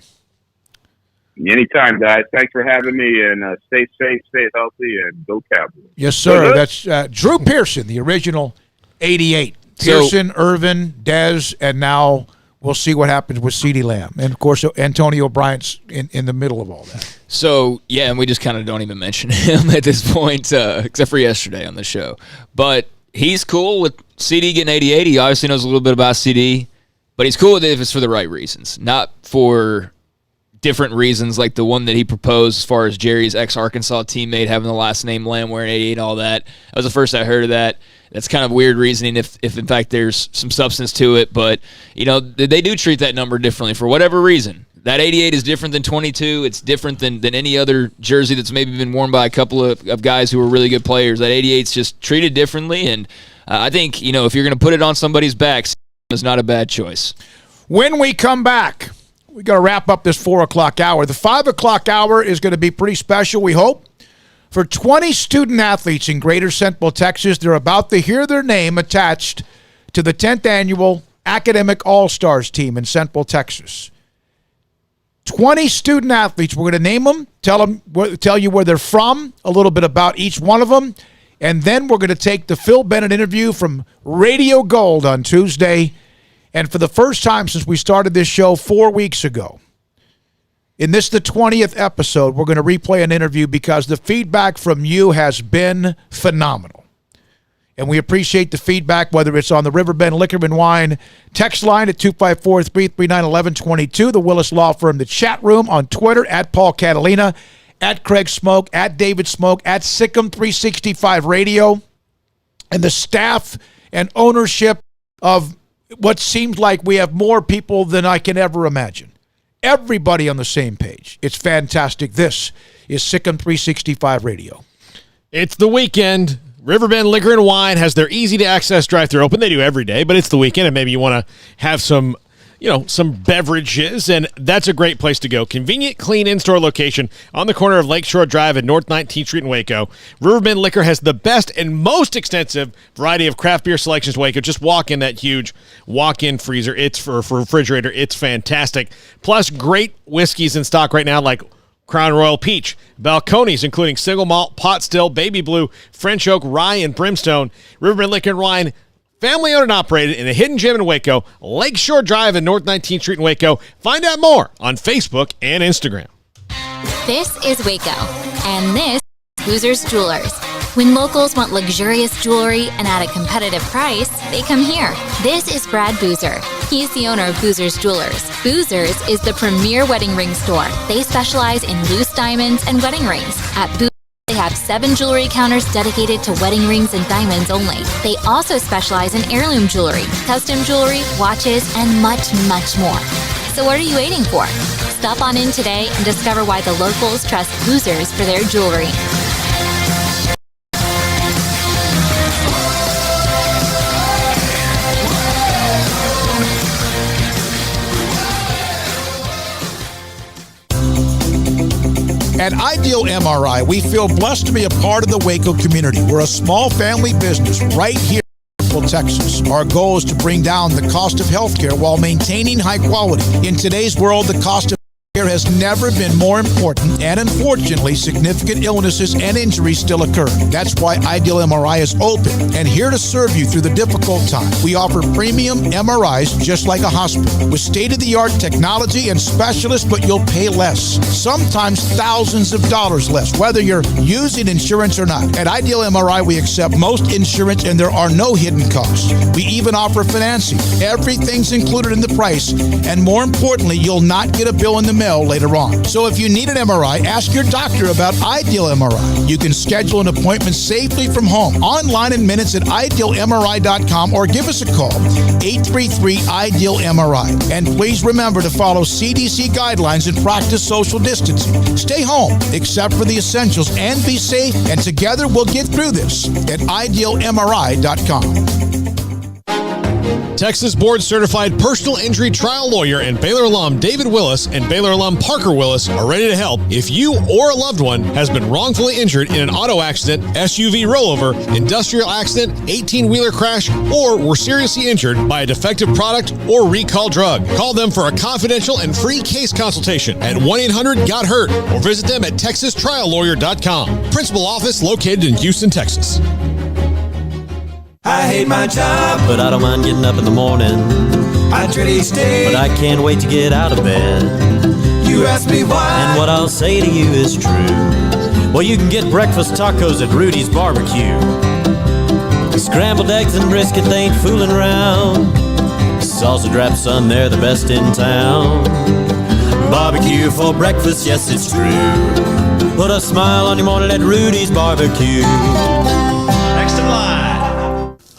Anytime, guys. Thanks for having me, and stay safe, stay healthy, and go Cowboys. Yes, sir. That's Drew Pearson, the original 88. Pearson, Irvin, Dez, and now we'll see what happens with CeeDee Lamb. And, of course, Antonio Bryant's in the middle of all that. So, yeah, and we just kind of don't even mention him at this point, except for yesterday on the show. But he's cool with CD getting 88. He obviously knows a little bit about CD, but he's cool with it if it's for the right reasons, not for different reasons like the one that he proposed as far as Jerry's ex-Arkansas teammate having the last name Lamb wearing 88 and all that. That was the first I heard of that. That's kind of weird reasoning if in fact there's some substance to it. But, you know, they do treat that number differently for whatever reason. That 88 is different than 22. It's different than any other jersey that's maybe been worn by a couple of guys who are really good players. That 88's just treated differently. And I think, you know, if you're going to put it on somebody's back, it's not a bad choice. When we come back, we got to wrap up this 4 o'clock hour. The 5 o'clock hour is going to be pretty special, we hope. For 20 student athletes in Greater Central Texas, they're about to hear their name attached to the 10th annual Academic All-Stars team in Central Texas. 20 student athletes. We're going to name them, tell you where they're from, a little bit about each one of them, and then we're going to take the Phil Bennett interview from Radio Gold on Tuesday. And for the first time since we started this show 4 weeks ago, in this, the 20th episode, we're going to replay an interview because the feedback from you has been phenomenal. And we appreciate the feedback, whether it's on the Riverbend Liquor and Wine text line at 254-339-1122, the Willis Law Firm, the chat room on Twitter, at Paul Catalina, at Craig Smoke, at David Smoke, at SicEm365 Radio, and the staff and ownership of what seems like we have more people than I can ever imagine. Everybody on the same page. It's fantastic. This is SicEm365 Radio. It's the weekend. Riverbend Liquor and Wine has their easy-to-access drive-thru open. They do every day, but it's the weekend, and maybe you want to have some beverages, and that's a great place to go. Convenient, clean in-store location on the corner of Lakeshore Drive and North 19th Street in Waco. Riverbend Liquor has the best and most extensive variety of craft beer selections in Waco. Just walk in that huge walk-in freezer. It's for refrigerator. It's fantastic. Plus, great whiskeys in stock right now, like Crown Royal Peach, Balcones, including Single Malt, Pot Still, Baby Blue, French Oak, Rye, and Brimstone. Riverbend Liquor and Wine, family owned and operated in a hidden gem in Waco, Lakeshore Drive and North 19th Street in Waco. Find out more on Facebook and Instagram. This is Waco, and this is Boozer's Jewelers. When locals want luxurious jewelry and at a competitive price, they come here. This is Brad Boozer. He's the owner of Boozer's Jewelers. Boozer's is the premier wedding ring store. They specialize in loose diamonds and wedding rings. At Boozer's, they have 7 jewelry counters dedicated to wedding rings and diamonds only. They also specialize in heirloom jewelry, custom jewelry, watches, and much, much more. So what are you waiting for? Stop on in today and discover why the locals trust Boozer's for their jewelry. At Ideal MRI, we feel blessed to be a part of the Waco community. We're a small family business right here in Texas. Our goal is to bring down the cost of healthcare while maintaining high quality. In today's world, the cost of care has never been more important, and unfortunately, significant illnesses and injuries still occur. That's why Ideal MRI is open and here to serve you through the difficult time. We offer premium MRIs just like a hospital with state-of-the-art technology and specialists, but you'll pay less, sometimes thousands of dollars less, whether you're using insurance or not. At Ideal MRI, we accept most insurance and there are no hidden costs. We even offer financing. Everything's included in the price, and more importantly, you'll not get a bill in the mail later on. So if you need an MRI, ask your doctor about Ideal MRI. You can schedule an appointment safely from home, online in minutes at idealmri.com, or give us a call, 833-IDEAL-MRI. And please remember to follow CDC guidelines and practice social distancing. Stay home, except for the essentials, and be safe, and together we'll get through this at idealmri.com. Texas board-certified personal injury trial lawyer and Baylor alum David Willis and Baylor alum Parker Willis are ready to help if you or a loved one has been wrongfully injured in an auto accident, SUV rollover, industrial accident, 18-wheeler crash, or were seriously injured by a defective product or recall drug. Call them for a confidential and free case consultation at 1-800-GOT-HURT or visit them at texastriallawyer.com. Principal office located in Houston, Texas. I hate my job, but I don't mind getting up in the morning. I dread each day, but I can't wait to get out of bed. You ask me why, and what I'll say to you is true. Well, you can get breakfast tacos at Rudy's Barbecue. Scrambled eggs and brisket, they ain't fooling around. Salsa drap, son, they're the best in town. Barbecue for breakfast, yes, it's true. Put a smile on your morning at Rudy's Barbecue. Next in line.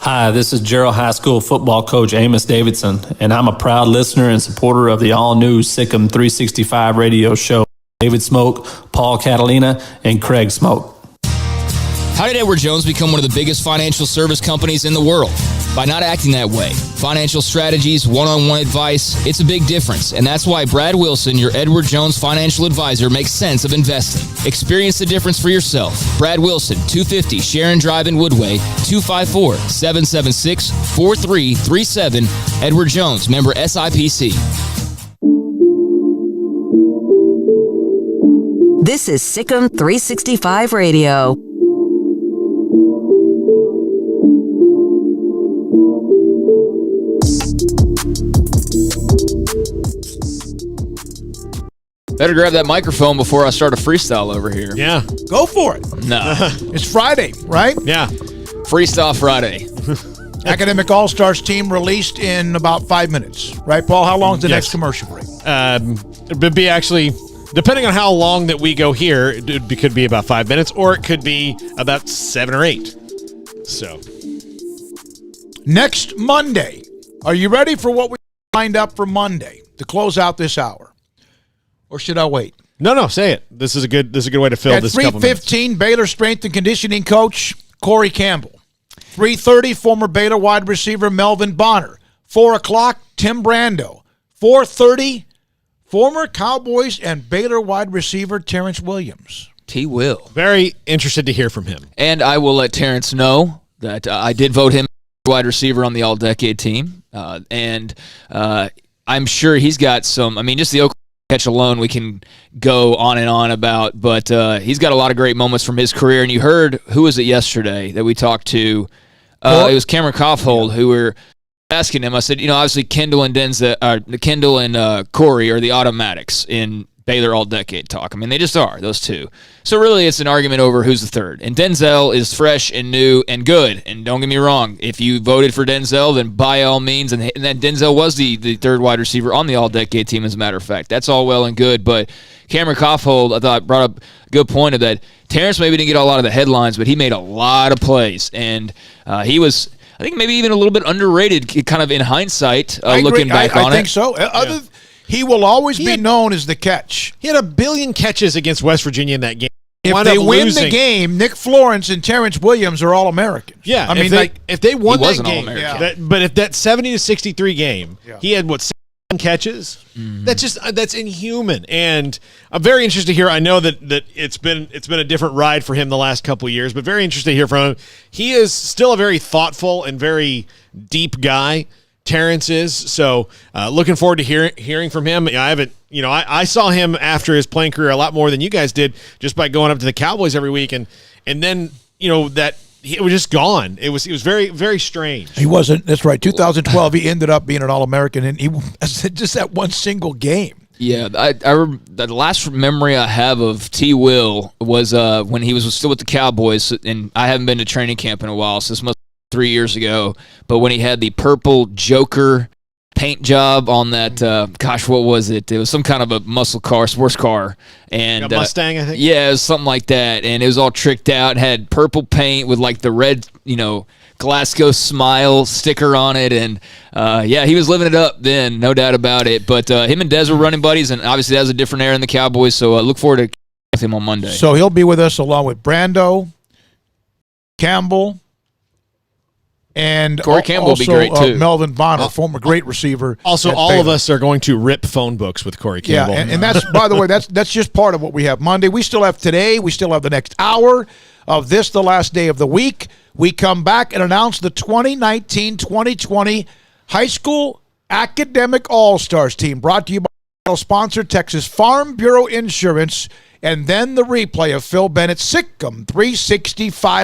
Hi, this is Gerald High School football coach Amos Davidson, and I'm a proud listener and supporter of the all-new SicEm365 radio show. David Smoke, Paul Catalina, and Craig Smoke. How did Edward Jones become one of the biggest financial service companies in the world? By not acting that way. Financial strategies, one-on-one advice, it's a big difference. And that's why Brad Wilson, your Edward Jones financial advisor, makes sense of investing. Experience the difference for yourself. Brad Wilson, 250 Sharon Drive in Woodway, 254-776-4337. Edward Jones, member SIPC. This is SicEm365 Radio. Better grab that microphone before I start a freestyle over here. Yeah. Go for it. No. It's Friday, right? Yeah. Freestyle Friday. Academic All-Stars team released in about 5 minutes. Right, Paul? How long is the next commercial break? It would be actually, depending on how long that we go here, it could be about 5 minutes, or it could be about 7 or 8. So. Next Monday. Are you ready for what we lined up for Monday to close out this hour? Or should I wait? No, say it. This is a good way to fill this couple minutes. At 3:15, Baylor strength and conditioning coach Corey Campbell. 3:30, former Baylor wide receiver Melvin Bonner. 4 o'clock, Tim Brando. 4:30, former Cowboys and Baylor wide receiver Terrence Williams. He will. Very interested to hear from him. And I will let Terrence know that I did vote him wide receiver on the all-decade team. And I'm sure he's got some, just the Oklahoma catch alone we can go on and on about, but he's got a lot of great moments from his career. And you heard, who was it yesterday that we talked to? It was Cameron Kaufhold, who were asking him. I said, obviously Kendall and Corey are the automatics in Baylor all-decade talk. They just are, those two. So really it's an argument over who's the third. And Denzel is fresh and new and good. And don't get me wrong, if you voted for Denzel, then by all means, and then Denzel was the third wide receiver on the all-decade team, as a matter of fact. That's all well and good. But Cameron Kaufhold, I thought, brought up a good point of that. Terrence maybe didn't get a lot of the headlines, but he made a lot of plays. And he was, I think, maybe even a little bit underrated, kind of in hindsight, looking back on it. I think so. He will always be known as the catch. He had a billion catches against West Virginia in that game. If they win the game, Nick Florence and Terrence Williams are All-Americans. Yeah, if they won that game, but if that 70-63 game, he had 7 catches. Mm-hmm. That's inhuman, and I'm very interested to hear. I know that it's been a different ride for him the last couple of years, but very interested to hear from him. He is still a very thoughtful and very deep guy. Terrence is, so looking forward to hearing from him. I saw him after his playing career a lot more than you guys did, just by going up to the Cowboys every week, and then that it was just gone. It was very, very strange. He wasn't. That's right. 2012, he ended up being an All-American, and he just that one single game. Yeah, the last memory I have of T. Will was when he was still with the Cowboys, and I haven't been to training camp in a while, so this must 3 years ago, but when he had the purple Joker paint job on that, what was it? It was some kind of a muscle car, sports car. And a Mustang, I think? Yeah, it was something like that, and it was all tricked out, had purple paint with like the red, Glasgow smile sticker on it, and he was living it up then, no doubt about it, but him and Dez were running buddies, and obviously that was a different era in the Cowboys, so look forward to with him on Monday. So he'll be with us along with Brando, Campbell, And Corey Campbell also, will be great, too. Melvin Bonner, former great receiver. Also, all of us are going to rip phone books with Corey Campbell. Yeah, and that's, by the way, that's just part of what we have Monday. We still have today. We still have the next hour of this, the last day of the week. We come back and announce the 2019-2020 High School Academic All-Stars team, brought to you by sponsor Texas Farm Bureau Insurance, and then the replay of Phil Bennett's SicEm365.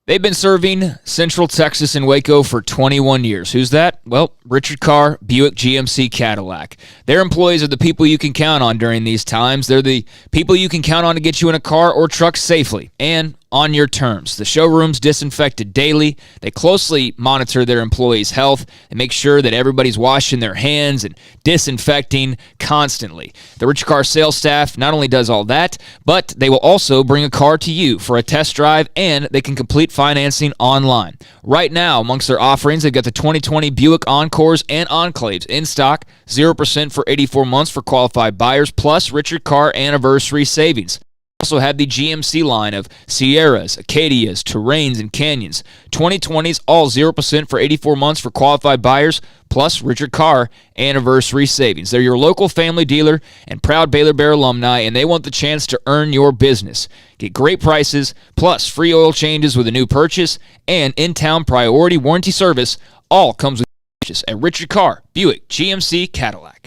They've been serving Central Texas and Waco for 21 years. Who's that? Well, Richard Carr, Buick GMC Cadillac. Their employees are the people you can count on during these times. They're the people you can count on to get you in a car or truck safely and on your terms. The showroom's disinfected daily. They closely monitor their employees' health and make sure that everybody's washing their hands and disinfecting constantly. The Richard Carr sales staff not only does all that, but they will also bring a car to you for a test drive, and they can complete financing online. Right now, amongst their offerings, they've got the 2020 Buick Encores and Enclaves in stock, 0% for 84 months for qualified buyers, plus Richard Carr anniversary savings. Also have the GMC line of Sierras, Acadias, Terrains, and Canyons. 2020s, all 0% for 84 months for qualified buyers, plus Richard Carr anniversary savings. They're your local family dealer and proud Baylor Bear alumni, and they want the chance to earn your business. Get great prices, plus free oil changes with a new purchase, and in-town priority warranty service. All comes with purchase at Richard Carr, Buick, GMC, Cadillac.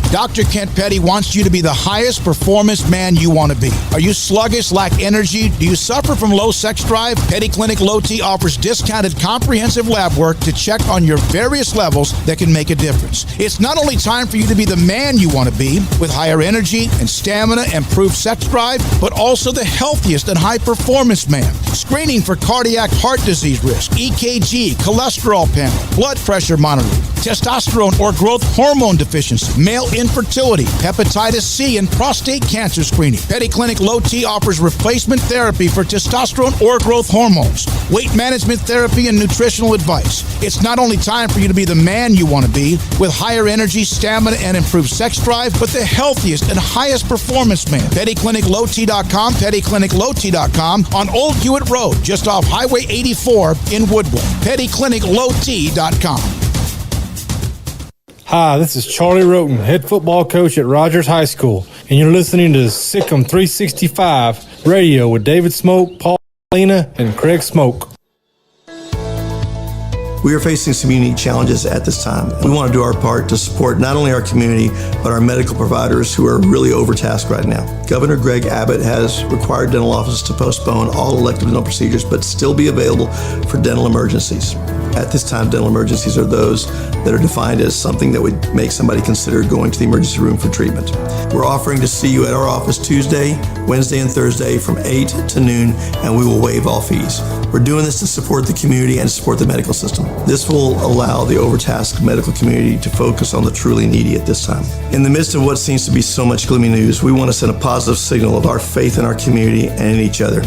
Dr. Kent Petty wants you to be the highest performance man you want to be. Are you sluggish, lack energy? Do you suffer from low sex drive? Petty Clinic Low T offers discounted comprehensive lab work to check on your various levels that can make a difference. It's not only time for you to be the man you want to be with higher energy and stamina and improved sex drive, but also the healthiest and high performance man. Screening for cardiac heart disease risk, EKG, cholesterol panel, blood pressure monitoring, testosterone or growth hormone deficiency, male infertility, hepatitis C, and prostate cancer screening. Petty Clinic Low T offers replacement therapy for testosterone or growth hormones, weight management therapy, and nutritional advice. It's not only time for you to be the man you want to be with higher energy, stamina, and improved sex drive, but the healthiest and highest performance man. PettyClinicLowT.com, PettyClinicLowT.com on Old Hewitt Road, just off Highway 84 in Woodward. PettyClinicLowT.com. Hi, this is Charlie Roten, head football coach at Rogers High School, and you're listening to SicEm365 Radio with David Smoke, Paul Catalina, and Craig Smoke. We are facing some unique challenges at this time. We want to do our part to support not only our community, but our medical providers who are really overtasked right now. Governor Greg Abbott has required dental offices to postpone all elective dental procedures, but still be available for dental emergencies. At this time, dental emergencies are those that are defined as something that would make somebody consider going to the emergency room for treatment. We're offering to see you at our office Tuesday, Wednesday, and Thursday from 8 to noon, and we will waive all fees. We're doing this to support the community and support the medical system. This will allow the overtasked medical community to focus on the truly needy at this time. In the midst of what seems to be so much gloomy news, we want to send a positive signal of our faith in our community and in each other.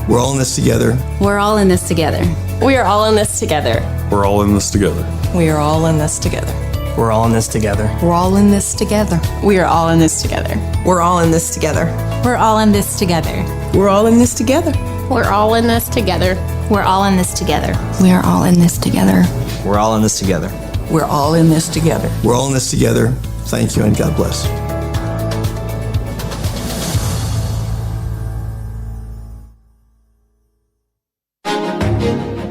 We're all in this together. We're all in this together. We are all in this together. We're all in this together. We are all in this together. We're all in this together. We're all in this together. We are all in this together. We're all in this together. We're all in this together. We're all in this together. We're all in this together. We're all in this together. We are all in this together. We're all in this together. We're all in this together. We're all in this together. Thank you and God bless.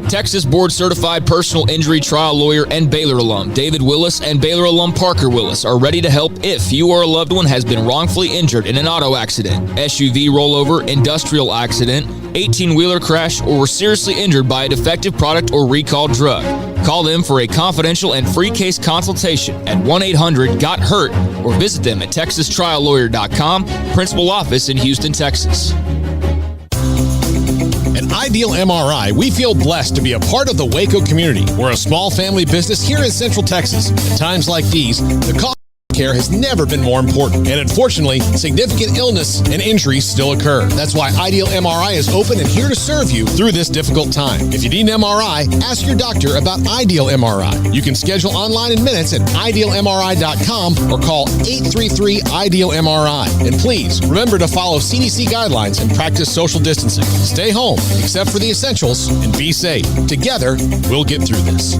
Texas board-certified personal injury trial lawyer and Baylor alum David Willis and Baylor alum Parker Willis are ready to help if you or a loved one has been wrongfully injured in an auto accident, SUV rollover, industrial accident, 18-wheeler crash, or were seriously injured by a defective product or recalled drug. Call them for a confidential and free case consultation at 1-800-GOT-HURT or visit them at texastriallawyer.com, principal office in Houston, Texas. At Ideal MRI, we feel blessed to be a part of the Waco community. We're a small family business here in Central Texas. At times like these, the cost care has never been more important. And unfortunately, significant illness and injuries still occur. That's why Ideal MRI is open and here to serve you through this difficult time. If you need an MRI, ask your doctor about Ideal MRI. You can schedule online in minutes at idealmri.com or call 833-IDEAL-MRI. And please, remember to follow CDC guidelines and practice social distancing. Stay home, except for the essentials, and be safe. Together, we'll get through this.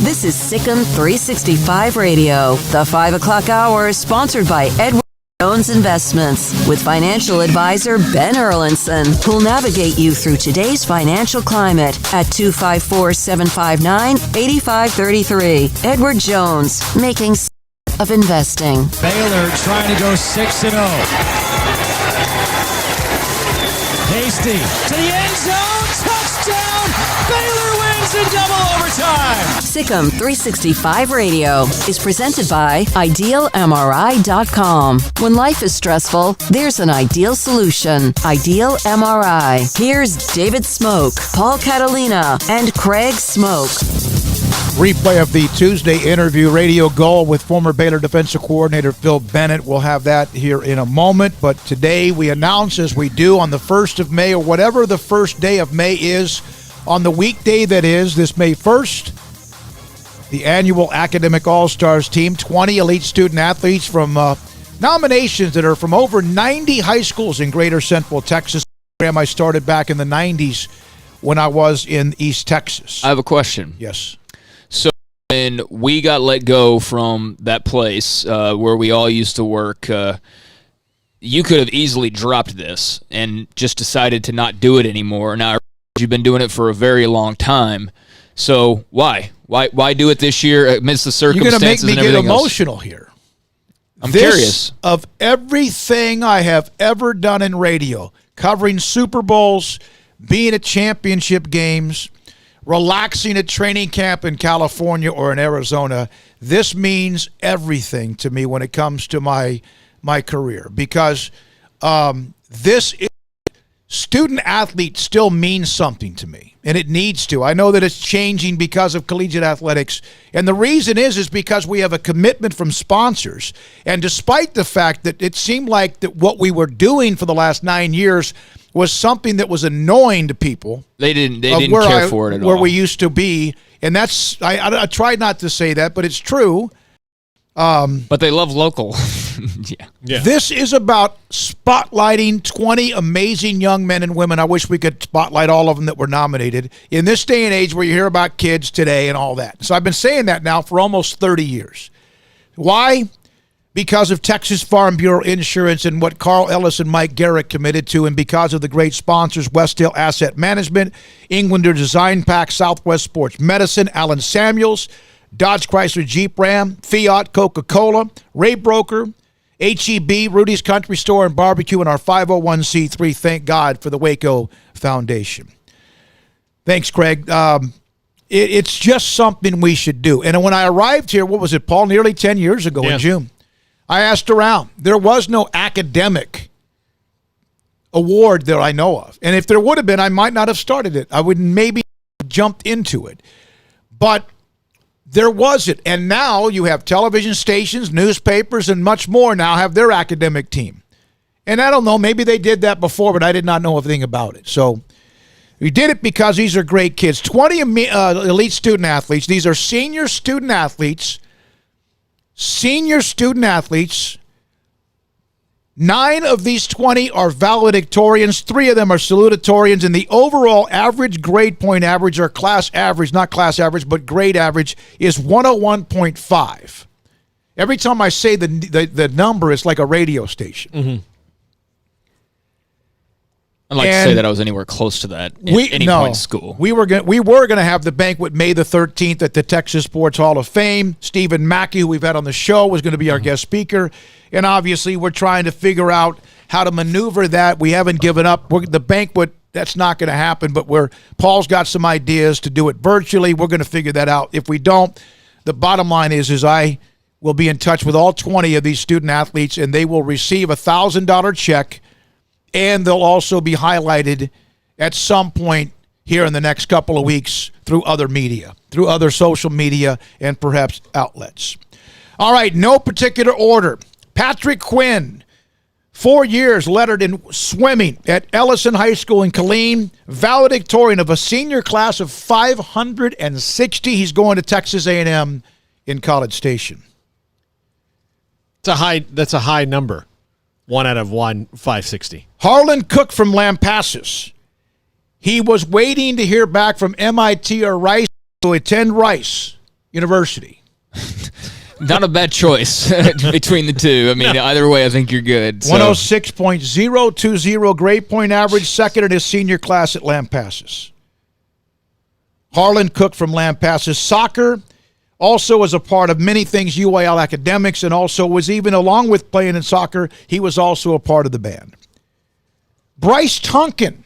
This is SicEm365 Radio. The 5 o'clock hour is sponsored by Edward Jones Investments with financial advisor Ben Erlinson, who'll navigate you through today's financial climate at 254-759-8533. Edward Jones, making sense of investing. Baylor trying to go 6-0. Hasty to the end zone. Touchdown. Baylor wins in double overtime. SicEm365 Radio is presented by IdealMRI.com. When life is stressful, there's an ideal solution. Ideal MRI. Here's David Smoke, Paul Catalina, and Craig Smoke. Replay of the Tuesday interview, Radio Goal, with former Baylor defensive coordinator Phil Bennett. We'll have that here in a moment. But today we announce, as we do on the 1st of May, or whatever the first day of May is, on the weekday that is, this May 1st, the annual Academic All-Stars team, 20 elite student athletes from nominations that are from over 90 high schools in Greater Central Texas. I started back in the 90s when I was in East Texas. I have a question. Yes. So when we got let go from that place where we all used to work, you could have easily dropped this and just decided to not do it anymore. Now, you've been doing it for a very long time. So why? Why do it this year amidst the circumstances? You're going to make me get emotional else? here. I'm curious. Of everything I have ever done in radio, covering Super Bowls, being at championship games, relaxing at training camp in California or in Arizona, this means everything to me when it comes to my career, because this is, student athlete still means something to me, and it needs to. I know that it's changing because of collegiate athletics, and the reason is because we have a commitment from sponsors. And despite the fact that it seemed like that what we were doing for the last 9 years was something that was annoying to people, they didn't care for it at all. Where we used to be, and that's I tried not to say that, but it's true. But they love local. Yeah. This is about spotlighting 20 amazing young men and women. I wish we could spotlight all of them that were nominated in this day and age where you hear about kids today and all that. So I've been saying that now for almost 30 years. Why? Because of Texas Farm Bureau Insurance and what Carl Ellis and Mike Garrett committed to, and because of the great sponsors, Westdale Asset Management, Englander Design Pack, Southwest Sports Medicine, Allen Samuels, Dodge Chrysler Jeep Ram, Fiat, Coca-Cola, Ray Broker, HEB, Rudy's Country Store and Barbecue, and our 501c3. Thank God for the Waco Foundation. Thanks, Craig. It's just something we should do. And when I arrived here, what was it, Paul, nearly 10 years ago in June, I asked around. There was no academic award that I know of. And if there would have been, I might not have started it. I would maybe jumped into it. But there wasn't. And now you have television stations, newspapers, and much more now have their academic team. And I don't know, maybe they did that before, but I did not know a thing about it. So we did it because these are great kids. 20 elite student athletes. These are senior student athletes. 9 of these 20 are valedictorians. 3 of them are salutatorians. And the overall average grade point average, or class average, not class average, but grade average, is 101.5. Every time I say the number, it's like a radio station. Mm-hmm. I'd like to say that I was anywhere close to that at any point in school. We were going to have the banquet May the 13th at the Texas Sports Hall of Fame. Stephen Mackey, who we've had on the show, was going to be our guest speaker. And obviously, we're trying to figure out how to maneuver that. We haven't given up. The banquet, that's not going to happen, but Paul's got some ideas to do it virtually. We're going to figure that out. If we don't, the bottom line is I will be in touch with all 20 of these student athletes, and they will receive a $1,000 check. And they'll also be highlighted at some point here in the next couple of weeks through other media, through other social media and perhaps outlets. All right, no particular order. Patrick Quinn, 4 years lettered in swimming at Ellison High School in Killeen, valedictorian of a senior class of 560. He's going to Texas A&M in College Station. That's a high number. 1 out of 560. Harlan Cook from Lampasas. He was waiting to hear back from MIT or Rice to attend Rice University. Not a bad choice between the two. I mean, either way, I think you're good. So. 106.020 grade point average, second in his senior class at Lampasas. Harlan Cook from Lampasas. Soccer also was a part of many things UIL academics, and also was even, along with playing in soccer, he was also a part of the band. Bryce Tonkin.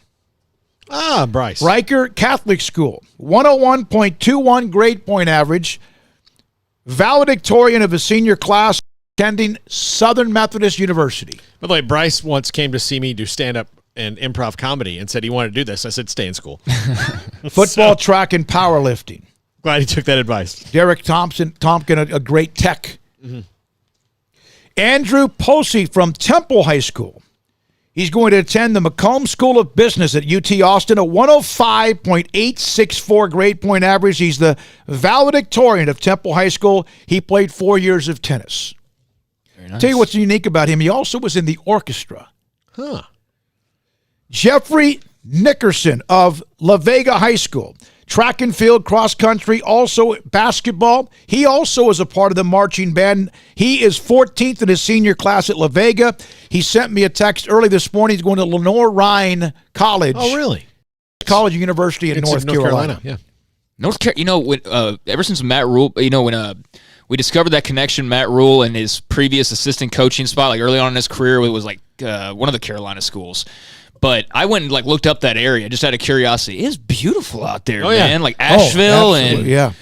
Bryce. Riker Catholic School. 101.21 grade point average. Valedictorian of his senior class, attending Southern Methodist University. By the way, Bryce once came to see me do stand-up and improv comedy and said he wanted to do this. I said, stay in school. Football, track, and powerlifting. Glad he took that advice. Derek Tompkin, a great tech. Mm-hmm. Andrew Posey from Temple High School. He's going to attend the Macomb School of Business at UT Austin, a 105.864 grade point average. He's the valedictorian of Temple High School. He played 4 years of tennis. Very nice. Tell you what's unique about him, he also was in the orchestra. Huh. Jeffrey Nickerson of La Vega High School. Track and field, cross country, also basketball. He also is a part of the marching band. He is 14th in his senior class at La Vega. He sent me a text early this morning. He's going to Lenore Rhine College. Oh, really? College University in North Carolina. Yeah. Ever since Matt Rule, when we discovered that connection, Matt Rule and his previous assistant coaching spot, like early on in his career, it was like one of the Carolina schools. But I went and looked up that area just out of curiosity. It's beautiful out there, man. Like Asheville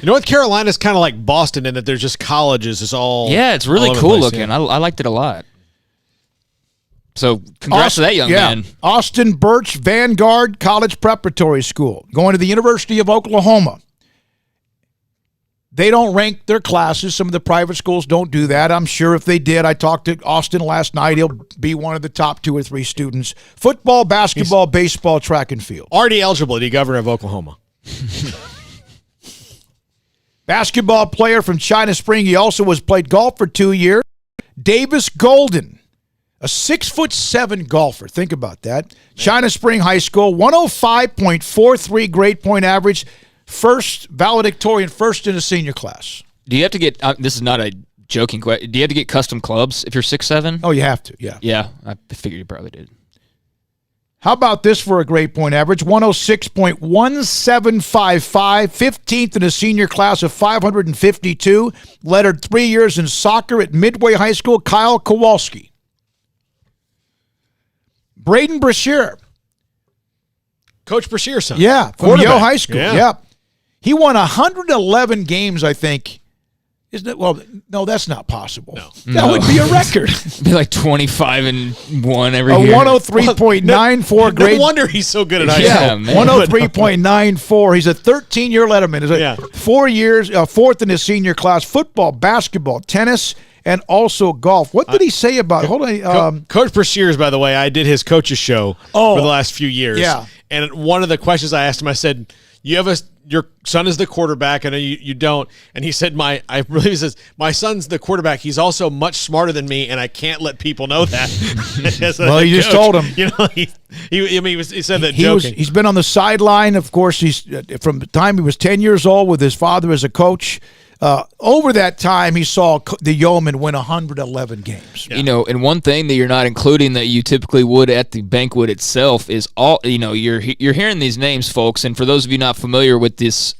North Carolina's kind of like Boston in that there's just colleges. It's all it's really cool looking. I liked it a lot. So congrats to that young man. Austin Birch Vanguard College Preparatory School, going to the University of Oklahoma. They don't rank their classes. Some of the private schools don't do that. I'm sure if they did, I talked to Austin last night, he'll be one of the top 2 or 3 students. Football, basketball, baseball, track and field. Already eligible to be governor of Oklahoma. Basketball player from China Spring. He also played golf for 2 years. Davis Golden, a 6'7" golfer. Think about that. China Spring High School, 105.43 grade point average. First valedictorian, first in a senior class. Do you have to get, this is not a joking question, do you have to get custom clubs if you're 6'7"? Oh, you have to, yeah. Yeah, I figured you probably did. How about this for a grade point average? 106.1755, 15th in a senior class of 552. Lettered 3 years in soccer at Midway High School, Kyle Kowalski. Braden Brashear. Coach Brashear's son. Yeah, from Yale High School. Yeah. He won 111 games, I think. Isn't it? Well, no, that's not possible. No. That would be a record. It'd be like 25-1 every year. A 103.94 grade. No wonder he's so good at high school. Yeah, 103.94. He's a 13-year letterman. He's 4 years, fourth in his senior class. Football, basketball, tennis, and also golf. What did he say about it? Hold on. Coach Brashear's, by the way, I did his coach's show for the last few years. Yeah. And one of the questions I asked him, I said, your son is the quarterback. I know you don't. And he said, I believe he says, my son's the quarterback. He's also much smarter than me, and I can't let people know that. Well, you just told him. He said that joking. He's been on the sideline. Of course, he's from the time he was 10 years old with his father as a coach. Over that time, he saw the Yeoman win 111 games. Yeah. And one thing that you're not including that you typically would at the banquet itself is you're hearing these names, folks, and for those of you not familiar with this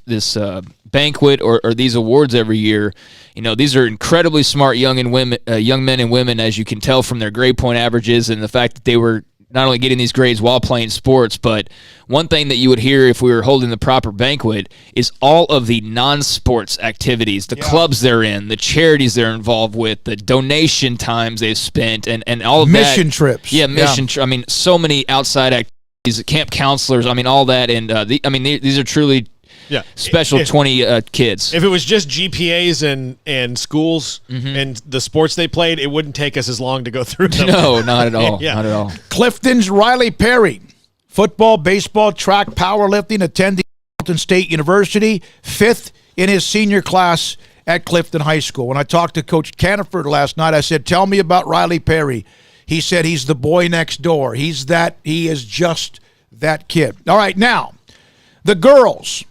banquet or these awards every year, these are incredibly smart young men and women, as you can tell from their grade point averages and the fact that they were not only getting these grades while playing sports, but one thing that you would hear if we were holding the proper banquet is all of the non-sports activities, the clubs they're in, the charities they're involved with, the donation times they've spent, and all of mission that. trips. Yeah, I mean, so many outside activities, camp counselors, all that, and these are truly special 20 kids. If it was just GPAs and schools and the sports they played, it wouldn't take us as long to go through them. No, not at all. Not at all. Clifton's Riley Perry, football, baseball, track, powerlifting, attending Carleton State University, 5th in his senior class at Clifton High School. When I talked to Coach Caniford last night, I said, tell me about Riley Perry. He said he's the boy next door. He is just that kid. All right, now, the girls.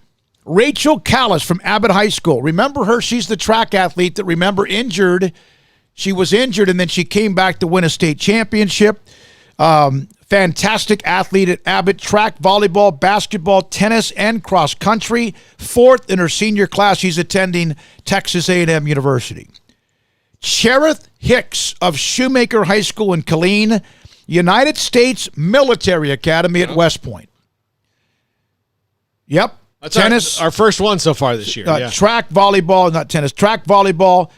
Rachel Callis from Abbott High School. Remember her? She's the track athlete that, injured. She was injured, and then she came back to win a state championship. Fantastic athlete at Abbott. Track, volleyball, basketball, tennis, and cross country. 4th in her senior class. She's attending Texas A&M University. Cherith Hicks of Shoemaker High School in Killeen, United States Military Academy at West Point. Yep. That's tennis. Our first one so far this year. Track, volleyball, not tennis, track, volleyball,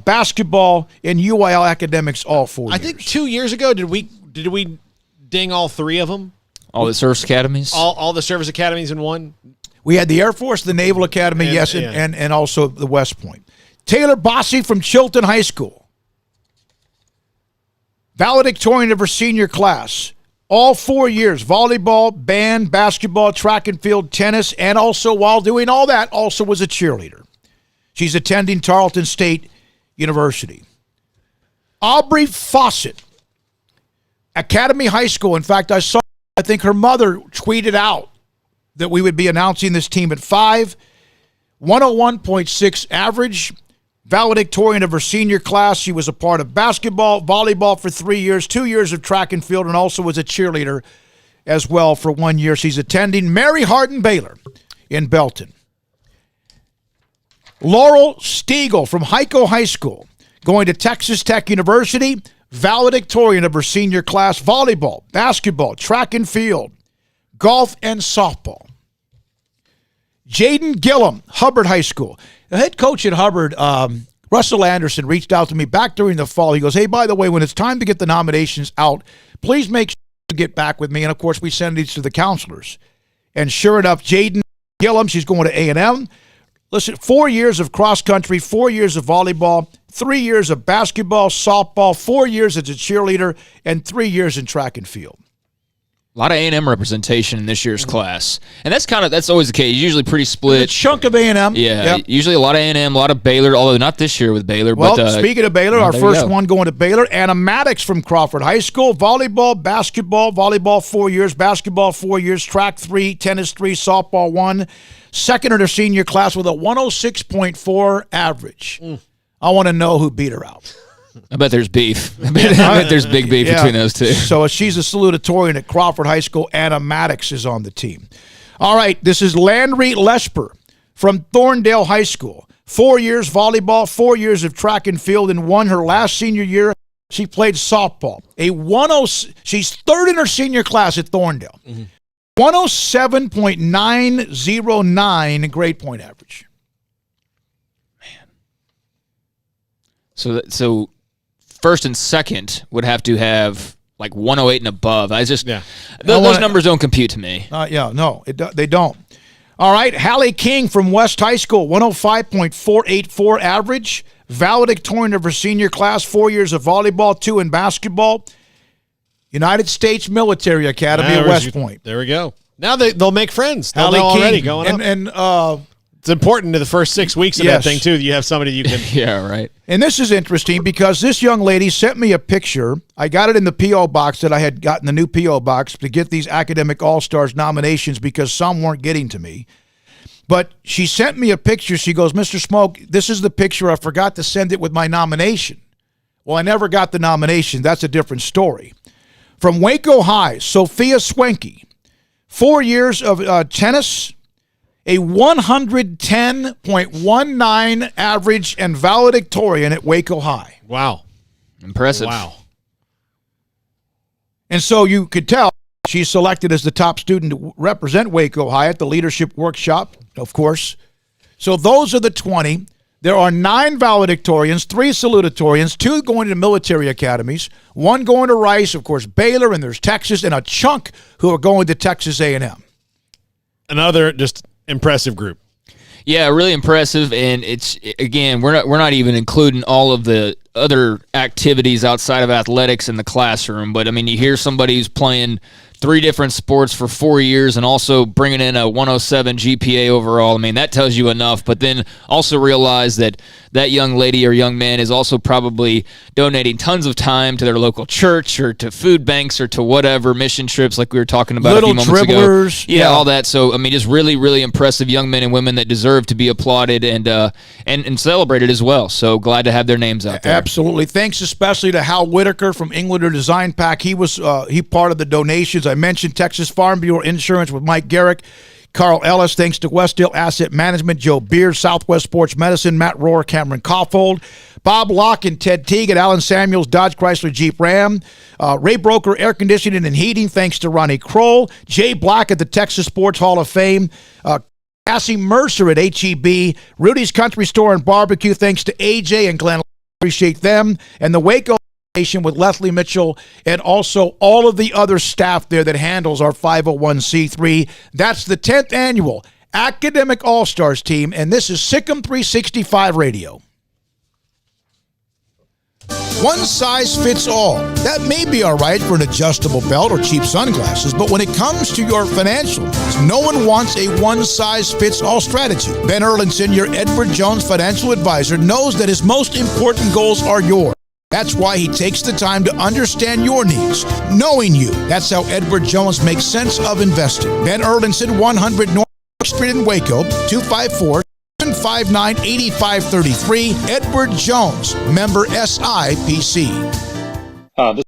basketball, and UIL academics all 4 years. I think 2 years ago, did we ding all 3 of them? All the service academies? All the service academies in one? We had the Air Force, the Naval Academy, and also the West Point. Taylor Bossy from Chilton High School. Valedictorian of her senior class. All 4 years, volleyball, band, basketball, track and field, tennis, and also while doing all that, also was a cheerleader. She's attending Tarleton State University. Aubrey Fawcett, Academy High School. In fact, I think her mother tweeted out that we would be announcing this team at 5. 101.6 average. Valedictorian of her senior class. She was a part of basketball, volleyball for 3 years, 2 years of track and field, and also was a cheerleader as well for 1 year. She's attending Mary Hardin Baylor in Belton. Laurel Stiegel from Heiko High School, going to Texas Tech University, valedictorian of her senior class, volleyball, basketball, track and field, golf, and softball. Jaden Gillum, Hubbard High School. The head coach at Hubbard, Russell Anderson, reached out to me back during the fall. He goes, hey, by the way, when it's time to get the nominations out, please make sure to get back with me. And, of course, we send these to the counselors. And sure enough, Jaden Gillum, she's going to A&M. Listen, 4 years of cross country, 4 years of volleyball, 3 years of basketball, softball, 4 years as a cheerleader, and 3 years in track and field. A lot of A&M representation in this year's class. And that's always the case. Usually pretty split. A chunk of A&M. Yeah, usually a lot of A&M, a lot of Baylor, although not this year with Baylor. Well, but, speaking of Baylor, our first one going to Baylor, Anna Maddox from Crawford High School. Volleyball, basketball, volleyball 4 years, basketball 4 years, track 3, tennis 3, softball 1. Second in her senior class with a 106.4 average. I want to know who beat her out. I bet there's beef. I bet there's big beef between those two. So she's a salutatorian at Crawford High School. Anna Maddox is on the team. All right, this is Landry Lesper from Thorndale High School. 4 years volleyball, 4 years of track and field, and won her last senior year. She played softball. She's third in her senior class at Thorndale. 107.909 grade point average. So first and second would have to have like 108 and above. Those numbers don't compute to me. They don't. All right, Hallie King from West High School, 105.484 average. Valedictorian of her senior class, 4 years of volleyball, 2 in basketball. United States Military Academy at West Point. There we go. Now they'll make friends. They'll Hallie know King already going up. And it's important to the first 6 weeks of that thing, too, that you have somebody you can... Yeah, right. And this is interesting because this young lady sent me a picture. I got it in the P.O. box that I had gotten the new P.O. box to get these Academic All-Stars nominations because some weren't getting to me. But she sent me a picture. She goes, Mr. Smoke, this is the picture. I forgot to send it with my nomination. Well, I never got the nomination. That's a different story. From Waco High, Sophia Swenke, 4 years of tennis, a 110.19 average and valedictorian at Waco High. Wow. Impressive. Wow. And so you could tell she's selected as the top student to represent Waco High at the leadership workshop, of course. So those are the 20. There are 9 valedictorians, 3 salutatorians, 2 going to military academies, 1 going to Rice, of course, Baylor, and there's Texas, and a chunk who are going to Texas A&M. Another just impressive group. Yeah, really impressive, and it's again we're not even including all of the other activities outside of athletics in the classroom. But I mean, you hear somebody who's playing 3 different sports for 4 years and also bringing in a 107 GPA overall. I mean, that tells you enough. But then also realize that that young lady or young man is also probably donating tons of time to their local church or to food banks or to whatever mission trips like we were talking about little a few moments dribblers, ago. Yeah, all that. So I mean, just really, really impressive young men and women that deserve to be applauded and celebrated as well. So glad to have their names out there. Absolutely. Thanks especially to Hal Whitaker from Englander Design Pack. He was part of the donations. I mentioned Texas Farm Bureau Insurance with Mike Garrick. Carl Ellis, thanks to Westdale Asset Management, Joe Beard, Southwest Sports Medicine, Matt Rohr, Cameron Koffold, Bob Locke and Ted Teague at Allen Samuels, Dodge Chrysler Jeep Ram, Ray Broker Air Conditioning and Heating, thanks to Ronnie Kroll, Jay Black at the Texas Sports Hall of Fame, Cassie Mercer at HEB, Rudy's Country Store and Barbecue, thanks to AJ and Glenn. Appreciate them, and the Waco with Leslie Mitchell and also all of the other staff there that handles our 501c3. That's the 10th annual Academic All-Stars team, and this is SicEm365 Radio. One size fits all. That may be all right for an adjustable belt or cheap sunglasses, but when it comes to your financial needs, no one wants a one-size-fits-all strategy. Ben Erlinson, your Edward Jones financial advisor, knows that his most important goals are yours. That's why he takes the time to understand your needs, knowing you. That's how Edward Jones makes sense of investing. Ben Erlinson, 100 North Street in Waco, 254-759-8533. Edward Jones, member SIPC. Hi, this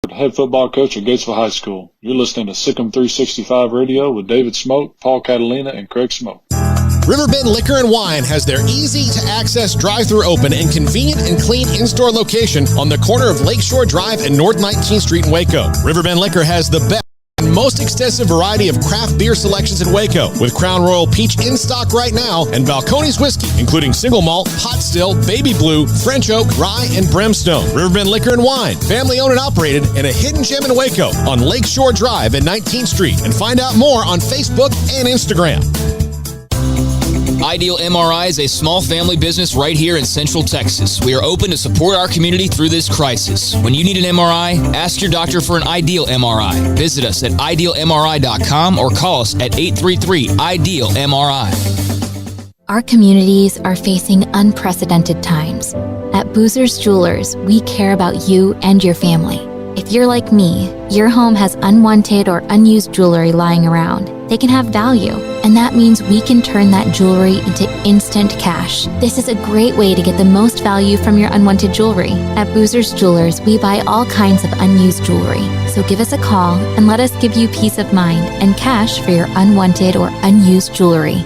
is head football coach at Gatesville High School. You're listening to SicEm365 Radio with David Smoke, Paul Catalina, and Craig Smoke. Riverbend Liquor and Wine has their easy-to-access drive-thru open and convenient and clean in-store location on the corner of Lakeshore Drive and North 19th Street in Waco. Riverbend Liquor has the best and most extensive variety of craft beer selections in Waco, with Crown Royal Peach in stock right now and Balcones Whiskey, including single malt, pot still, baby blue, French oak, rye, and brimstone. Riverbend Liquor and Wine, family-owned and operated, and a hidden gem in Waco on Lakeshore Drive and 19th Street. And find out more on Facebook and Instagram. Ideal MRI is a small family business right here in Central Texas. We are open to support our community through this crisis. When you need an MRI, ask your doctor for an Ideal MRI. Visit us at idealmri.com or call us at 833-IDEAL-MRI. Our communities are facing unprecedented times. At Boozer's Jewelers, we care about you and your family. If you're like me, your home has unwanted or unused jewelry lying around. They can have value, and that means we can turn that jewelry into instant cash. This is a great way to get the most value from your unwanted jewelry. At Boozer's Jewelers, we buy all kinds of unused jewelry. So give us a call and let us give you peace of mind and cash for your unwanted or unused jewelry.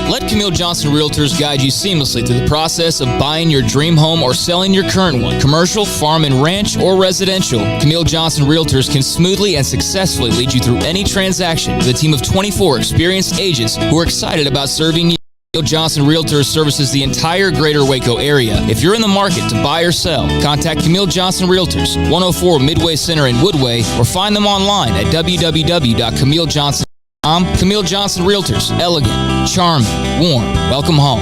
Let Camille Johnson Realtors guide you seamlessly through the process of buying your dream home or selling your current one, commercial, farm and ranch, or residential. Camille Johnson Realtors can smoothly and successfully lead you through any transaction with a team of 24 experienced agents who are excited about serving you. Camille Johnson Realtors services the entire greater Waco area. If you're in the market to buy or sell, contact Camille Johnson Realtors, 104 Midway Center in Woodway, or find them online at www.camillejohnson.com. Camille Johnson Realtors, elegant, charming, warm, welcome home.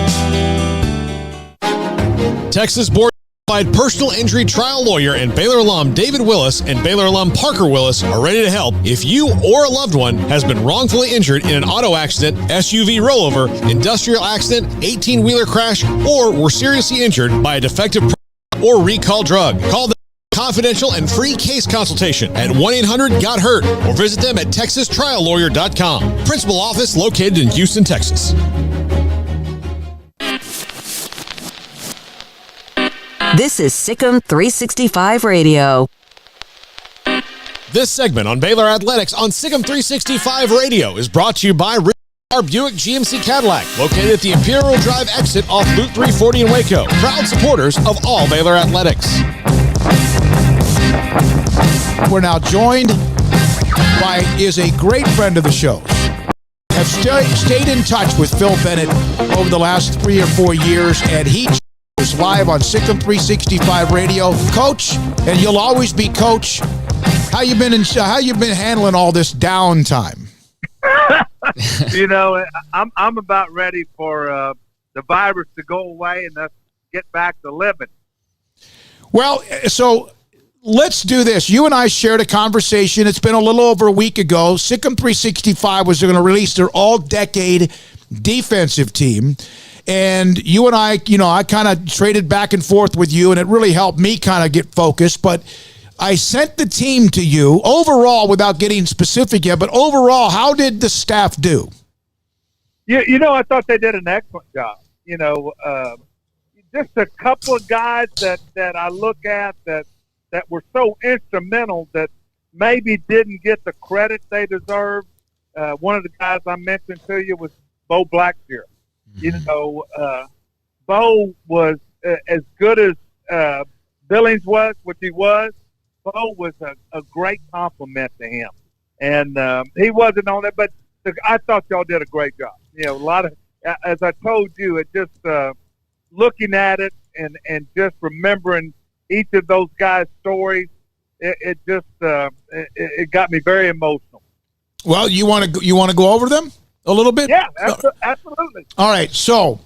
Texas board-certified personal injury trial lawyer and Baylor alum David Willis and Baylor alum Parker Willis are ready to help if you or a loved one has been wrongfully injured in an auto accident, SUV rollover, industrial accident, 18-wheeler crash, or were seriously injured by a defective or recall drug. Call them confidential and free case consultation at 1-800-GOT-HURT or visit them at texastriallawyer.com. Principal office located in Houston, Texas. This is SicEm365 Radio. This segment on Baylor Athletics on SicEm365 Radio is brought to you by Buick GMC Cadillac, located at the Imperial Drive exit off Loop 340 in Waco. Proud supporters of all Baylor Athletics. We're now joined by is a great friend of the show. Have stayed in touch with Phil Bennett over the last 3 or 4 years, and he is live on SicEm365 Radio. Coach, and you'll always be Coach. How you been handling all this downtime? You know, I'm about ready for the virus to go away and us get back to living. Well, so let's do this. You and I shared a conversation. It's been a little over a week ago. SicEm365 was going to release their all-decade defensive team. And you and I, I kind of traded back and forth with you, and it really helped me kind of get focused. But I sent the team to you overall, without getting specific yet, but overall, how did the staff do? I thought they did an excellent job. Just a couple of guys that I look at that were so instrumental that maybe didn't get the credit they deserved. One of the guys I mentioned to you was Bo Blackshear. Bo was as good as Billings was, which he was. Bo was a great compliment to him. And he wasn't on it, but I thought y'all did a great job. A lot of, as I told you, it just looking at it and just remembering each of those guys' stories, it got me very emotional. Well, you want to go over them a little bit? Yeah, absolutely. All right. So,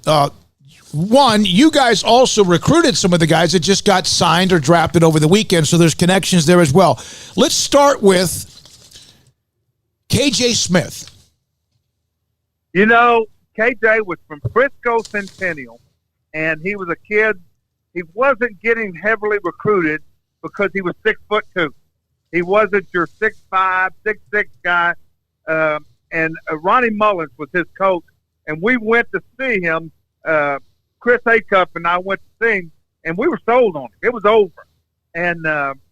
one, you guys also recruited some of the guys that just got signed or drafted over the weekend, so there's connections there as well. Let's start with KJ Smith. KJ was from Frisco Centennial, and he was a kid. He wasn't getting heavily recruited because he was 6'2". He wasn't your 6'5", 6'6" guy. And Ronnie Mullins was his coach, and we went to see him. Chris Acuff and I went to see him, and we were sold on him. It was over, and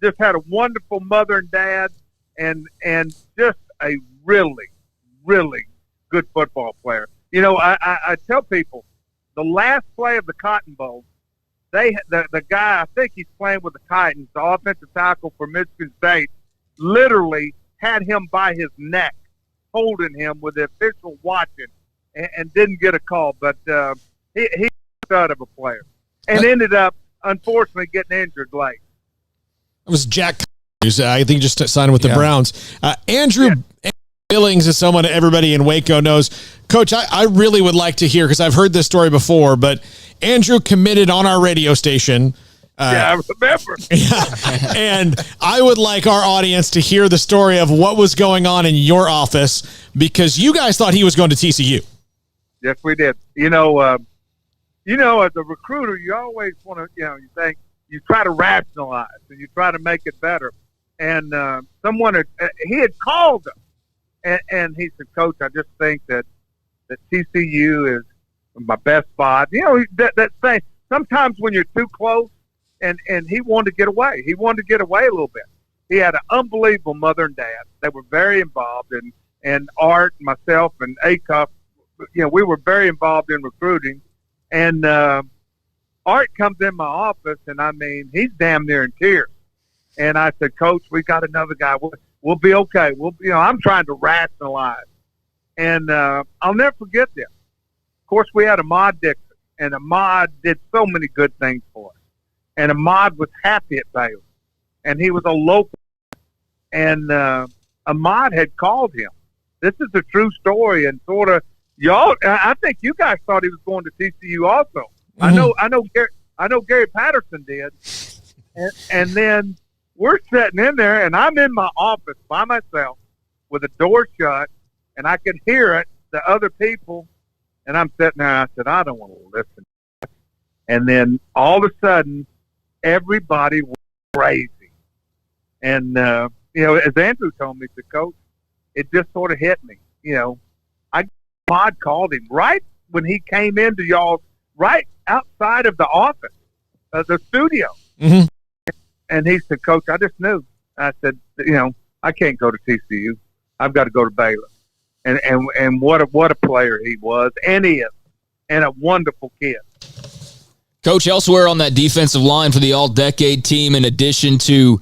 just had a wonderful mother and dad, and just a really, really good football player. I tell people the last play of the Cotton Bowl, the guy, I think he's playing with the Titans, the offensive tackle for Michigan State, literally had him by his neck, holding him with the official watching, and didn't get a call. But he's a stud of a player, and ended up, unfortunately, getting injured late. It was Jack, I think, just signed with the Browns. Andrew Billings is someone everybody in Waco knows. Coach, I really would like to hear, because I've heard this story before, but Andrew committed on our radio station. I remember. And I would like our audience to hear the story of what was going on in your office, because you guys thought he was going to TCU. Yes, we did. As a recruiter, you always want to, you think, you try to rationalize and you try to make it better. And someone he had called him, and he said, "Coach, I just think that TCU is my best spot." That thing. Sometimes when you're too close, and he wanted to get away. He wanted to get away a little bit. He had an unbelievable mother and dad. They were very involved, and Art, myself, and Acuff, we were very involved in recruiting. And Art comes in my office, and he's damn near in tears. And I said, "Coach, we got another guy. We'll be okay. I'm trying to rationalize." And I'll never forget this. Of course, we had Ahmad Dixon, and Ahmad did so many good things for us. And Ahmad was happy at Baylor, and he was a local. And Ahmad had called him. This is a true story, and sort of y'all. I think you guys thought he was going to TCU also. Mm-hmm. I know Gary Patterson did. And then we're sitting in there, and I'm in my office by myself with the door shut, and I could hear it, the other people, and I'm sitting there. I said, "I don't want to listen." And then all of a sudden, everybody was crazy. And, as Andrew told me, the coach, it just sort of hit me. Ahmad called him right when he came into y'all, right outside of the office, the studio. Mm-hmm. And he said, "Coach, I just knew." I said, "I can't go to TCU. I've got to go to Baylor." And what a player he was, and he is, and a wonderful kid. Coach, elsewhere on that defensive line for the all-decade team, in addition to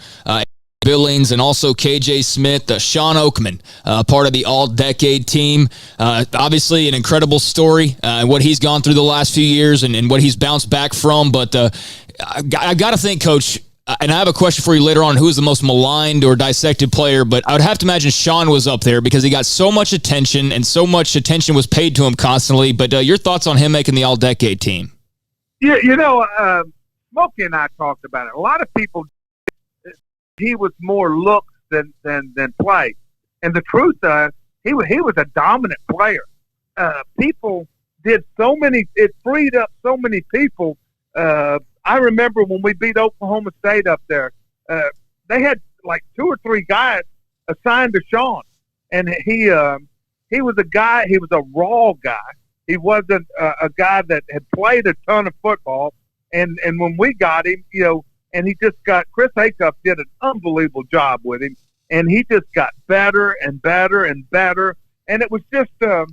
Billings and also KJ Smith, Sean Oakman, part of the all-decade team. Obviously an incredible story, what he's gone through the last few years and what he's bounced back from. But I got to think, Coach, and I have a question for you later on, who is the most maligned or dissected player, but I would have to imagine Sean was up there because he got so much attention and so much attention was paid to him constantly. But your thoughts on him making the all-decade team? Yeah, Smokey and I talked about it. A lot of people, he was more looks than play. And the truth is, he was a dominant player. People did so many, it freed up so many people. I remember when we beat Oklahoma State up there, they had like 2 or 3 guys assigned to Sean. And he was a guy, he was a raw guy. He wasn't a guy that had played a ton of football. And when we got him, and he just got, Chris Acuff did an unbelievable job with him. And he just got better and better and better. And it was just, and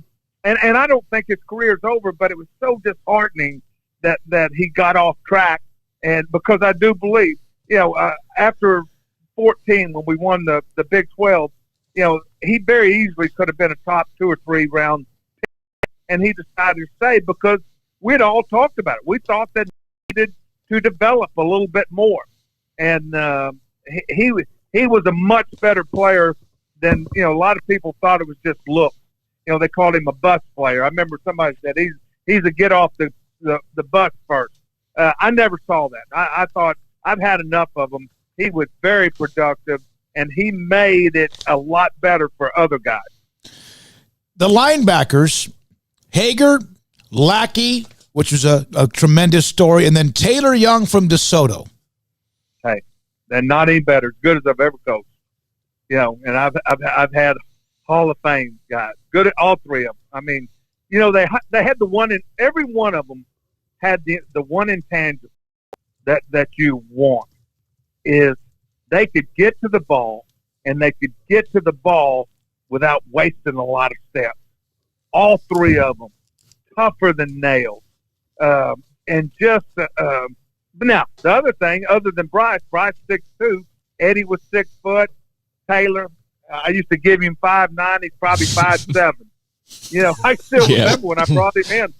I don't think his career's over, but it was so disheartening that he got off track. And because I do believe, after 14, when we won the Big 12, he very easily could have been a top 2 or 3 round pick. And he decided to stay because we'd all talked about it. We thought that he needed to develop a little bit more. And he was a much better player than, a lot of people thought it was just look. They called him a bus player. I remember somebody said he's a get off the bus first. I never saw that. I thought I've had enough of him. He was very productive, and he made it a lot better for other guys. The linebackers, Hager, Lackey, which was a tremendous story, and then Taylor Young from DeSoto. Hey, they're not any better, as good as I've ever coached. And I've had Hall of Fame guys, good at all 3 of them. I mean, they had the one in every one of them had the one intangible that you want is they could get to the ball and they could get to the ball without wasting a lot of steps. All 3 of them, tougher than nails. And just now the other thing, other than Bryce 6'2", Eddie was 6 foot. Taylor, I used to give him 5'9". He's probably 5'7". I still remember when I brought him in.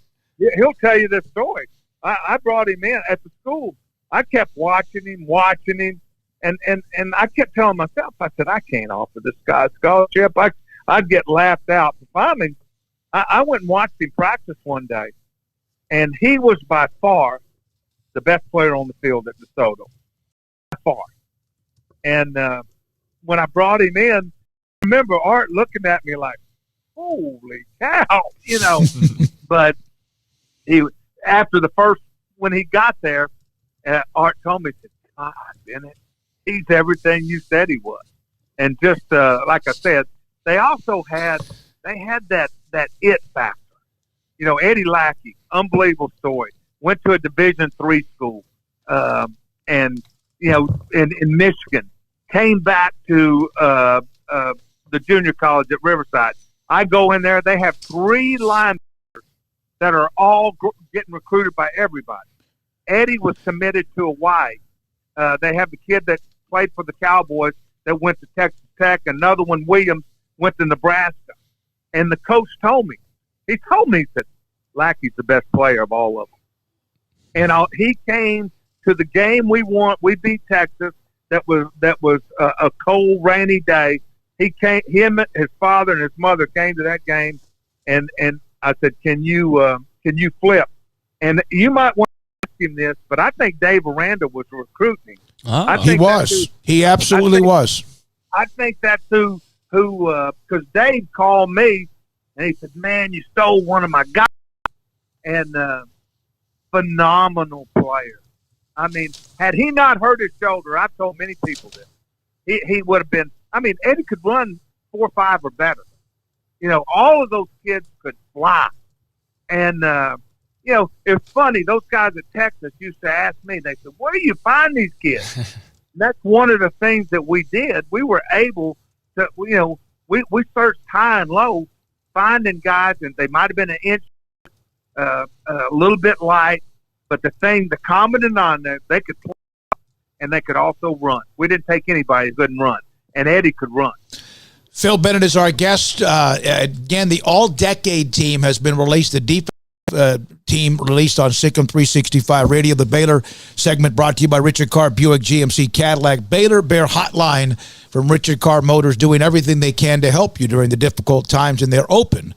He'll tell you this story. I brought him in at the school. I kept watching him, and I kept telling myself, I said, I can't offer this guy a scholarship. I'd get laughed out. But finally, I went and watched him practice one day, and he was by far the best player on the field at DeSoto. By far. And when I brought him in, I remember Art looking at me like, holy cow, But after the first, when he got there, Art told me, he said, God, Bennett, he's everything you said he was. And just like I said, they also had that it factor. Eddie Lackey, unbelievable story. Went to a Division III school, and in Michigan, came back to the junior college at Riverside. I go in there, they have 3 linebackers that are all getting recruited by everybody. Eddie was committed to Hawaii. They have the kid that played for the Cowboys that went to Texas Tech. Another one, Williams, went to Nebraska. And the coach told me, he said, Lackey's the best player of all of them. And he came to the game we won. We beat Texas. That was a cold, rainy day. Him, his father, and his mother came to that game, and I said, "Can you flip?" And you might want to ask him this, but I think Dave Aranda was recruiting. He was. He absolutely was. I think that's who because Dave called me and he said, "Man, you stole one of my guys," and phenomenal player. I mean, had he not hurt his shoulder, I've told many people this, he would have been. I mean, Eddie could run 4.5 or better. All of those kids could fly. And, it's funny. Those guys at Texas used to ask me, they said, where do you find these kids? And that's one of the things that we did. We were able to, we searched high and low, finding guys, and they might have been an inch, a little bit light, but the common denominator, they could play and they could also run. We didn't take anybody who couldn't run. And Eddie could run. Phil Bennett is our guest. Again, the all-decade team has been released. The defense team released on SicEm365 Radio. The Baylor segment brought to you by Richard Carr Buick GMC Cadillac. Baylor Bear Hotline from Richard Carr Motors, doing everything they can to help you during the difficult times, and they're open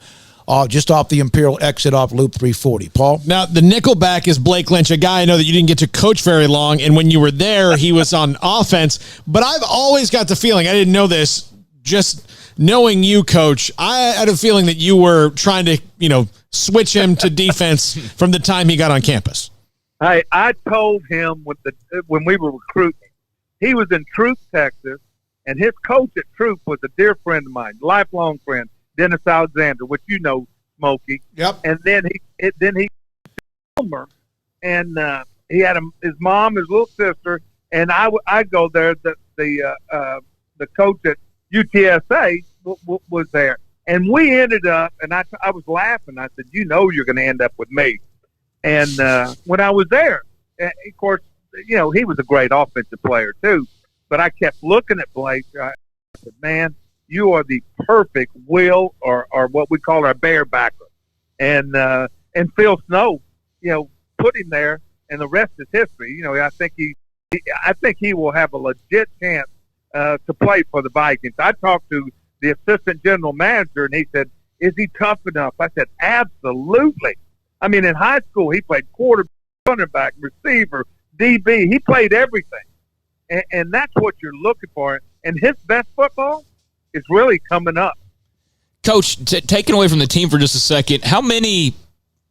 just off the Imperial exit off Loop 340. Paul? Now, the nickelback is Blake Lynch, a guy I know that you didn't get to coach very long, and when you were there, he was on offense. But I've always got the feeling, I didn't know this, just knowing you, Coach, I had a feeling that you were trying to, switch him to defense from the time he got on campus. Hey, I told him when we were recruiting, he was in Troop, Texas, and his coach at Troop was a dear friend of mine, lifelong friend, Dennis Alexander, which you know, Smokey. Yep. And then he and he had his mom, his little sister, and I go there. The coach at UTSA was there, and we ended up. And I was laughing. I said, "You know, you're going to end up with me." And when I was there, of course, he was a great offensive player too. But I kept looking at Blake. I said, "Man, you are the perfect will or what we call our bear backer." And Phil Snow, put him there, and the rest is history. I think he will have a legit chance to play for the Vikings. I talked to the assistant general manager, and he said, "Is he tough enough?" I said, "Absolutely." I mean, in high school, he played quarterback, running back, receiver, DB. He played everything. And that's what you're looking for. And his best football is really coming up. Coach, taking away from the team for just a second, how many,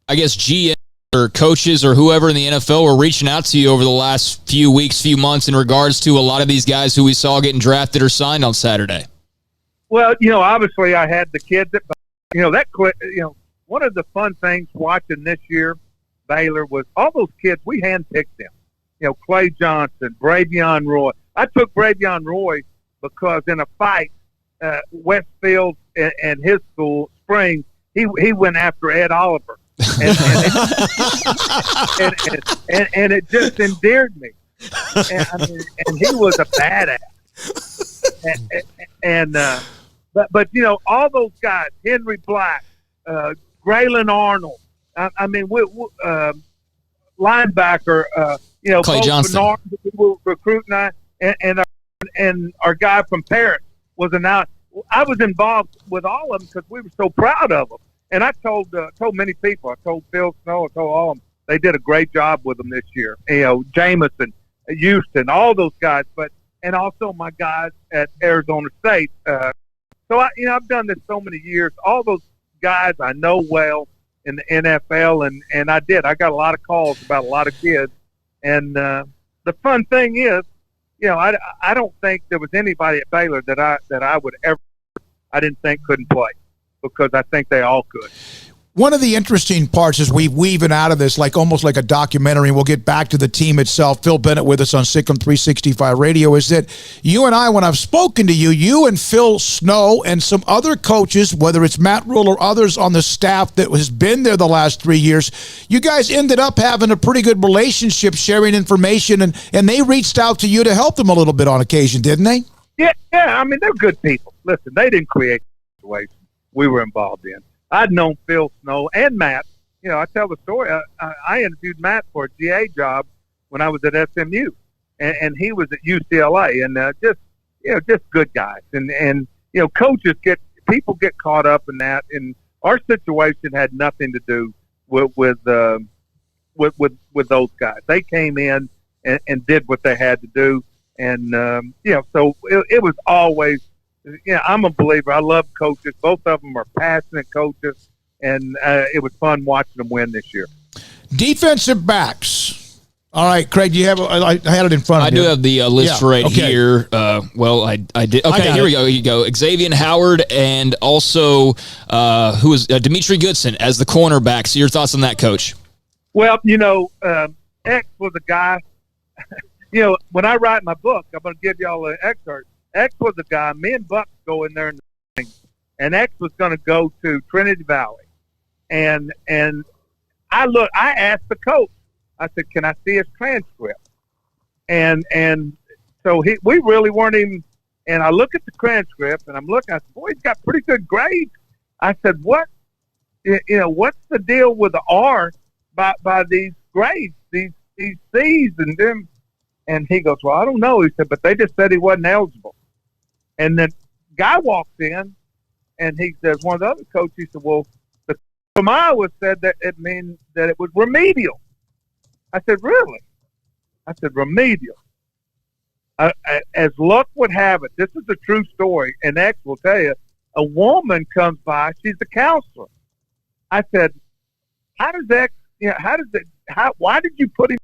GM or coaches or whoever in the NFL were reaching out to you over the last few weeks, few months in regards to a lot of these guys who we saw getting drafted or signed on Saturday? Well, obviously I had the kids at, one of the fun things watching this year, Baylor, was all those kids, we handpicked them. Clay Johnson, Bravion Roy. I took Bravion Roy because in a fight, Westfield and his school, Springs, he went after Ed Oliver. And it just endeared me. And he was a badass. But all those guys, Henry Black, Graylin Arnold, linebacker, Clay Johnson. Bernard, we were recruiting, and our guy from Paris was announced. I was involved with all of them because we were so proud of them. And I told many people. I told Phil Snow. I told all of them. They did a great job with them this year. Jameson, Houston, all those guys. And also my guys at Arizona State. So I've done this so many years. All those guys I know well in the NFL, and I did. I got a lot of calls about a lot of kids. And the fun thing is, I don't think there was anybody at Baylor that I would ever, I didn't think couldn't play, because I think they all could. One of the interesting parts is we weave it out of this almost like a documentary, and we'll get back to the team itself. Phil Bennett with us on SicEm365 Radio, is that you and I, when I've spoken to you and Phil Snow and some other coaches, whether it's Matt Rule or others on the staff that has been there the last 3 years, you guys ended up having a pretty good relationship, sharing information, and they reached out to you to help them a little bit on occasion, didn't they? Yeah. They're good people. Listen, they didn't create the situation we were involved in. I'd known Phil Snow and Matt. I tell the story. I interviewed Matt for a GA job when I was at SMU, and he was at UCLA, and just good guys. And coaches people get caught up in that, and our situation had nothing to do with those guys. They came in and did what they had to do, and so it was always. I'm a believer. I love coaches. Both of them are passionate coaches, and it was fun watching them win this year. Defensive backs. All right, Craig, do you have? I had it in front of you. I do have the list here. I did. Okay, here we go. Here you go. Xavier Howard, and also who is Dimitri Goodson as the cornerback. So your thoughts on that, Coach? Well, X was a guy. When I write my book, I'm going to give y'all an excerpt. X was a guy, me and Buck go in there in the thing, and X was going to go to Trinity Valley. And I asked the coach, I said, can I see his transcript? And so we really weren't even, and I look at the transcript, and I'm looking, I said, boy, he's got pretty good grades. I said, what? what's the deal with the R by these grades, these C's and them? And he goes, well, I don't know. He said, but they just said he wasn't eligible. And the guy walks in, and he says, one of the other coaches, he said, well, the coach from Iowa said that it means that it was remedial. I said, really? I said, remedial. As luck would have it, this is a true story, and X will tell you, a woman comes by, she's a counselor. I said, how does X, why did you put him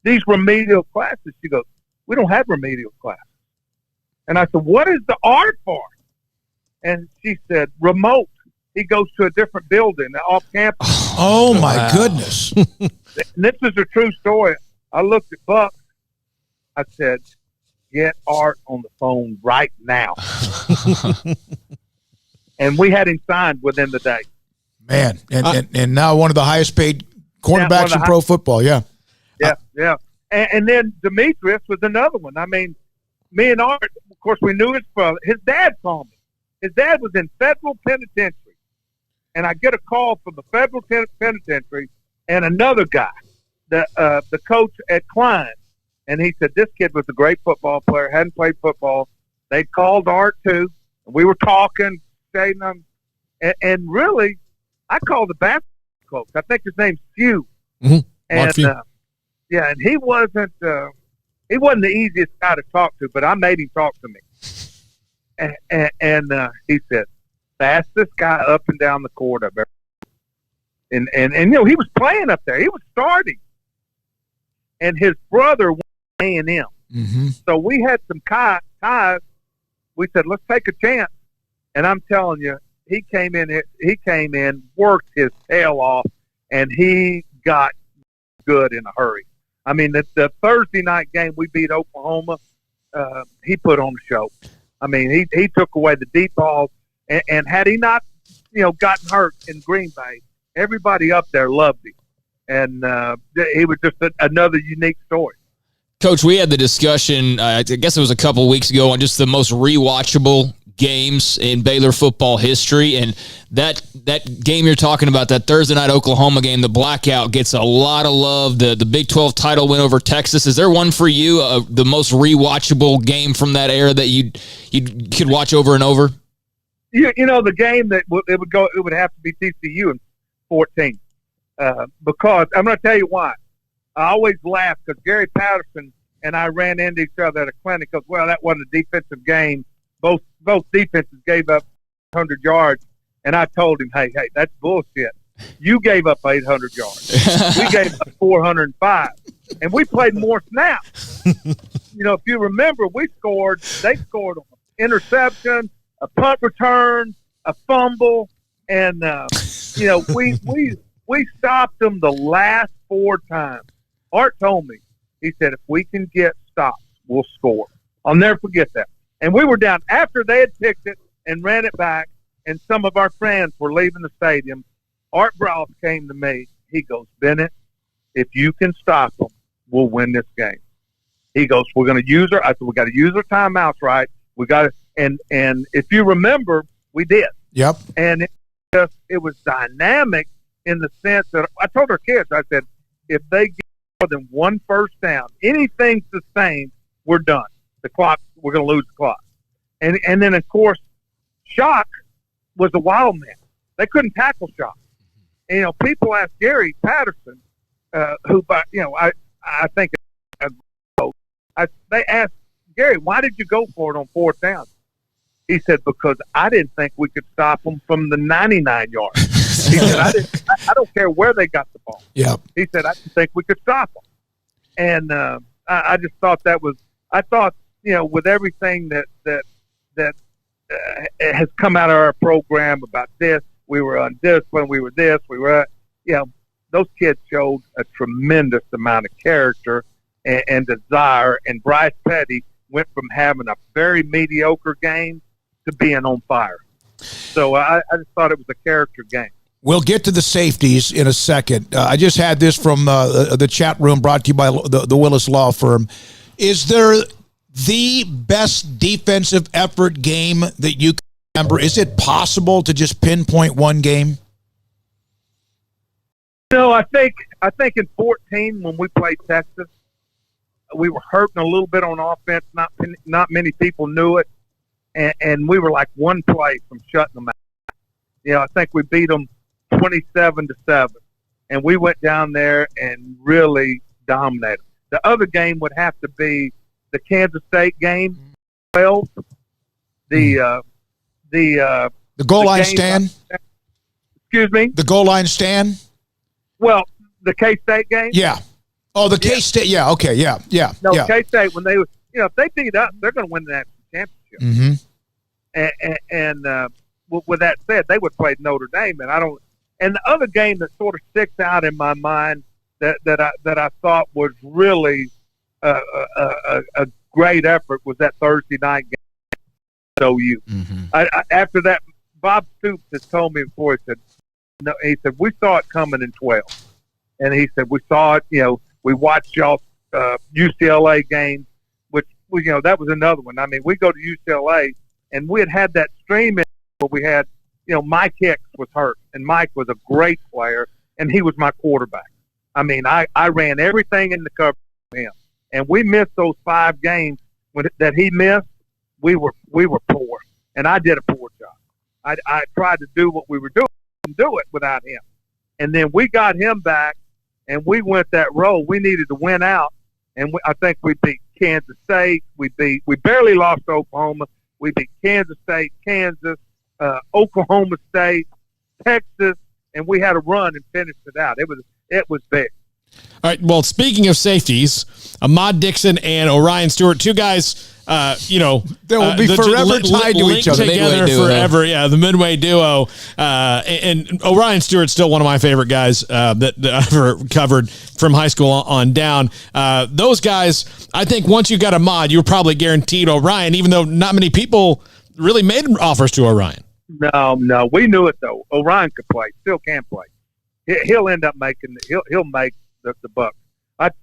in these remedial classes? She goes, we don't have remedial classes. And I said, what is the R for? And she said, remote. He goes to a different building off campus. Oh, my goodness. And this is a true story. I looked at Buck. I said, get Art on the phone right now. And we had him signed within the day. Man, and now one of the highest paid cornerbacks in pro football, yeah. Yeah. And then Demetrius was another one. I mean, me and Art, of course, we knew his brother. His dad called me. His dad was in federal penitentiary. And I get a call from the federal penitentiary and another guy, the coach at Klein. And he said, this kid was a great football player, hadn't played football. They called Art, too. And we were talking, saying them. And really, I called the basketball coach. I think his name's Few. Mm-hmm. And, and he wasn't the easiest guy to talk to, but I made him talk to me. And he said, fastest guy up and down the court I've ever. And he was playing up there. He was starting. And his brother went to A&M. Mm-hmm. So we had some ties. We said, let's take a chance. And I'm telling you, he came in, worked his tail off, and he got good in a hurry. I mean, the Thursday night game we beat Oklahoma, he put on a show. I mean, he took away the deep balls, and had he not, gotten hurt in Green Bay, everybody up there loved him. And he was just another unique story. Coach, we had the discussion, I guess it was a couple weeks ago, on just the most rewatchable games in Baylor football history, and that game you're talking about, that Thursday night Oklahoma game, the blackout, gets a lot of love. The Big 12 title win over Texas. Is there one for you, the most rewatchable game from that era that you could watch over and over? The game that it would have to be TCU in 14, because I'm going to tell you why. I always laugh because Gary Patterson and I ran into each other at a clinic. Because that wasn't a defensive game. Both defenses gave up 100 yards, and I told him, hey, that's bullshit. You gave up 800 yards. We gave up 405, and we played more snaps. If you remember, they scored on an interception, a punt return, a fumble, and we stopped them the last 4 times. Art told me, he said, if we can get stops, we'll score. I'll never forget that. And we were down after they had picked it and ran it back, and some of our friends were leaving the stadium. Art Browse came to me. He goes, Bennett, if you can stop them, we'll win this game. He goes, we're going to use I said, we got to use our timeouts right. We got to, and if you remember, we did. Yep. And it was dynamic in the sense that I told our kids, I said, if they get more than one first down, anything sustained, we're done. The clock, we're going to lose the clock. And then, of course, Shock was a wild man. They couldn't tackle Shock. And, people ask Gary Patterson, I think they asked Gary, why did you go for it on 4th down? He said, because I didn't think we could stop them from the 99 yards. He said, I don't care where they got the ball. Yeah. He said, I didn't think we could stop them. And I just thought with everything that has come out of our program about this, we were undisciplined, we were this, we were, those kids showed a tremendous amount of character and desire. And Bryce Petty went from having a very mediocre game to being on fire. So I just thought it was a character game. We'll get to the safeties in a second. I just had this from the chat room brought to you by the Willis Law Firm. Is there the best defensive effort game that you can remember? Is it possible to just pinpoint one game? No, I think in 14 when we played Texas, we were hurting a little bit on offense. Not many people knew it, and we were like one play from shutting them out. I think we beat them 27-7, and we went down there and really dominated. The other game would have to be the Kansas State game, 12. The goal line stand. Excuse me. The goal line stand. Well, the K-State game. Yeah. Oh, the K-State. Yeah. Okay. Yeah. No, yeah. K-State, when they, if they beat us, they're going to win the national championship. Mm-hmm. And with that said, they would play Notre Dame, and I don't. And the other game that sort of sticks out in my mind that I thought was really a great effort was that Thursday night game at OU. Mm-hmm. After that, Bob Stoops has told me before. He said we saw it coming in 12, and he said we saw it. We watched y'all UCLA game, which that was another one. I mean, we go to UCLA, and we had that stream in where we had Mike Hicks was hurt, and Mike was a great player, and he was my quarterback. I mean, I ran everything in the cover for him, and we missed those 5 games that he missed. We were poor, and I did a poor job. I tried to do what we were doing and do it without him, and then we got him back, and we went that road. We needed to win out, and I think we beat Kansas State. We barely lost to Oklahoma. We beat Kansas State, Kansas, Oklahoma State, Texas, and we had a run and finished it out. It was big. All right. Well, speaking of safeties, Ahmad Dixon and Orion Stewart, two guys, they will be forever tied to each other. Together forever. Yeah, the Midway duo. And Orion Stewart's still one of my favorite guys that I've ever covered from high school on down. Those guys, I think once you got Ahmad, you were probably guaranteed Orion, even though not many people really made offers to Orion. No, we knew it though. Orion could play, still can play. He'll end up making. He'll make the Bucks.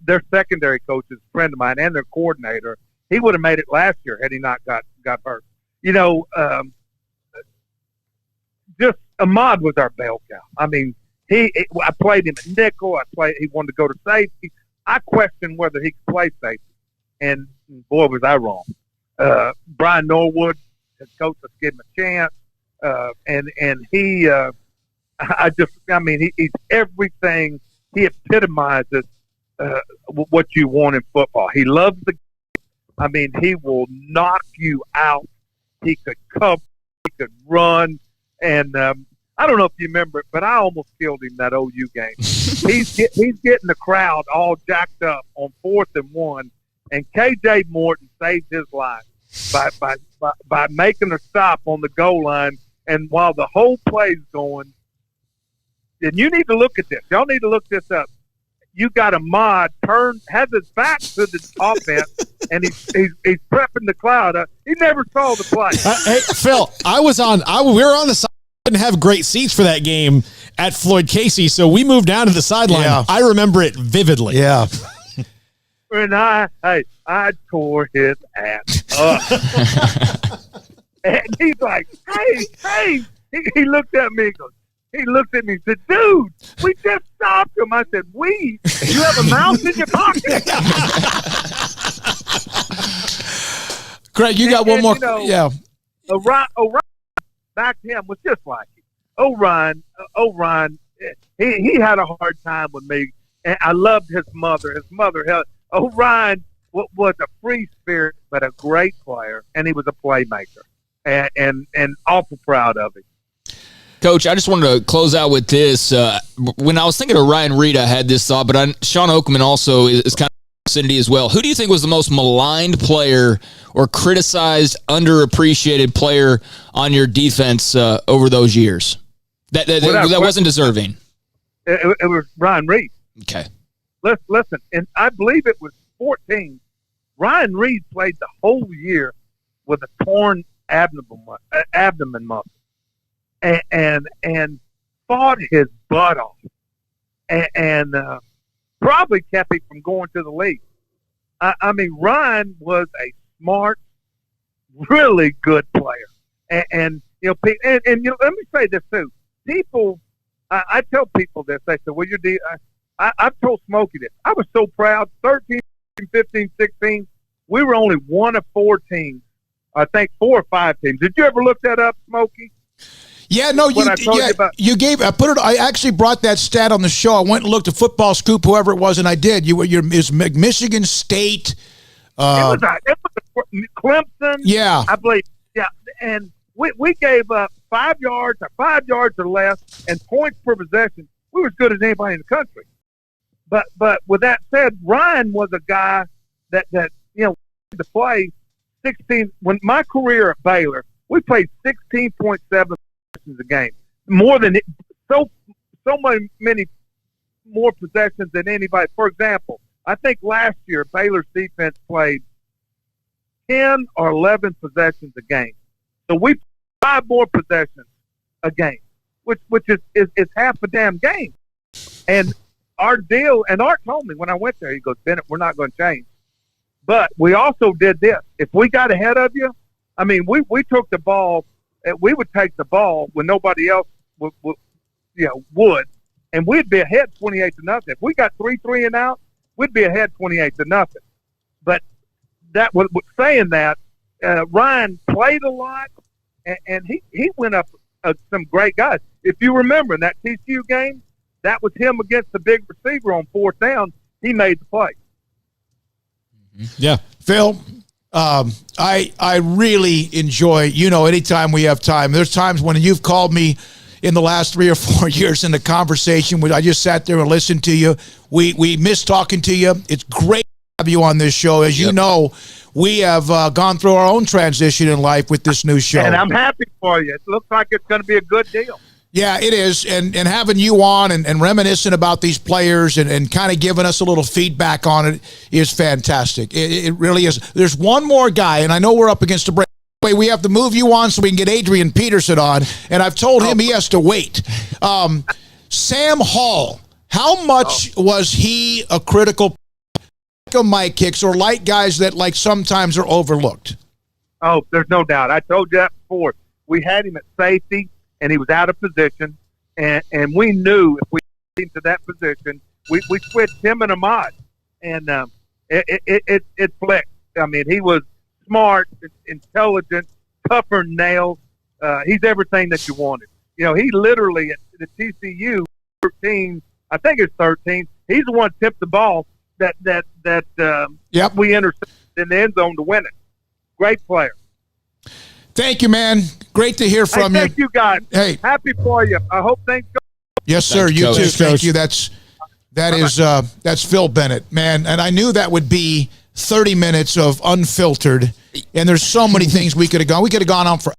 Their secondary coach is a friend of mine, and their coordinator. He would have made it last year had he not got hurt. Just Ahmad was our bell cow. I mean, I played him at nickel. He wanted to go to safety. I questioned whether he could play safety, and boy, was I wrong. Brian Norwood, his coach, us give him a chance, and he. He's everything. He epitomizes what you want in football. He loves the game. I mean, he will knock you out. He could cover. He could run. And I don't know if you remember it, but I almost killed him that OU game. He's getting the crowd all jacked up on 4th and 1, and KJ Morton saved his life by making a stop on the goal line. And while the whole play's going, and you need to look at this. Y'all need to look this up. You got Ahmad has his back to the offense, and he's prepping the cloud. He never saw the play. Hey, Phil, we were on the side. Didn't have great seats for that game at Floyd Casey, so we moved down to the sideline. Yeah. I remember it vividly. Yeah. And I tore his ass up. And he's like, hey. He looked at me and goes, he looked at me and said, dude, we just stopped him. I said, we? You have a mouse in your pocket? Craig, you got one more. Yeah. Orion back then was just like him. Orion, he had a hard time with me, and I loved his mother. His mother held Orion was a free spirit, but a great player, and he was a playmaker, and awful proud of him. Coach, I just wanted to close out with this. When I was thinking of Ryan Reed, I had this thought, but Sean Oakman also is kind of vicinity as well. Who do you think was the most maligned player or criticized, underappreciated player on your defense over those years that wasn't deserving? It was Ryan Reed. Okay. Listen, and I believe it was 14. Ryan Reed played the whole year with a torn abdomen muscle. And fought his butt off, and probably kept him from going to the league. I mean, Ryan was a smart, really good player, and let me say this too: people, I tell people this. They say, well, I've told Smokey this. I was so proud. 13, 15, 16, we were only one of 4 teams. I think 4 or 5 teams. Did you ever look that up, Smokey? Yeah, no, I actually brought that stat on the show. I went and looked at Football Scoop, whoever it was, and I did. It's Michigan State. It was Clemson. Yeah. I believe. Yeah. And we gave up 5 yards or less and points per possession. We were as good as anybody in the country. But with that said, Ryan was a guy that to play 16. When my career at Baylor, we played 16.7 possessions a game, more than so many more possessions than anybody. For example, I think last year Baylor's defense played 10 or 11 possessions a game. So we played 5 more possessions a game, which is half a damn game. And our deal, and Art told me when I went there, he goes, Bennett, we're not going to change. But we also did this. If we got ahead of you, I mean, we took the ball. We would take the ball when nobody else would, and we'd be ahead 28-0. If we got 3 and out, we'd be ahead 28-0. But that was saying that Ryan played a lot, and he went up some great guys. If you remember in that TCU game, that was him against the big receiver on 4th down. He made the play. Yeah, Phil. I really enjoy, anytime we have time. There's times when you've called me in the last 3 or 4 years in the conversation where I just sat there and listened to you. We miss talking to you. It's great to have you on this show. As you know, we have gone through our own transition in life with this new show. And I'm happy for you. It looks like it's going to be a good deal. Yeah, it is. And having you on and reminiscing about these players and kind of giving us a little feedback on it is fantastic. It really is. There's one more guy, and I know we're up against a break. We have to move you on so we can get Adrian Peterson on, and I've told him he has to wait. Sam Hall, how much was he a critical of Mike Hicks or light guys that sometimes are overlooked? Oh, there's no doubt. I told you that before. We had him at safety, and he was out of position, and we knew if we got into that position, we switched him and Ahmad, and it flicked. I mean, he was smart, intelligent, tougher than nails. He's everything that you wanted. He literally, at the TCU 13, I think it's 13, he's the one tipped the ball that we intercepted in the end zone to win it. Great player. Thank you, man. Great to hear from you. Thank you, guys. Hey, happy for you. I hope things go. Yes, sir. Thanks, you Coach. too. Thanks, Thank Coach. you. That's Phil Bennett, man. And I knew that would be 30 minutes of unfiltered. And there's so many things we could have gone. We could have gone on for.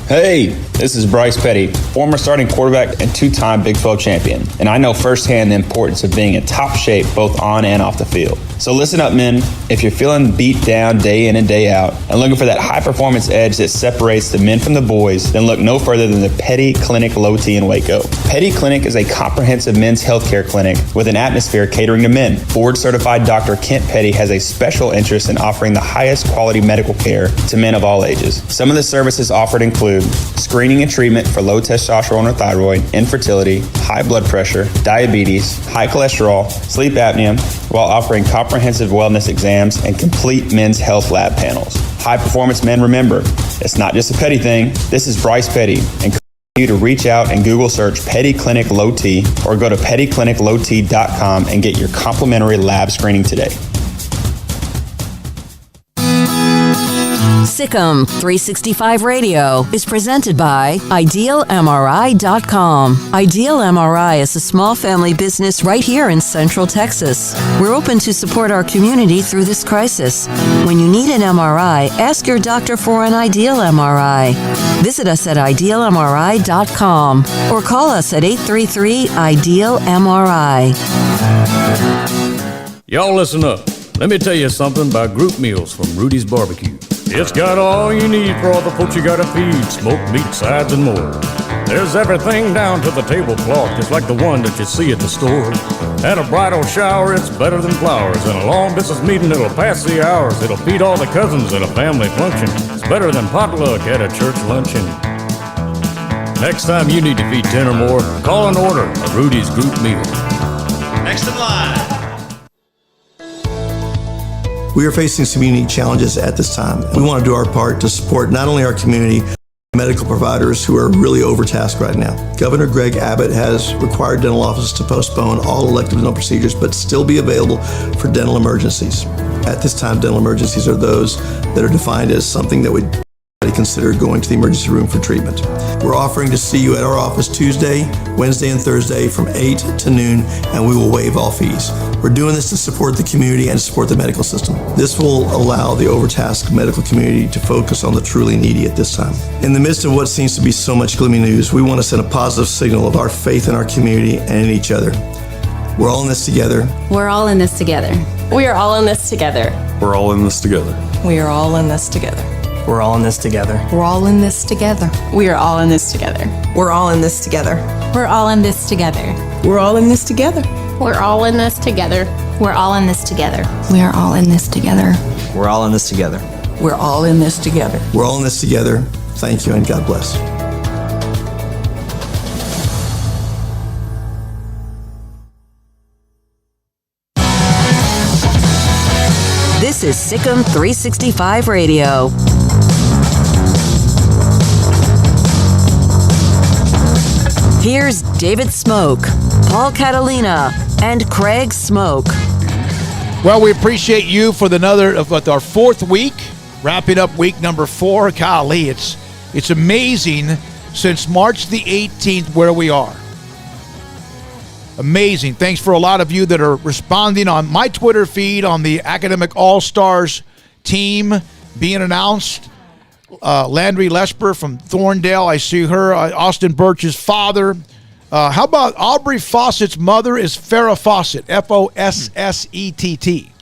Hey, this is Bryce Petty, former starting quarterback and 2-time Big 12 champion, and I know firsthand the importance of being in top shape both on and off the field. So listen up, men. If you're feeling beat down day in and day out and looking for that high-performance edge that separates the men from the boys, then look no further than the Petty Clinic Low T in Waco. Petty Clinic is a comprehensive men's healthcare clinic with an atmosphere catering to men. Board-certified Dr. Kent Petty has a special interest in offering the highest quality medical care to men of all ages. Some of the services offered include screening and treatment for low testosterone or thyroid, infertility, high blood pressure, diabetes, high cholesterol, sleep apnea, while offering comprehensive wellness exams and complete men's health lab panels. High performance men, remember, it's not just a Petty thing. This is Bryce Petty, and you to reach out and Google search Petty Clinic Low T or go to pettycliniclowt.com and get your complimentary lab screening today. SicEm365 Radio is presented by IdealMRI.com. Ideal MRI is a small family business right here in Central Texas. We're open to support our community through this crisis. When you need an MRI, ask your doctor for an Ideal MRI. Visit us at IdealMRI.com or call us at 833-IDEAL-MRI. Y'all listen up. Let me tell you something about group meals from Rudy's Barbecue. It's got all you need for all the folks you gotta feed, smoked meat, sides, and more. There's everything down to the tablecloth, just like the one that you see at the store. At a bridal shower, it's better than flowers. And a long-distance meeting, it'll pass the hours. It'll feed all the cousins at a family function. It's better than potluck at a church luncheon. Next time you need to feed 10 or more, call and order a Rudy's Group meal. Next in line. We are facing some unique challenges at this time. We want to do our part to support not only our community, medical providers who are really overtasked right now. Governor Greg Abbott has required dental offices to postpone all elective dental procedures but still be available for dental emergencies. At this time, dental emergencies are those that are defined as something that would consider going to the emergency room for treatment. We're offering to see you at our office Tuesday, Wednesday, and Thursday from 8 to noon, and we will waive all fees. We're doing this to support the community and support the medical system. This will allow the overtasked medical community to focus on the truly needy at this time. In the midst of what seems to be so much gloomy news, we want to send a positive signal of our faith in our community and in each other. We're all in this together. We're all in this together. We are all in this together. We're all in this together. We are all in this together. We're all in this together. We're all in this together. We are all in this together. We're all in this together. We're all in this together. We're all in this together. We're all in this together. We're all in this together. We are all in this together. We're all in this together. We're all in this together. We're all in this together. Thank you and God bless. This is SicEm365 Radio. Here's David Smoke, Paul Catalina, and Craig Smoke. Well, we appreciate you for our fourth week, wrapping up week number 4. Golly, it's amazing since March the 18th where we are. Amazing. Thanks for a lot of you that are responding on my Twitter feed on the Academic All-Stars team being announced. Landry Lesper from Thorndale, I see her. Austin Birch's father. How about Aubrey Fawcett's mother is Farrah Fawcett, Fossett.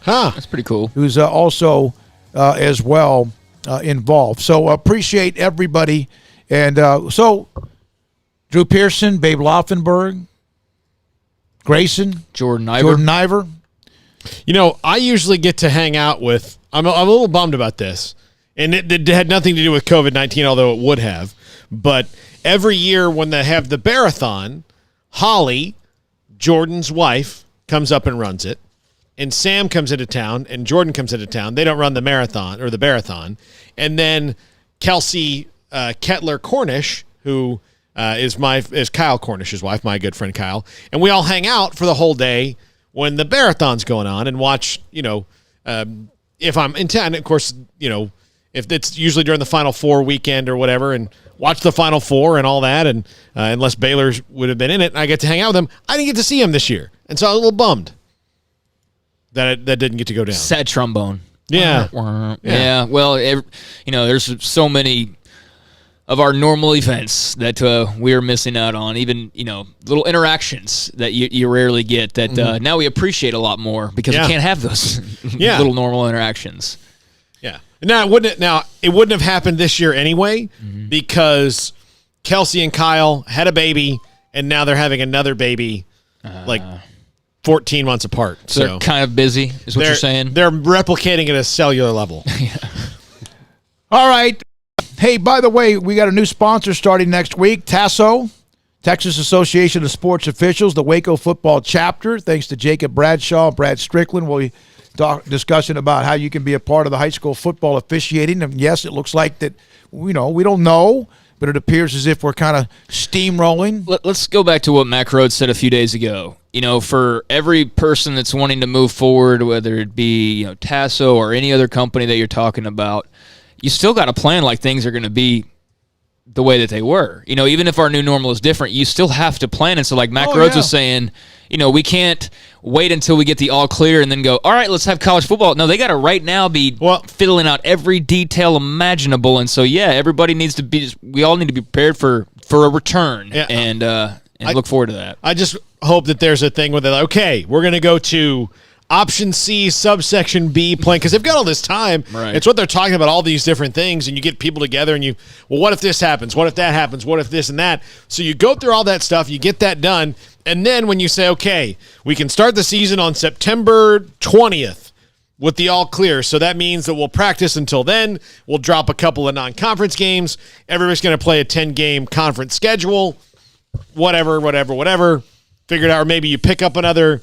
Huh. That's pretty cool. Who's also as well involved. So appreciate everybody. And so Drew Pearson, Babe Laufenberg, Grayson, Jordan Iver. You know, I usually get to hang out with, I'm a little bummed about this, and it had nothing to do with COVID-19, although it would have, but every year when they have the Bearathon, Holly, Jordan's wife, comes up and runs it, and Sam comes into town, and Jordan comes into town. They don't run the marathon, or the Bearathon, and then Kelsey Kettler Cornish, who is Kyle Cornish's wife, my good friend Kyle, and we all hang out for the whole day when the Bearathon's going on and watch, if I'm in town, of course, if it's usually during the Final Four weekend or whatever, and watch the Final Four and all that, and unless Baylor would have been in it, and I get to hang out with them, I didn't get to see him this year, and so I was a little bummed that didn't get to go down. Sad trombone. Yeah. Yeah. Well, there's so many of our normal events that we are missing out on, even, little interactions that you rarely get that now we appreciate a lot more because we can't have those little normal interactions. Yeah. Now it wouldn't have happened this year anyway because Kelsey and Kyle had a baby and now they're having another baby 14 months apart. So they're kind of busy is what you're saying? They're replicating at a cellular level. All right. Hey, by the way, we got a new sponsor starting next week, TASO, Texas Association of Sports Officials, the Waco football chapter. Thanks to Jacob Bradshaw and Brad Strickland. We'll be discussing about how you can be a part of the high school football officiating. And yes, it looks like that, we don't know, but it appears as if we're kind of steamrolling. Let's go back to what Mac Rhodes said a few days ago. For every person that's wanting to move forward, whether it be TASO or any other company that you're talking about, you still got to plan like things are going to be the way that they were. Even if our new normal is different, you still have to plan. And so like Mac Rhodes was saying, we can't wait until we get the all clear and then go, all right, let's have college football. No, they got to right now be fiddling out every detail imaginable. And so, everybody needs to we all need to be prepared for a return and look forward to that. I just hope that there's a thing where they're like, okay, we're going to go to Option C, subsection B plan, because they've got all this time. Right. It's what they're talking about, all these different things, and you get people together and what if this happens? What if that happens? What if this and that? So you go through all that stuff, you get that done, and then when you say, okay, we can start the season on September 20th, with the all clear. So that means that we'll practice until then. We'll drop a couple of non-conference games. Everybody's going to play a 10-game conference schedule. Whatever. Figure it out. Or maybe you pick up another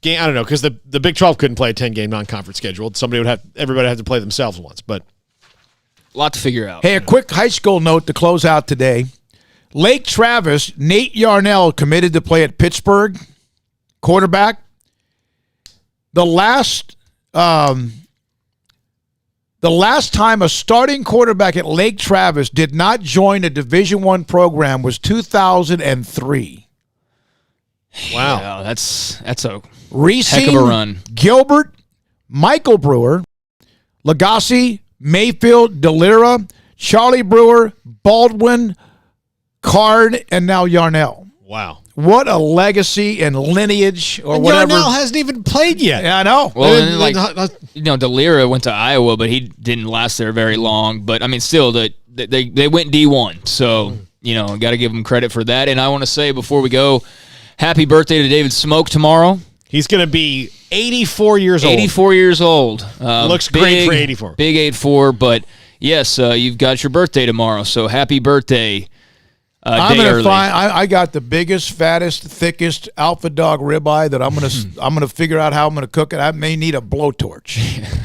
game. I don't know, because the Big 12 couldn't play a 10-game non-conference schedule. Everybody would have to play themselves once. But a lot to figure out. Hey, a quick high school note to close out today. Lake Travis, Nate Yarnell committed to play at Pittsburgh, quarterback. The last time a starting quarterback at Lake Travis did not join a Division I program was 2003. Wow. Yeah, that's a Reese, heck of a run. Gilbert, Michael Brewer, Lagasse, Mayfield, DeLira, Charlie Brewer, Baldwin, Card, and now Yarnell. Wow. What a legacy and lineage or and whatever. Yarnell hasn't even played yet. Yeah, I know. Well, and DeLira went to Iowa, but he didn't last there very long. But, I mean, still, they went D1. So, got to give them credit for that. And I want to say before we go, happy birthday to David Smoke tomorrow. He's going to be 84 years old. 84 years old. Looks great for 84. Big 84. But, yes, you've got your birthday tomorrow. So, happy birthday. I'm gonna find. I got the biggest, fattest, thickest alpha dog ribeye that I'm gonna figure out how I'm gonna cook it. I may need a blowtorch.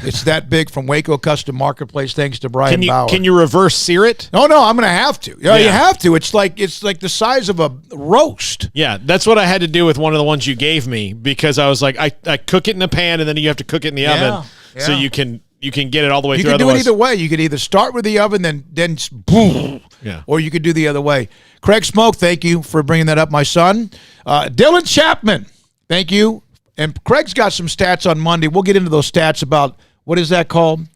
It's that big from Waco Custom Marketplace. Thanks to Brian Bauer. Can you reverse sear it? No, I'm gonna have to. Yeah, you have to. It's like the size of a roast. Yeah, that's what I had to do with one of the ones you gave me because I was like, I cook it in the pan and then you have to cook it in the oven so you can get it all the way through. You can do it either way. You could either start with the oven, then boom, or you could do the other way. Craig Smoke, thank you for bringing that up, my son. Dylan Chapman, thank you. And Craig's got some stats on Monday. We'll get into those stats about, what is that called?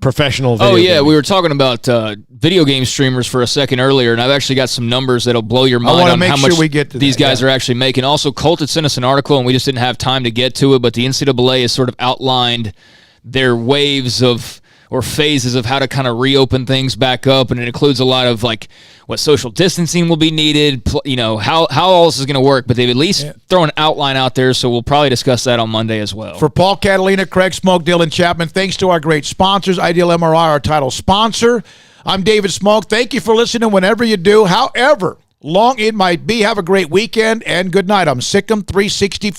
Professional video gaming. We were talking about video game streamers for a second earlier, and I've actually got some numbers that'll blow your mind on how much these guys are actually making. Also, Colt had sent us an article, and we just didn't have time to get to it, but the NCAA has sort of outlined their waves of or phases of how to kind of reopen things back up, and it includes a lot of like what social distancing will be needed, how all this is going to work, but they've at least thrown an outline out there, so we'll probably discuss that on Monday as well. For Paul Catalina, Craig Smoke, Dylan Chapman, thanks to our great sponsors, Ideal MRI, our title sponsor. I'm David Smoke. Thank you for listening whenever you do, however long it might be. Have a great weekend, and good night. I'm SicEm365.